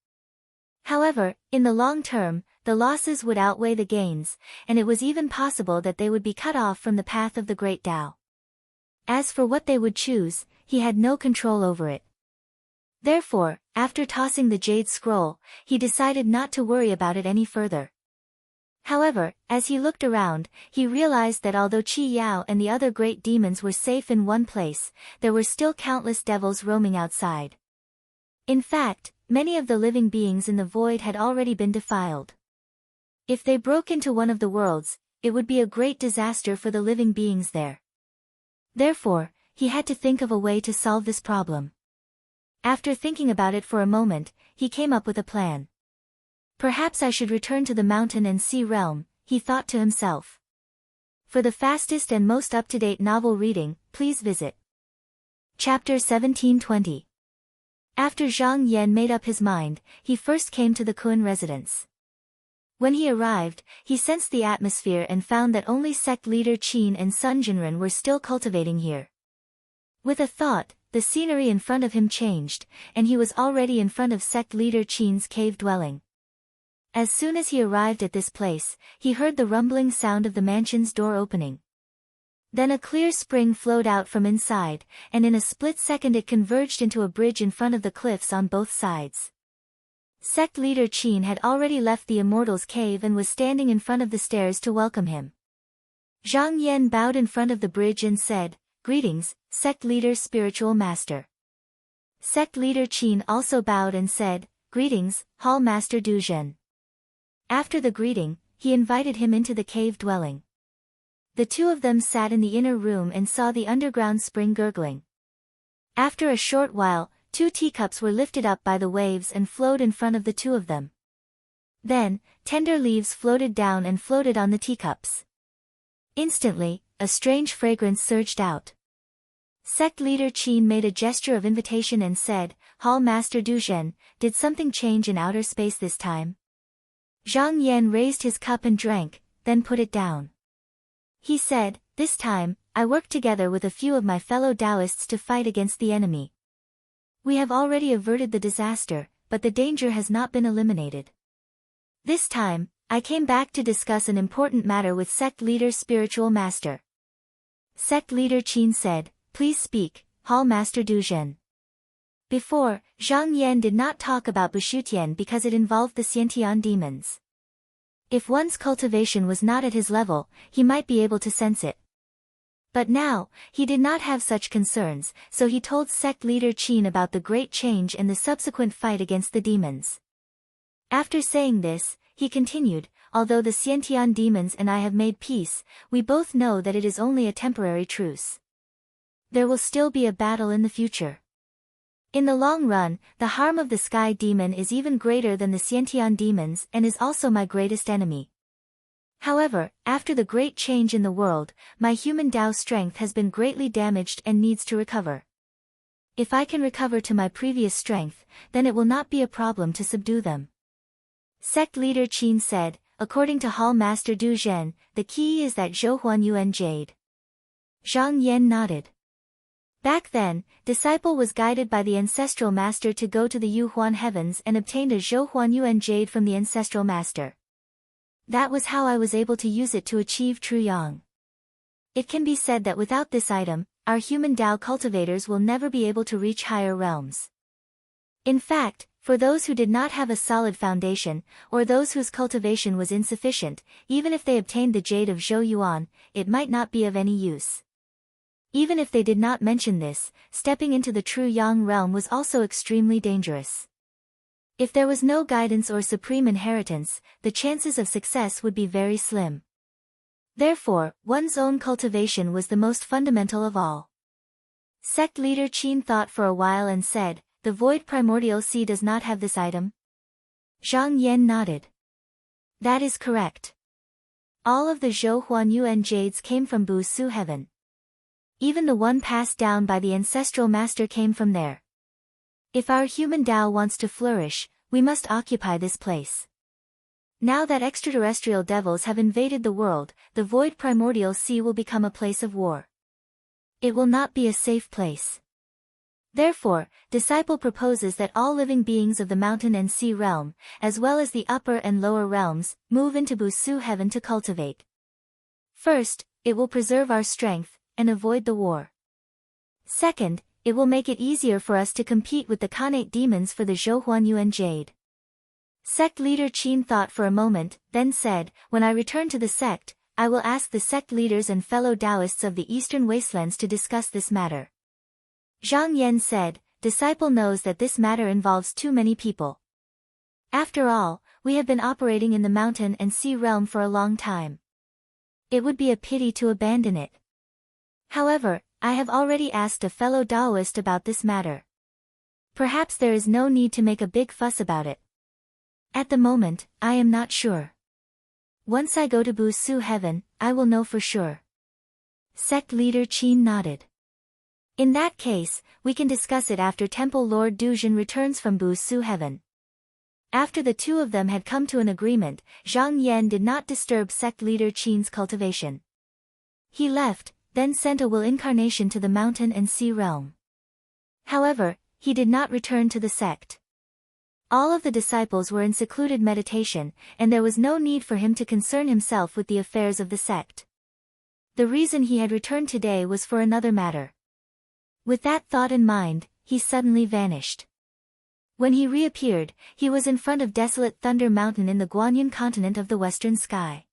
Speaker 1: However, in the long term, the losses would outweigh the gains, and it was even possible that they would be cut off from the path of the great Tao. As for what they would choose, he had no control over it. Therefore, after tossing the jade scroll, he decided not to worry about it any further. However, as he looked around, he realized that although Qi Yao and the other great demons were safe in one place, there were still countless devils roaming outside. In fact, many of the living beings in the void had already been defiled. If they broke into one of the worlds, it would be a great disaster for the living beings there. Therefore, he had to think of a way to solve this problem. After thinking about it for a moment, he came up with a plan. Perhaps I should return to the mountain and sea realm, he thought to himself. For the fastest and most up-to-date novel reading, please visit Chapter 1720. After Zhang Yan made up his mind, he first came to the Kun residence. When he arrived, he sensed the atmosphere and found that only sect leader Qin and Sun Jinren were still cultivating here. With a thought, the scenery in front of him changed, and he was already in front of sect leader Qin's cave dwelling. As soon as he arrived at this place, he heard the rumbling sound of the mansion's door opening. Then a clear spring flowed out from inside, and in a split second it converged into a bridge in front of the cliffs on both sides. Sect leader Qin had already left the Immortal's cave and was standing in front of the stairs to welcome him. Zhang Yan bowed in front of the bridge and said, "Greetings, sect leader spiritual master." Sect leader Qin also bowed and said, "Greetings, hall master Du Zhen." After the greeting, he invited him into the cave dwelling. The two of them sat in the inner room and saw the underground spring gurgling. After a short while, 2 teacups were lifted up by the waves and flowed in front of the two of them. Then, tender leaves floated down and floated on the teacups. Instantly, a strange fragrance surged out. Sect leader Qin made a gesture of invitation and said, "Hall Master Du Zhen, did something change in outer space this time?" Zhang Yan raised his cup and drank, then put it down. He said, "This time, I worked together with a few of my fellow Taoists to fight against the enemy. We have already averted the disaster, but the danger has not been eliminated. This time, I came back to discuss an important matter with sect leader spiritual master." Sect leader Qin said, "Please speak, Hall Master Du Zhen." Before, Zhang Yan did not talk about Bushutian because it involved the Xiantian demons. If one's cultivation was not at his level, he might be able to sense it. But now, he did not have such concerns, so he told sect leader Qin about the great change and the subsequent fight against the demons. After saying this, he continued, "Although the Xiantian demons and I have made peace, we both know that it is only a temporary truce. There will still be a battle in the future. In the long run, the harm of the sky demon is even greater than the Xiantian demons and is also my greatest enemy. However, after the great change in the world, my human Tao strength has been greatly damaged and needs to recover. If I can recover to my previous strength, then it will not be a problem to subdue them." Sect leader Qin said, "According to Hall Master Du Zhen, the key is that Zhouhuan Yuan jade." Zhang Yan nodded. Back then, disciple was guided by the ancestral master to go to the Yuhuan heavens and obtained a Zhouhuan Yuan jade from the ancestral master. That was how I was able to use it to achieve true yang. It can be said that without this item, our human Tao cultivators will never be able to reach higher realms. In fact, for those who did not have a solid foundation, or those whose cultivation was insufficient, even if they obtained the jade of Zhou Yuan, it might not be of any use. Even if they did not mention this, stepping into the true Yang realm was also extremely dangerous. If there was no guidance or supreme inheritance, the chances of success would be very slim. Therefore, one's own cultivation was the most fundamental of all. Sect leader Qin thought for a while and said, "The void primordial sea does not have this item?" Zhang Yan nodded. "That is correct. All of the Zhouhuan Yuan jades came from Bu Su heaven. Even the one passed down by the ancestral master came from there. If our human Tao wants to flourish, we must occupy this place. Now that extraterrestrial devils have invaded the world, the void primordial sea will become a place of war. It will not be a safe place. Therefore, disciple proposes that all living beings of the mountain and sea realm, as well as the upper and lower realms, move into Bu Su heaven to cultivate. First, it will preserve our strength and avoid the war. Second, it will make it easier for us to compete with the Khanate demons for the Zhouhuan Yuan jade. Sect leader Qin thought for a moment, then said, when I return to the sect, I will ask the sect leaders and fellow Taoists of the Eastern Wastelands to discuss this matter. Zhang Yan said, disciple knows that this matter involves too many people. After all, we have been operating in the mountain and sea realm for a long time. It would be a pity to abandon it. However, I have already asked a fellow Taoist about this matter. Perhaps there is no need to make a big fuss about it. At the moment, I am not sure. Once I go to Bu Su Heaven, I will know for sure. Sect leader Qin nodded. In that case, we can discuss it after Temple Lord Duzhen returns from Bu Su Heaven. After the two of them had come to an agreement, Zhang Yan did not disturb sect leader Qin's cultivation. He left, then sent a will incarnation to the mountain and sea realm. However, he did not return to the sect. All of the disciples were in secluded meditation, and there was no need for him to concern himself with the affairs of the sect. The reason he had returned today was for another matter. With that thought in mind, he suddenly vanished. When he reappeared, he was in front of desolate Thunder Mountain in the Guanyin continent of the western sky.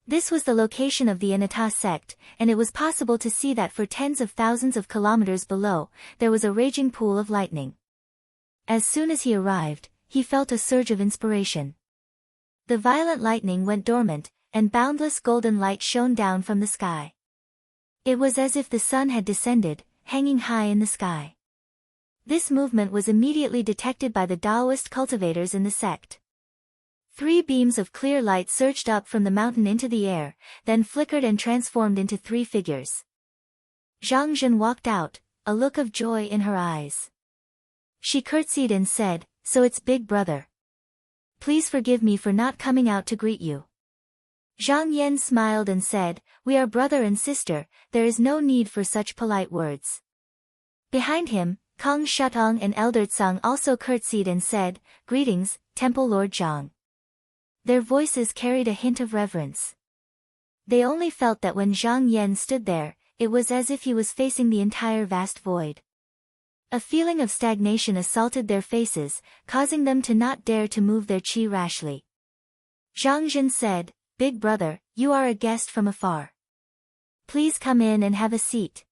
Speaker 1: This was the location of the Anata sect, and it was possible to see that for tens of thousands of kilometers below, there was a raging pool of lightning. As soon as he arrived, he felt a surge of inspiration. The violent lightning went dormant, and boundless golden light shone down from the sky. It was as if the sun had descended, hanging high in the sky. This movement was immediately detected by the Taoist cultivators in the sect. 3 beams of clear light surged up from the mountain into the air, then flickered and transformed into 3 figures. Zhang Zhen walked out, a look of joy in her eyes. She curtsied and said, "So it's Big Brother. Please forgive me for not coming out to greet you." Zhang Yan smiled and said, "We are brother and sister, there is no need for such polite words." Behind him, Kong Shutong and Elder Tsang also curtsied and said, "Greetings, Temple Lord Zhang." Their voices carried a hint of reverence. They only felt that when Zhang Yan stood there, it was as if he was facing the entire vast void. A feeling of stagnation assaulted their faces, causing them to not dare to move their qi rashly. Zhang Zhen said, "Big Brother, you are a guest from afar. Please come in and have a seat."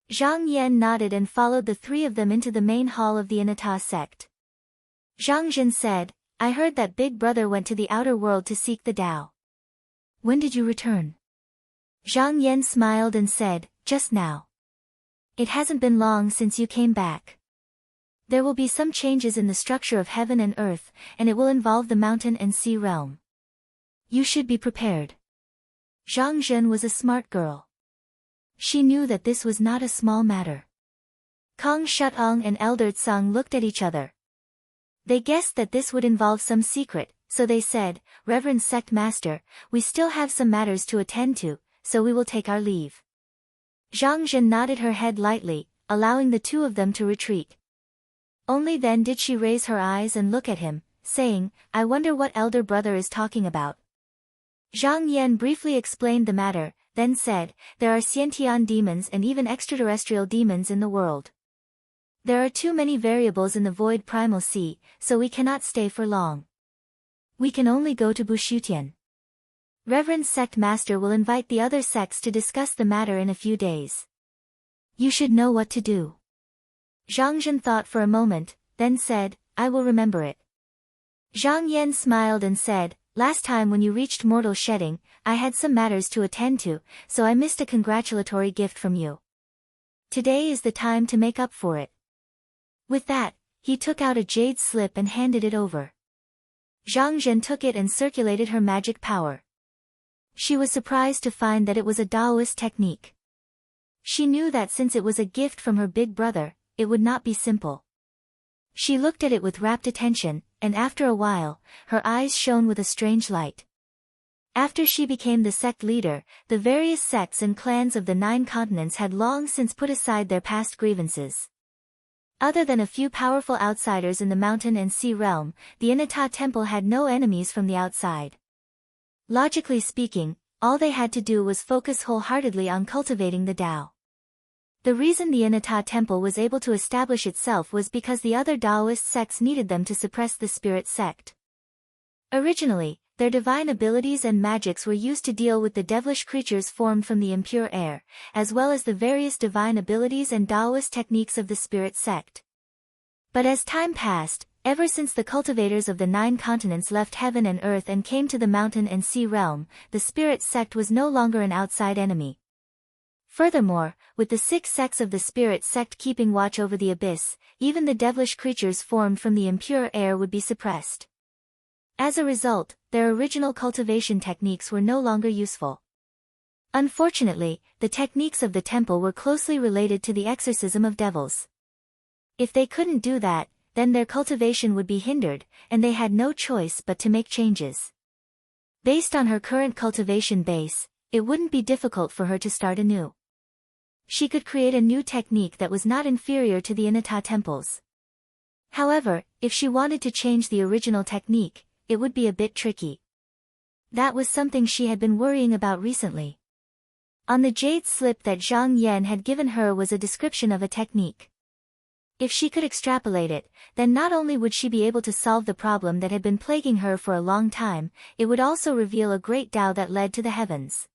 Speaker 1: Zhang Yan nodded and followed the 3 of them into the main hall of the Anata sect. Zhang Zhen said, "I heard that Big Brother went to the outer world to seek the Tao. When did you return?" Zhang Yan smiled and said, "Just now. It hasn't been long since you came back. There will be some changes in the structure of heaven and earth, and it will involve the mountain and sea realm. You should be prepared." Zhang Zhen was a smart girl. She knew that this was not a small matter. Kong Shutong and Elder Tsang looked at each other. They guessed that this would involve some secret, so they said, "Reverend Sect Master, we still have some matters to attend to, so we will take our leave." Zhang Zhen nodded her head lightly, allowing the 2 of them to retreat. Only then did she raise her eyes and look at him, saying, "I wonder what elder brother is talking about." Zhang Yan briefly explained the matter, then said, "There are Xiantian demons and even extraterrestrial demons in the world. There are too many variables in the void primal sea, so we cannot stay for long. We can only go to Bushutian. Reverend Sect Master will invite the other sects to discuss the matter in a few days. You should know what to do." Zhang Zhen thought for a moment, then said, "I will remember it." Zhang Yan smiled and said, "Last time when you reached mortal shedding, I had some matters to attend to, so I missed a congratulatory gift from you. Today is the time to make up for it." With that, he took out a jade slip and handed it over. Zhang Zhen took it and circulated her magic power. She was surprised to find that it was a Taoist technique. She knew that since it was a gift from her big brother, it would not be simple. She looked at it with rapt attention, and after a while, her eyes shone with a strange light. After she became the sect leader, the various sects and clans of the 9 continents had long since put aside their past grievances. Other than a few powerful outsiders in the mountain and sea realm, the Anata temple had no enemies from the outside. Logically speaking, all they had to do was focus wholeheartedly on cultivating the Tao. The reason the Anata temple was able to establish itself was because the other Taoist sects needed them to suppress the spirit sect. Originally, their divine abilities and magics were used to deal with the devilish creatures formed from the impure air, as well as the various divine abilities and Taoist techniques of the spirit sect. But as time passed, ever since the cultivators of the 9 continents left heaven and earth and came to the mountain and sea realm, the spirit sect was no longer an outside enemy. Furthermore, with the 6 sects of the spirit sect keeping watch over the abyss, even the devilish creatures formed from the impure air would be suppressed. As a result, their original cultivation techniques were no longer useful. Unfortunately, the techniques of the temple were closely related to the exorcism of devils. If they couldn't do that, then their cultivation would be hindered, and they had no choice but to make changes. Based on her current cultivation base, it wouldn't be difficult for her to start anew. She could create a new technique that was not inferior to the Inata temples. However, if she wanted to change the original technique, it would be a bit tricky. That was something she had been worrying about recently. On the jade slip that Zhang Yan had given her was a description of a technique. If she could extrapolate it, then not only would she be able to solve the problem that had been plaguing her for a long time, it would also reveal a great Tao that led to the heavens.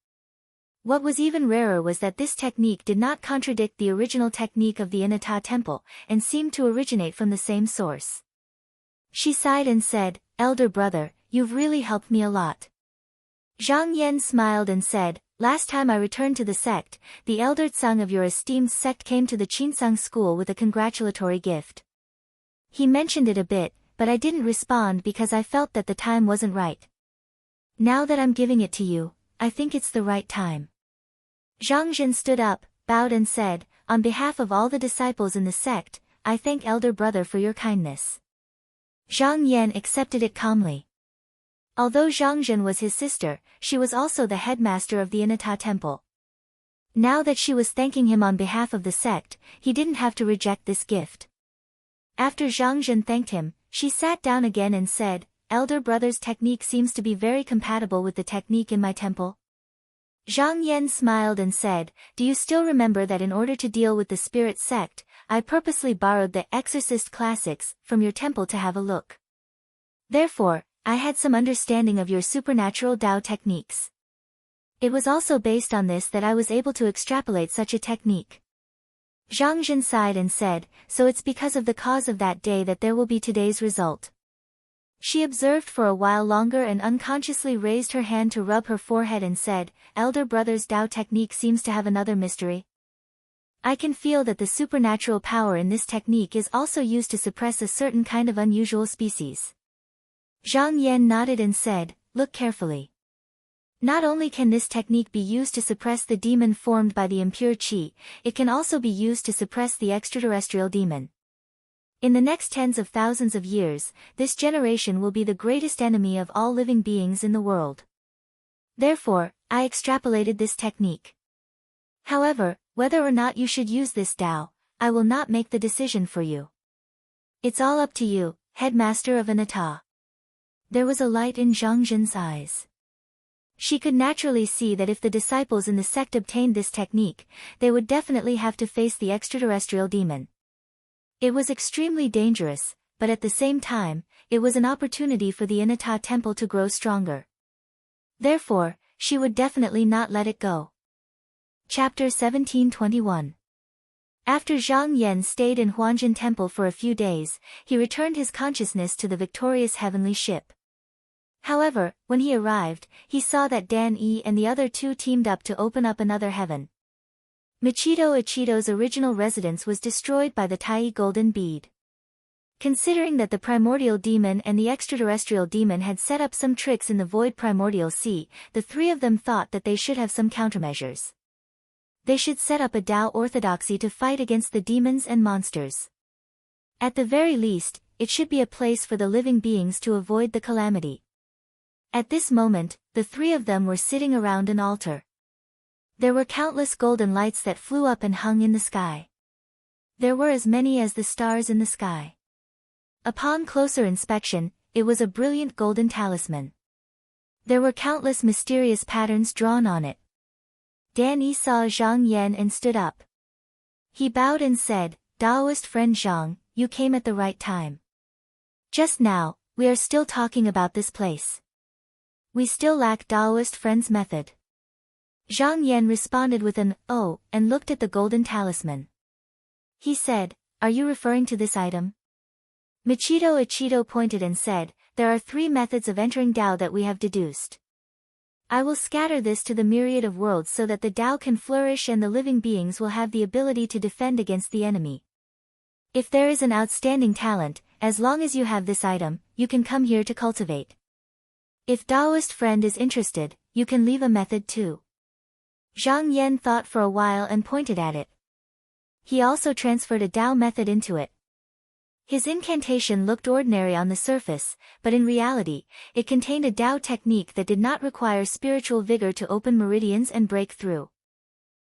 Speaker 1: What was even rarer was that this technique did not contradict the original technique of the Inata temple, and seemed to originate from the same source. She sighed and said, "Elder brother, you've really helped me a lot." Zhang Yan smiled and said, "Last time I returned to the sect, the elder Tsang of your esteemed sect came to the Qinsang school with a congratulatory gift. He mentioned it a bit, but I didn't respond because I felt that the time wasn't right. Now that I'm giving it to you, I think it's the right time." Zhang Zhen stood up, bowed and said, "On behalf of all the disciples in the sect, I thank elder brother for your kindness." Zhang Yan accepted it calmly. Although Zhang Zhen was his sister, she was also the headmaster of the Inata temple. Now that she was thanking him on behalf of the sect, he didn't have to reject this gift. After Zhang Zhen thanked him, she sat down again and said, "Elder brother's technique seems to be very compatible with the technique in my temple." Zhang Yan smiled and said, "Do you still remember that in order to deal with the spirit sect, I purposely borrowed the Exorcist classics from your temple to have a look? Therefore, I had some understanding of your supernatural Tao techniques. It was also based on this that I was able to extrapolate such a technique." Zhang Zhen sighed and said, "So it's because of the cause of that day that there will be today's result." She observed for a while longer and unconsciously raised her hand to rub her forehead and said, "Elder brother's Tao technique seems to have another mystery. I can feel that the supernatural power in this technique is also used to suppress a certain kind of unusual species." Zhang Yan nodded and said, "Look carefully. Not only can this technique be used to suppress the demon formed by the impure qi, it can also be used to suppress the extraterrestrial demon. In the next tens of thousands of years, this generation will be the greatest enemy of all living beings in the world. Therefore, I extrapolated this technique. However, whether or not you should use this Tao, I will not make the decision for you. It's all up to you, headmaster of Inata." There was a light in Zhang Zhen's eyes. She could naturally see that if the disciples in the sect obtained this technique, they would definitely have to face the extraterrestrial demon. It was extremely dangerous, but at the same time, it was an opportunity for the Inata temple to grow stronger. Therefore, she would definitely not let it go. Chapter 1721. After Zhang Yan stayed in Huanjin Temple for a few days, he returned his consciousness to the victorious heavenly ship. However, when he arrived, he saw that Dan Yi and the other 2 teamed up to open up another heaven. Michito Ichito's original residence was destroyed by the Tai Golden Bead. Considering that the primordial demon and the extraterrestrial demon had set up some tricks in the void primordial sea, the 3 of them thought that they should have some countermeasures. They should set up a Tao orthodoxy to fight against the demons and monsters. At the very least, it should be a place for the living beings to avoid the calamity. At this moment, the 3 of them were sitting around an altar. There were countless golden lights that flew up and hung in the sky. There were as many as the stars in the sky. Upon closer inspection, it was a brilliant golden talisman. There were countless mysterious patterns drawn on it. Dan Yi saw Zhang Yan and stood up. He bowed and said, "Taoist friend Zhang, you came at the right time. Just now, We are still talking about this place. We still lack Taoist friend's method. Zhang Yan responded with an "oh" and looked at the golden talisman. He said, "Are you referring to this item?" Michito pointed and said, "There are 3 methods of entering Tao that we have deduced. I will scatter this to the myriad of worlds so that the Tao can flourish and the living beings will have the ability to defend against the enemy. If there is an outstanding talent, as long as you have this item, you can come here to cultivate. If Taoist friend is interested, you can leave a method too." Zhang Yan thought for a while and pointed at it. He also transferred a Tao method into it. His incantation looked ordinary on the surface, but in reality, it contained a Tao technique that did not require spiritual vigor to open meridians and break through.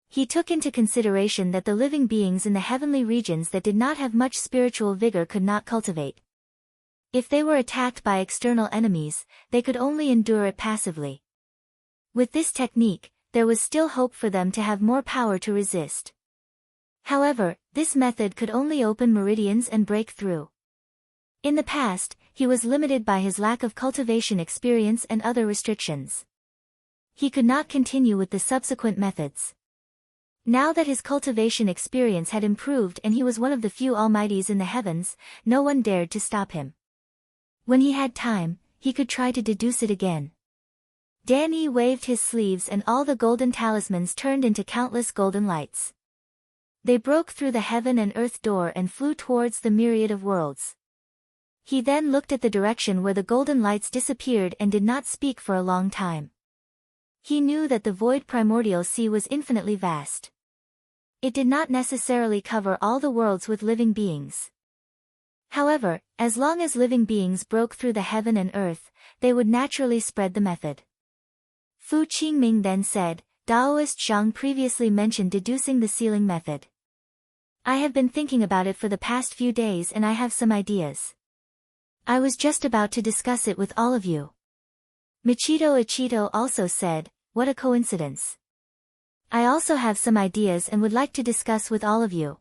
Speaker 1: He took into consideration that the living beings in the heavenly regions that did not have much spiritual vigor could not cultivate. If they were attacked by external enemies, they could only endure it passively. With this technique, there was still hope for them to have more power to resist. However, this method could only open meridians and break through. In the past, he was limited by his lack of cultivation experience and other restrictions. He could not continue with the subsequent methods. Now that his cultivation experience had improved and he was one of the few almighties in the heavens, no one dared to stop him. When he had time, he could try to deduce it again. Danny waved his sleeves and all the golden talismans turned into countless golden lights. They broke through the heaven and earth door and flew towards the myriad of worlds. He then looked at the direction where the golden lights disappeared and did not speak for a long time. He knew that the void primordial sea was infinitely vast. It did not necessarily cover all the worlds with living beings. However, as long as living beings broke through the heaven and earth, they would naturally spread the method. Fu Qingming then said, "Taoist Zhang previously mentioned deducing the sealing method. I have been thinking about it for the past few days and I have some ideas. I was just about to discuss it with all of you." Michito also said, "What a coincidence. I also have some ideas and would like to discuss with all of you."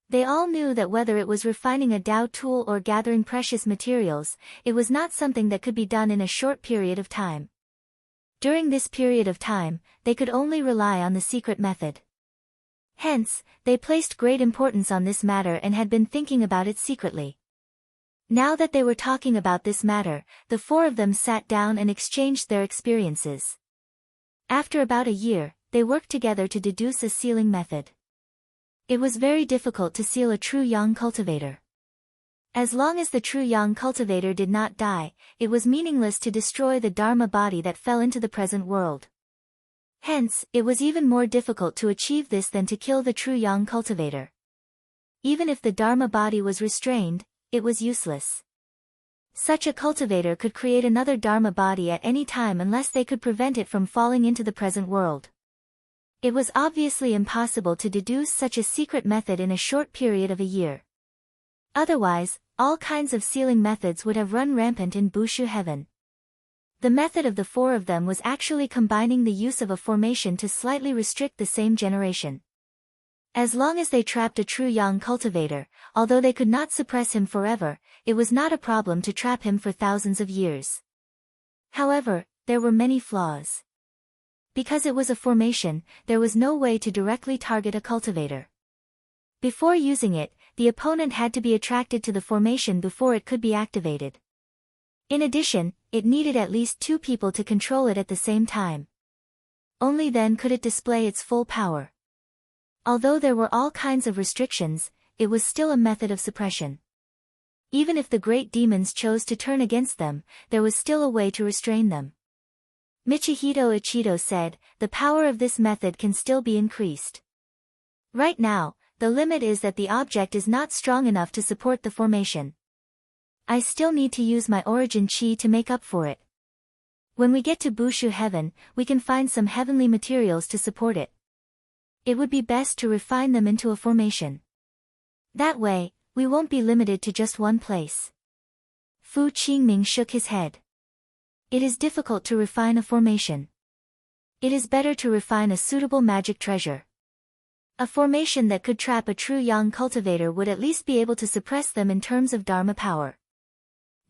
Speaker 1: They all knew that whether it was refining a Tao tool or gathering precious materials, it was not something that could be done in a short period of time. During this period of time, they could only rely on the secret method. Hence, they placed great importance on this matter and had been thinking about it secretly. Now that they were talking about this matter, the 4 of them sat down and exchanged their experiences. After about a year, they worked together to deduce a sealing method. It was very difficult to seal a true yang cultivator. As long as the true yang cultivator did not die, it was meaningless to destroy the Dharma body that fell into the present world. Hence, it was even more difficult to achieve this than to kill the true yang cultivator. Even if the Dharma body was restrained, it was useless. Such a cultivator could create another Dharma body at any time unless they could prevent it from falling into the present world. It was obviously impossible to deduce such a secret method in a short period of a year. Otherwise, all kinds of sealing methods would have run rampant in Bushu heaven. The method of the 4 of them was actually combining the use of a formation to slightly restrict the same generation. As long as they trapped a true yang cultivator, although they could not suppress him forever, it was not a problem to trap him for thousands of years. However, there were many flaws. Because it was a formation, there was no way to directly target a cultivator. Before using it, the opponent had to be attracted to the formation before it could be activated. In addition, it needed at least 2 people to control it at the same time. Only then could it display its full power. Although there were all kinds of restrictions, it was still a method of suppression. Even if the great demons chose to turn against them, there was still a way to restrain them. Michito said, "The power of this method can still be increased. Right now, the limit is that the object is not strong enough to support the formation. I still need to use my origin chi to make up for it. When we get to Bushu heaven, we can find some heavenly materials to support it. It would be best to refine them into a formation. That way, we won't be limited to just one place." Fu Qingming shook his head. "It is difficult to refine a formation. It is better to refine a suitable magic treasure. A formation that could trap a true yang cultivator would at least be able to suppress them in terms of Dharma power.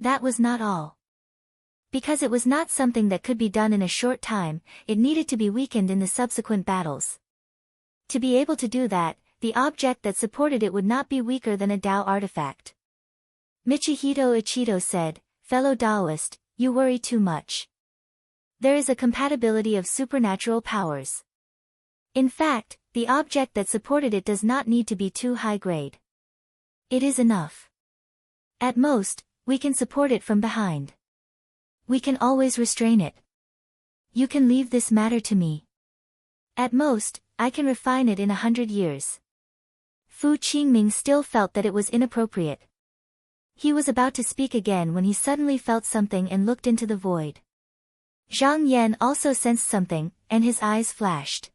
Speaker 1: That was not all. Because it was not something that could be done in a short time, it needed to be weakened in the subsequent battles. To be able to do that, the object that supported it would not be weaker than a Tao artifact. Michihito Ichido said, "Fellow Taoist, you worry too much. There is a compatibility of supernatural powers. In fact, the object that supported it does not need to be too high grade. It is enough. At most, we can support it from behind. We can always restrain it. You can leave this matter to me. At most, I can refine it in 100 years." Fu Qingming still felt that it was inappropriate. He was about to speak again when he suddenly felt something and looked into the void. Zhang Yan also sensed something, and his eyes flashed.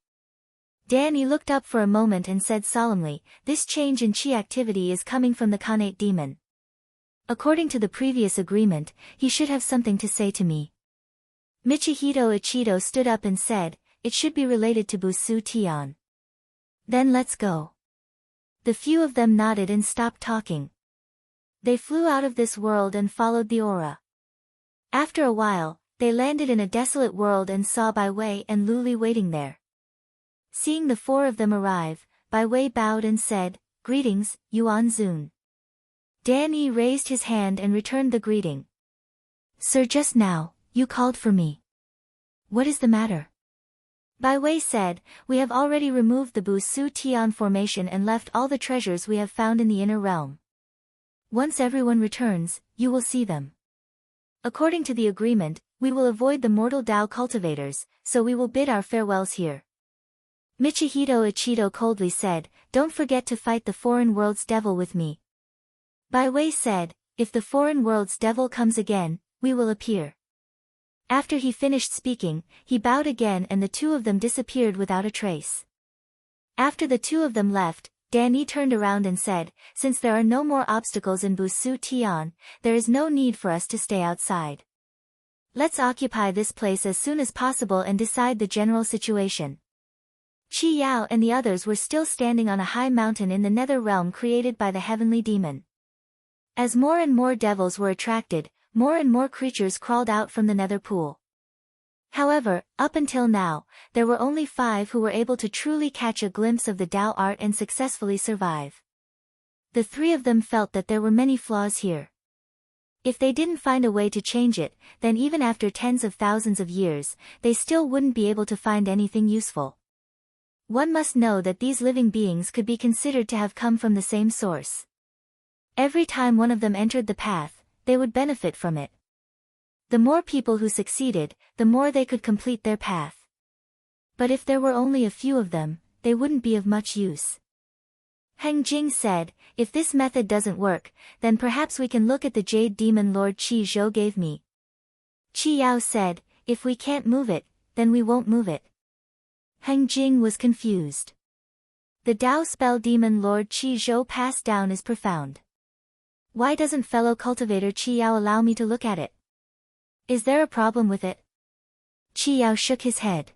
Speaker 1: Danny looked up for a moment and said solemnly, "This change in chi activity is coming from the Khanate demon. According to the previous agreement, he should have something to say to me." Michihito Ichido stood up and said, "It should be related to Busu Tian." "Then let's go." The few of them nodded and stopped talking. They flew out of this world and followed the aura. After a while, they landed in a desolate world and saw Bai Wei and Lu Li waiting there. Seeing the four of them arrive, Bai Wei bowed and said, "Greetings, Yuan Zun." Dan Yi raised his hand and returned the greeting. "Sir, just now, you called for me. What is the matter?" Bai Wei said, "We have already removed the Bu Su Tian formation and left all the treasures we have found in the inner realm. Once everyone returns, you will see them. According to the agreement, we will avoid the mortal Tao cultivators, so we will bid our farewells here." Michihito Ichido coldly said, "Don't forget to fight the foreign world's devil with me." Bai Wei said, "If the foreign world's devil comes again, we will appear." After he finished speaking, he bowed again and the two of them disappeared without a trace. After the two of them left, Dan Yi turned around and said, "Since there are no more obstacles in Busu Tian, there is no need for us to stay outside. Let's occupy this place as soon as possible and decide the general situation." Qi Yao and the others were still standing on a high mountain in the nether realm created by the heavenly demon. As more and more devils were attracted, more and more creatures crawled out from the nether pool. However, up until now, there were only 5 who were able to truly catch a glimpse of the Tao art and successfully survive. The 3 of them felt that there were many flaws here. If they didn't find a way to change it, then even after tens of thousands of years, they still wouldn't be able to find anything useful. One must know that these living beings could be considered to have come from the same source. Every time one of them entered the path, they would benefit from it. The more people who succeeded, the more they could complete their path. But if there were only a few of them, they wouldn't be of much use. Heng Jing said, "If this method doesn't work, then perhaps we can look at the jade demon Lord Qi Zhou gave me." Qi Yao said, "If we can't move it, then we won't move it." Heng Jing was confused. The Tao spell demon Lord Qi Zhou passed down is profound. Why doesn't fellow cultivator Qi Yao allow me to look at it? Is there a problem with it? Qi Yao shook his head.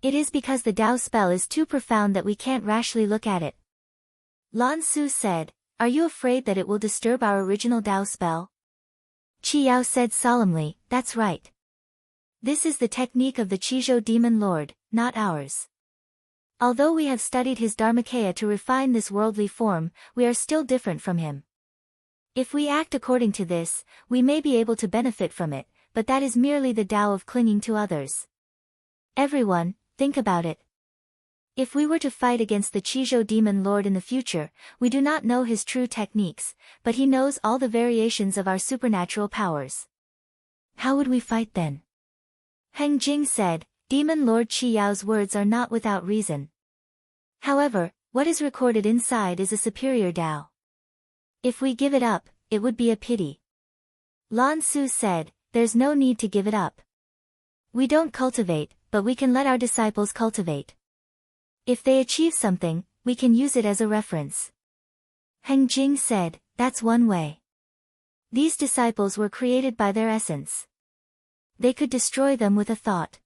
Speaker 1: It is because the Tao spell is too profound that we can't rashly look at it. Lan Su said, "Are you afraid that it will disturb our original Tao spell?" Qi Yao said solemnly, "That's right. This is the technique of the Qizhou demon lord, not ours. Although we have studied his Dharmakaya to refine this worldly form, we are still different from him. If we act according to this, we may be able to benefit from it, but that is merely the Tao of clinging to others. Everyone, think about it. If we were to fight against the Qizhou demon lord in the future, we do not know his true techniques, but he knows all the variations of our supernatural powers. How would we fight then?" Heng Jing said, "Demon Lord Qi Yao's words are not without reason. However, what is recorded inside is a superior Tao. If we give it up, it would be a pity." Lan Su said, "There's no need to give it up. We don't cultivate, but we can let our disciples cultivate. If they achieve something, we can use it as a reference." Heng Jing said, "That's one way. These disciples were created by their essence. They could destroy them with a thought.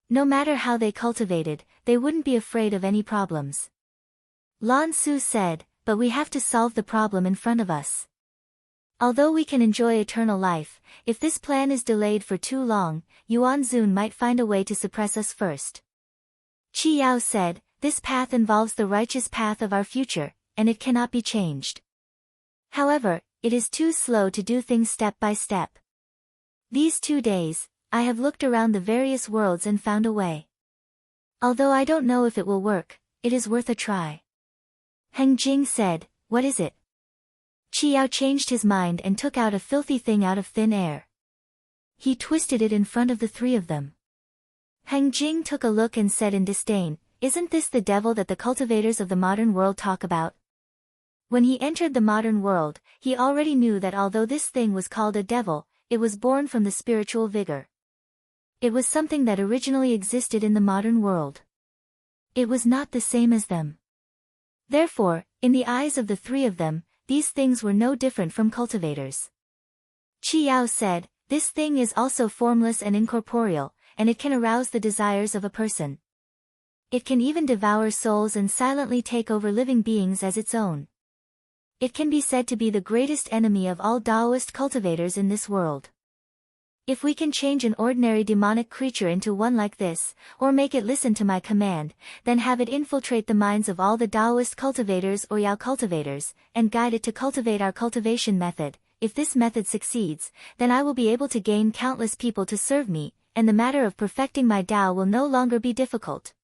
Speaker 1: No matter how they cultivated, they wouldn't be afraid of any problems." Lan Su said, "But we have to solve the problem in front of us. Although we can enjoy eternal life, if this plan is delayed for too long, Yuan Zun might find a way to suppress us first. Qi Yao said, this path involves the righteous path of our future, and it cannot be changed. However, it is too slow to do things step by step. These 2 days, I have looked around the various worlds and found a way. Although I don't know if it will work, it is worth a try. Heng Jing said, what is it? Qi Yao changed his mind and took out a filthy thing out of thin air. He twisted it in front of the 3 of them. Heng Jing took a look and said in disdain, isn't this the devil that the cultivators of the modern world talk about? When he entered the modern world, he already knew that although this thing was called a devil, it was born from the spiritual vigor. It was something that originally existed in the modern world. It was not the same as them. Therefore, in the eyes of the 3 of them, these things were no different from cultivators. Qi Yao said, this thing is also formless and incorporeal, and it can arouse the desires of a person. It can even devour souls and silently take over living beings as its own. It can be said to be the greatest enemy of all Taoist cultivators in this world. If we can change an ordinary demonic creature into one like this, or make it listen to my command, then have it infiltrate the minds of all the Taoist cultivators or Yao cultivators, and guide it to cultivate our cultivation method, if this method succeeds, then I will be able to gain countless people to serve me, and the matter of perfecting my Tao will no longer be difficult.